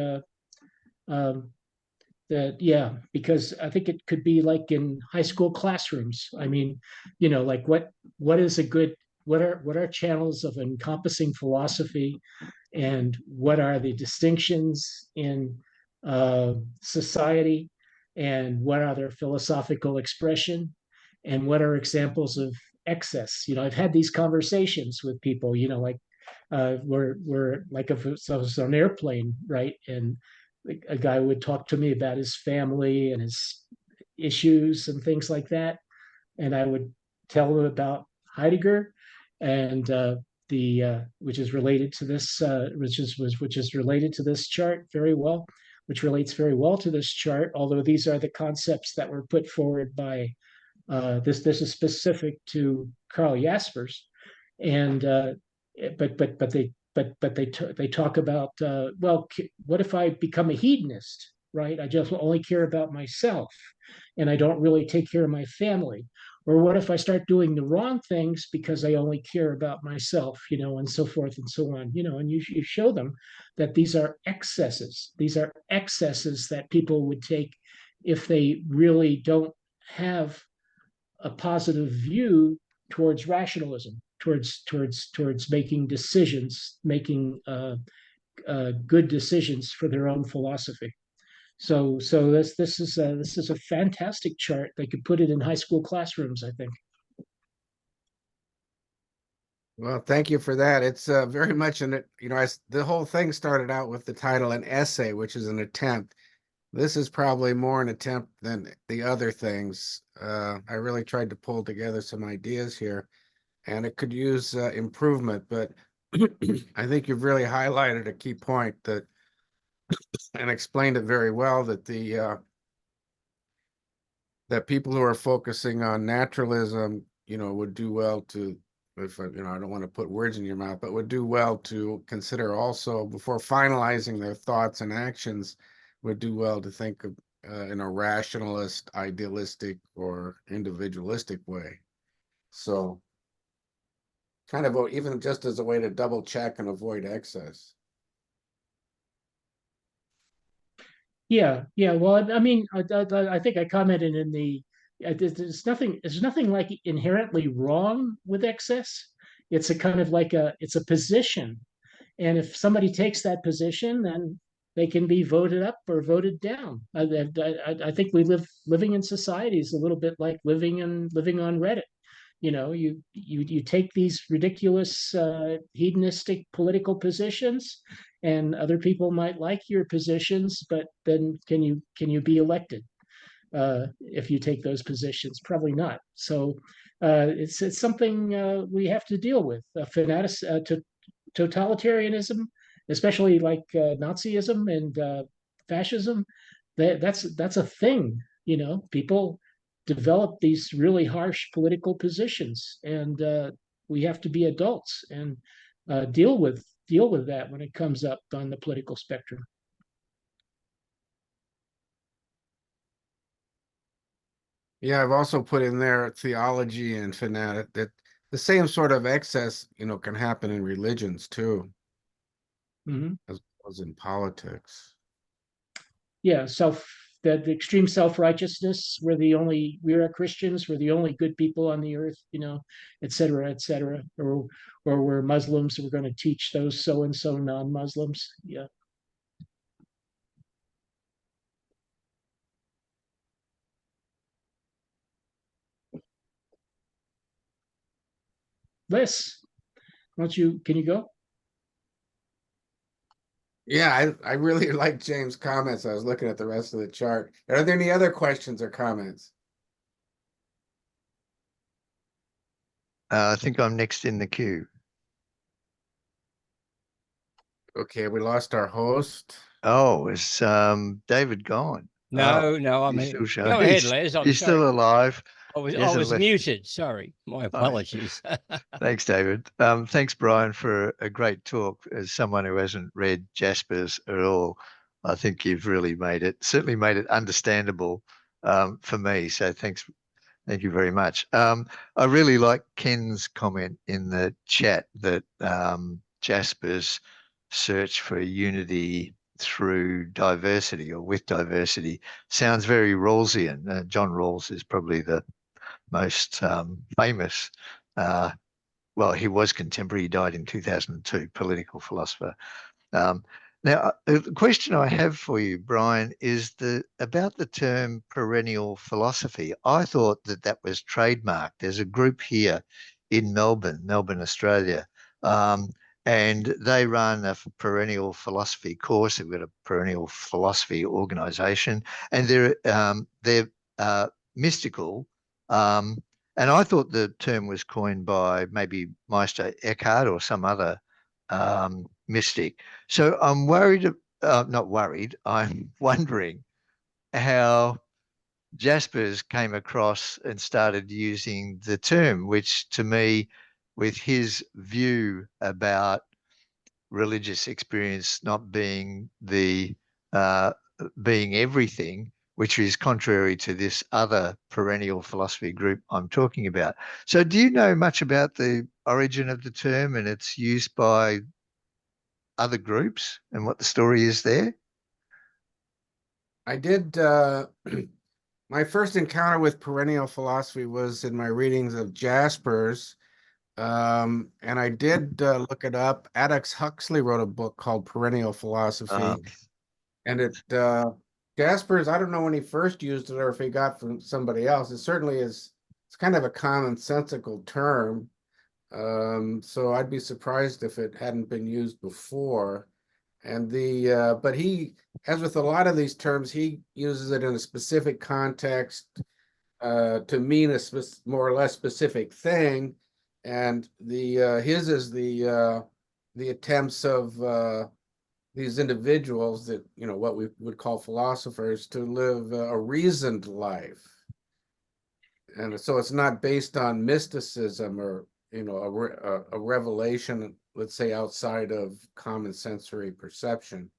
That, yeah, because I think it could be like in high school classrooms. I mean, like what is a good what are channels of encompassing philosophy, and what are the distinctions in society, and what are their philosophical expression, and what are examples of excess. I've had these conversations with people, like we're like if I was on an airplane, right? And a guy would talk to me about his family and his issues and things like that, and I would tell him about Heidegger, and which is related to this, which is related to this chart very well, which relates very well to this chart. Although these are the concepts that were put forward by this is specific to Karl Jaspers, and they talk about well, what if I become a hedonist, right? I just only care about myself, and I don't really take care of my family. Or what if I start doing the wrong things because I only care about myself, and so forth and so on, and you show them that these are excesses. These are excesses that people would take if they really don't have a positive view towards rationalism, towards making decisions, making good decisions for their own philosophy. So this is a fantastic chart. They could put it in high school classrooms, I think. Well, thank you for that. It's very much the whole thing started out with the title "An Essay," which is an attempt. This is probably more an attempt than the other things. I really tried to pull together some ideas here, and it could use improvement, but I think you've really highlighted a key point and explained it very well, that that people who are focusing on naturalism, would do well to, if I don't want to put words in your mouth, but would do well to consider also, before finalizing their thoughts and actions, would do well to think of in a rationalist, idealistic, or individualistic way. So kind of even just as a way to double check and avoid excess. Yeah. Well, I mean, I think I commented in the there's nothing like inherently wrong with excess. It's a kind of like it's a position, and if somebody takes that position, then they can be voted up or voted down. I think living in society is a little bit like living on Reddit. You take these ridiculous hedonistic political positions, and other people might like your positions, but then can you be elected if you take those positions? Probably not. So it's something we have to deal with. Totalitarianism, especially like Nazism and fascism, that's a thing. People develop these really harsh political positions, and we have to be adults and deal with that when it comes up on the political spectrum. Yeah, I've also put in there theology and fanatic, that the same sort of excess, can happen in religions too, as well as in politics. Yeah, the extreme self-righteousness. We are Christians, we're the only good people on the earth, et cetera, et cetera. Or we're Muslims, we're going to teach those so and so non-Muslims. Yeah. Liz, can you go? Yeah, I really like James' comments. I was looking at the rest of the chart. Are there any other questions or comments? I think I'm next in the queue. Okay, we lost our host. Oh, is David gone? No, no, I He's mean, still showing. go ahead, Les. I'm He's sorry. still alive. I He was hasn't left. muted. Sorry, my apologies. Thanks, David. Thanks, Brian, for a great talk. As someone who hasn't read Jaspers at all, I think you've really certainly made it understandable for me. So thank you very much. I really like Ken's comment in the chat that Jaspers' search for unity through diversity or with diversity sounds very Rawlsian. John Rawls is probably the most famous. Well, he was contemporary. He died in 2002, political philosopher. Now, the question I have for you, Brian, is about the term perennial philosophy. I thought that was trademarked. There's a group here in Melbourne, Australia, and they run a perennial philosophy course. They've got a perennial philosophy organisation, and they're mystical. And I thought the term was coined by maybe Meister Eckhart or some other mystic. So I'm not worried, I'm wondering how Jaspers came across and started using the term, which to me, with his view about religious experience not being being everything, which is contrary to this other perennial philosophy group I'm talking about. So do you know much about the origin of the term and its use by other groups and what the story is there? I did, my first encounter with perennial philosophy was in my readings of Jaspers. And I did look it up. Aldous Huxley wrote a book called Perennial Philosophy. And Jaspers, I don't know when he first used it or if he got from somebody else. It certainly is, it's kind of a commonsensical term. So I'd be surprised if it hadn't been used before. And but he, as with a lot of these terms, he uses it in a specific context to mean a more or less specific thing. And his is the attempts of these individuals that, what we would call philosophers, to live a reasoned life. And so it's not based on mysticism or, a revelation, let's say, outside of common sensory perception.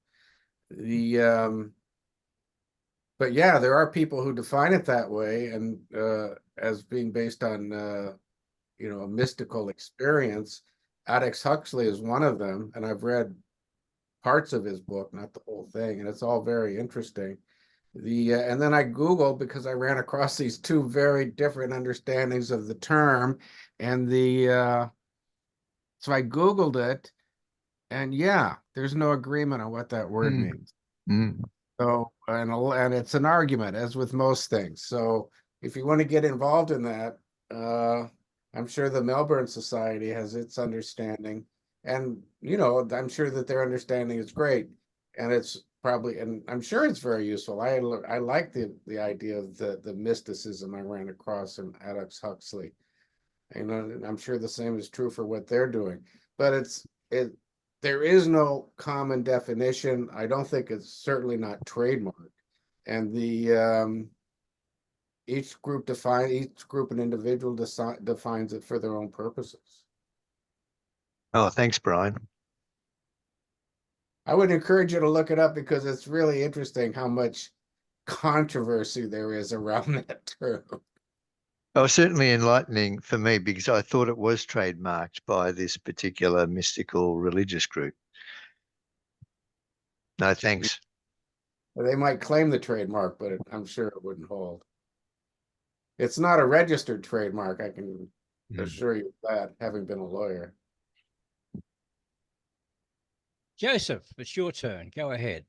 But yeah, there are people who define it that way, and as being based on, a mystical experience. Aldous Huxley is one of them, and I've read parts of his book, not the whole thing, and it's all very interesting. And then I Googled, because I ran across these two very different understandings of the term, and so I Googled it, and yeah, there's no agreement on what that word means. So, and it's an argument, as with most things. So if you want to get involved in that, I'm sure the Melbourne Society has its understanding, and I'm sure that their understanding is great, and it's probably, and I'm sure it's very useful. I like the idea of the mysticism I ran across in Aldous Huxley. I'm sure the same is true for what they're doing, but there is no common definition. I don't think it's certainly not trademarked, and each group and individual defines it for their own purposes. Oh, thanks, Brian. I would encourage you to look it up, because it's really interesting how much controversy there is around that term. Oh, certainly enlightening for me, because I thought it was trademarked by this particular mystical religious group. No, thanks. They might claim the trademark, but I'm sure it wouldn't hold. It's not a registered trademark, I can assure you that, having been a lawyer. Joseph, it's your turn. Go ahead.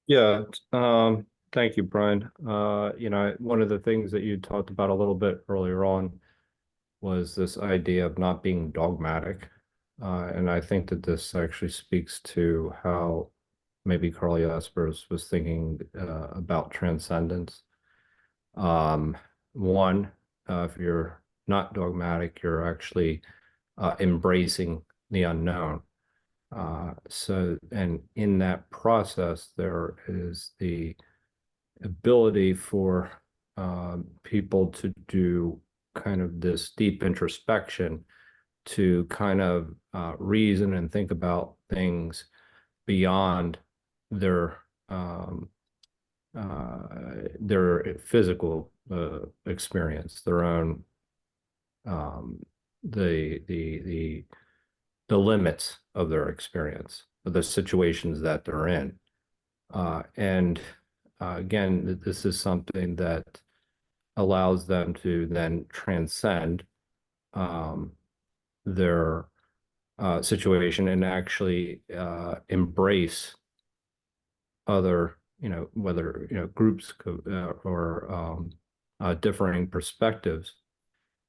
Yeah, thank you, Brian. One of the things that you talked about a little bit earlier on was this idea of not being dogmatic. And I think that this actually speaks to how maybe Carl Jaspers was thinking about transcendence. One, if you're not dogmatic, you're actually embracing the unknown. So, and in that process, there is the ability for people to do kind of this deep introspection, to kind of reason and think about things beyond their physical experience, their own the limits of their experience, of the situations that they're in. And again, this is something that allows them to then transcend their situation and actually embrace other, whether, groups or differing perspectives,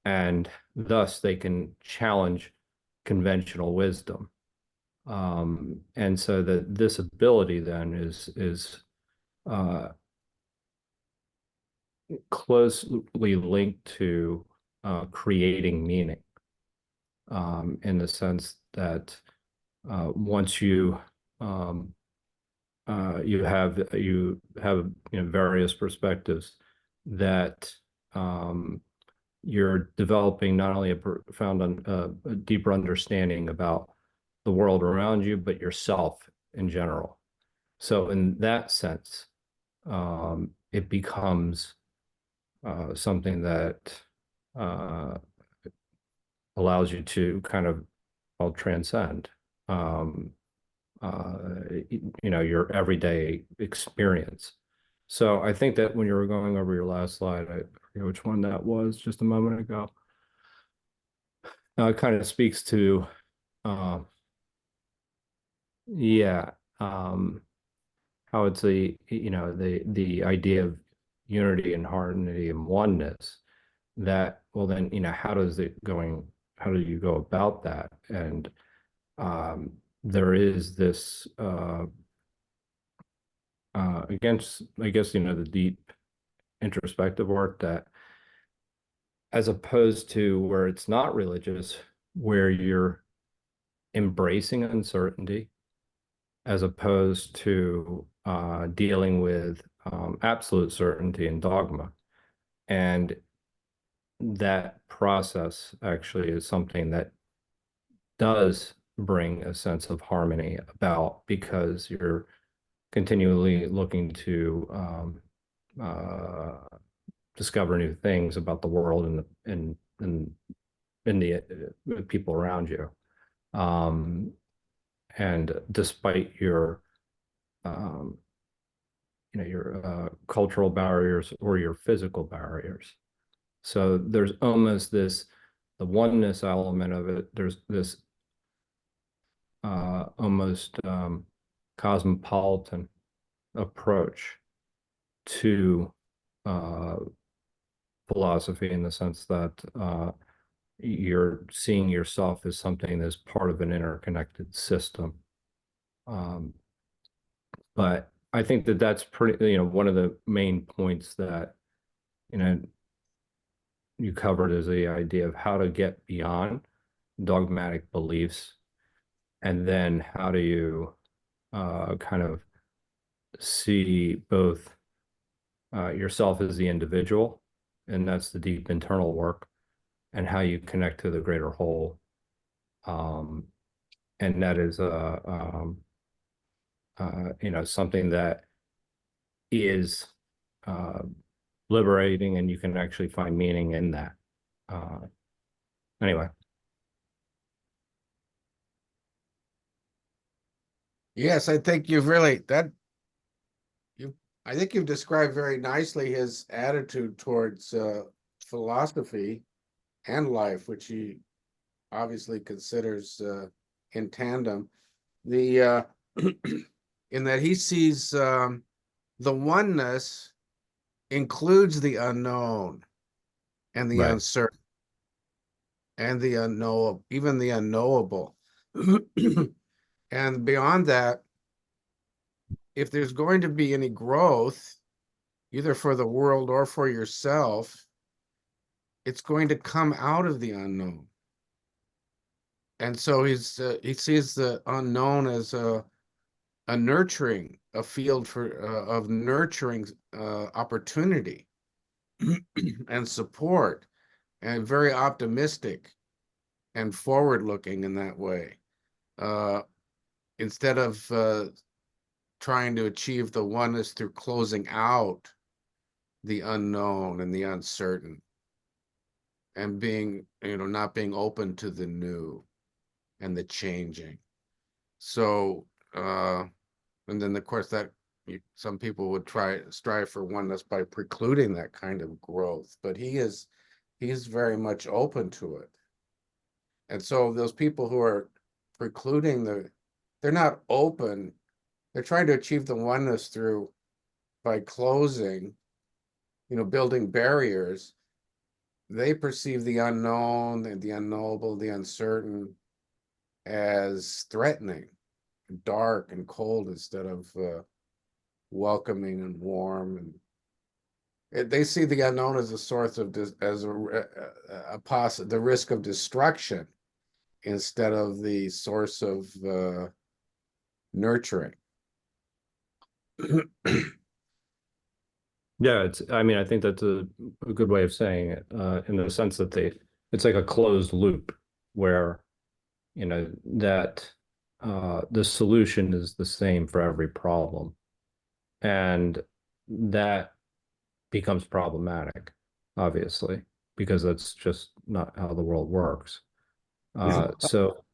and thus they can challenge conventional wisdom. And so that this ability then is closely linked to creating meaning, in the sense that once you have various perspectives, that you're developing not only a profound a deeper understanding about the world around you, but yourself in general. So in that sense, it becomes something that allows you to kind of transcend your everyday experience. So I think that when you were going over your last slide, I forget which one that was just a moment ago. Now it kind of speaks to, how it's the idea of unity and harmony and oneness. That, well, then, how do you go about that? And there is this against, I guess, the deep introspective work, that as opposed to where it's not religious, where you're embracing uncertainty, as opposed to dealing with absolute certainty and dogma. And that process actually is something that does bring a sense of harmony about, because you're continually looking to discover new things about the world and the people around you. And despite your your cultural barriers or your physical barriers. So there's almost the oneness element of it. There's this almost cosmopolitan approach to philosophy, in the sense that you're seeing yourself as something that's part of an interconnected system. But I think that that's pretty, one of the main points that, you covered, is the idea of how to get beyond dogmatic beliefs, and then how do you kind of see both yourself as the individual, and that's the deep internal work, and how you connect to the greater whole. And that is something that is liberating, and you can actually find meaning in that. Anyway. Yes, I think you've described very nicely his attitude towards philosophy and life, which he obviously considers in tandem. In that he sees the oneness includes the unknown and the Right. uncertain and the unknowable, even the unknowable. And beyond that, if there's going to be any growth, either for the world or for yourself, it's going to come out of the unknown. and so he sees the unknown as a nurturing, a field for of nurturing opportunity and support, and very optimistic and forward looking in that way. Instead of trying to achieve the oneness through closing out the unknown and the uncertain, and being, not being open to the new and the changing. So, and then of course that some people would strive for oneness by precluding that kind of growth, but he's very much open to it. And so those people who are precluding they're not open. They're trying to achieve the oneness by closing, building barriers. They perceive the unknown and the unknowable, the uncertain, as threatening, dark and cold, instead of welcoming and warm. And they see the unknown as a source of the risk of destruction, instead of the source of nurturing. Yeah, I think that's a good way of saying it, in the sense that it's like a closed loop where, that the solution is the same for every problem. And that becomes problematic, obviously, because that's just not how the world works. So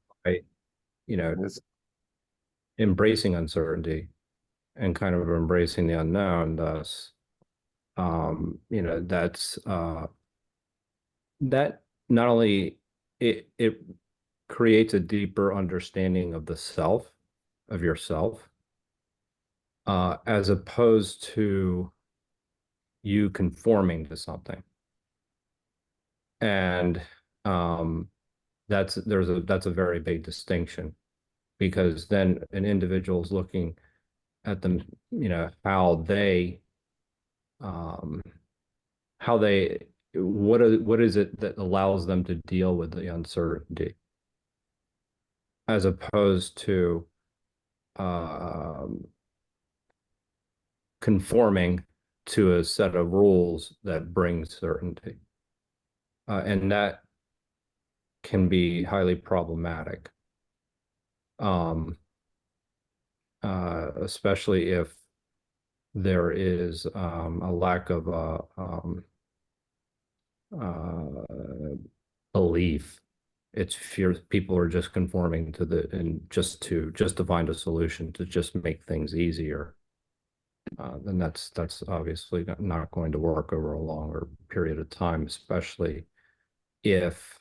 embracing uncertainty and kind of embracing the unknown, thus, that's that not only it creates a deeper understanding of the self, of yourself, as opposed to you conforming to something. And that's a very big distinction, because then an individual is looking at them, what is it that allows them to deal with the uncertainty, as opposed to conforming to a set of rules that bring certainty. And that can be highly problematic, especially if there is a lack of belief. It's fear. People are just conforming to just to find a solution to just make things easier. Then that's obviously not going to work over a longer period of time, especially if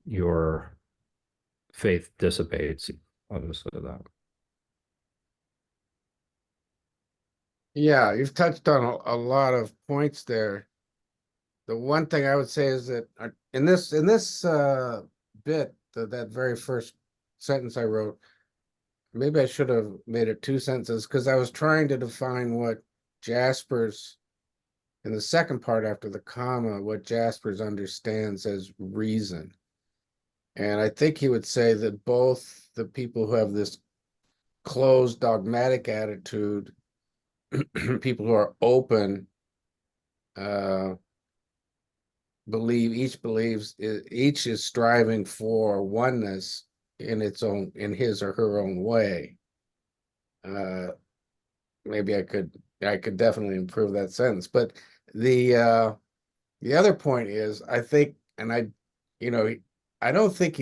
your faith dissipates. Obviously, that. Yeah, you've touched on a lot of points there. The one thing I would say is that in this bit, that very first sentence I wrote, maybe I should have made it 2 sentences, because I was trying to define what Jaspers, in the second part after the comma, what Jaspers understands as reason. And I think he would say that both the people who have this closed dogmatic attitude, people who are open, each is striving for oneness in his or her own way. Maybe I could definitely improve that sentence. But the other point is, I think, and I don't think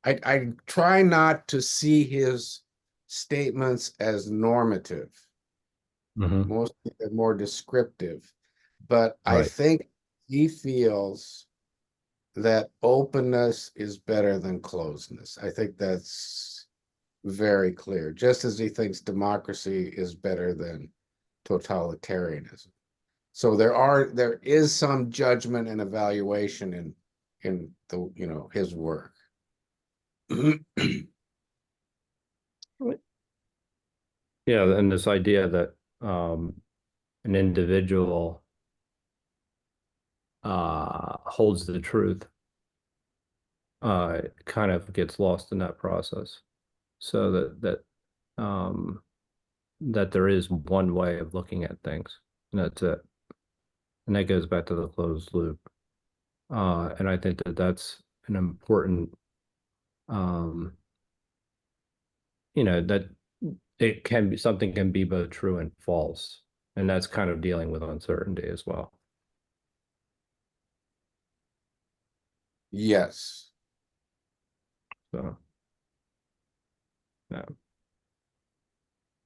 I try not to see his statements as normative. Mostly they're more descriptive. But I Right. think he feels that openness is better than closedness. I think that's very clear, just as he thinks democracy is better than totalitarianism. So there is some judgment and evaluation in the his work. Yeah, and this idea that an individual holds the truth kind of gets lost in that process. So that there is one way of looking at things, and that's it. And that goes back to the closed loop. And I think that that's an important, that it can be, something can be both true and false. And that's kind of dealing with uncertainty as well. Yes. So, yeah.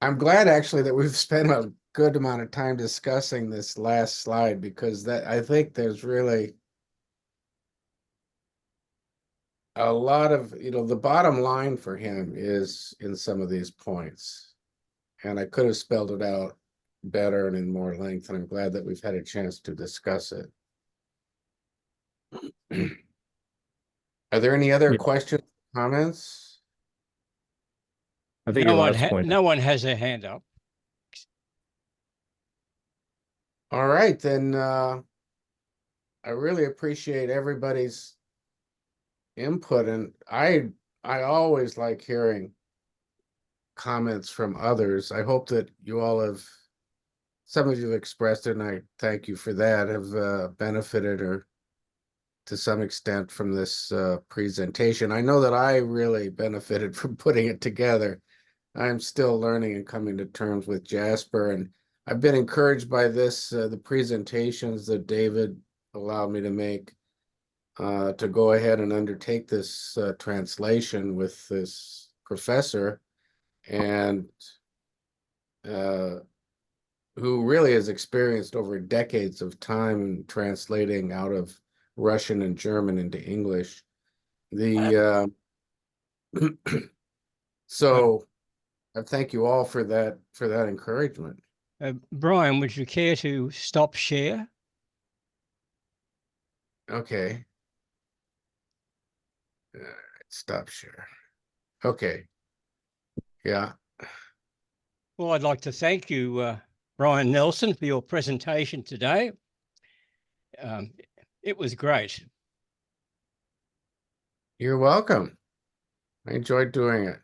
I'm glad actually that we've spent a good amount of time discussing this last slide, because that, I think there's really a lot of, the bottom line for him is in some of these points. And I could have spelled it out better and in more length, and I'm glad that we've had a chance to discuss it. Are there any other questions, comments? I think your last point. No one has their hand up. All right, then I really appreciate everybody's input, and I always like hearing comments from others. I hope that you all have, some of you have expressed it, and I thank you for that, have benefited or to some extent from this presentation. I know that I really benefited from putting it together. I'm still learning and coming to terms with Jasper, and I've been encouraged by this, the presentations that David allowed me to make, to go ahead and undertake this translation with this professor, and who really has experienced over decades of time translating out of Russian and German into English. So I thank you all for that encouragement. Brian, would you care to stop share? Okay. Stop share. Okay. Yeah. Well, I'd like to thank you, Brian Nelson, for your presentation today. It was great. You're welcome. I enjoyed doing it.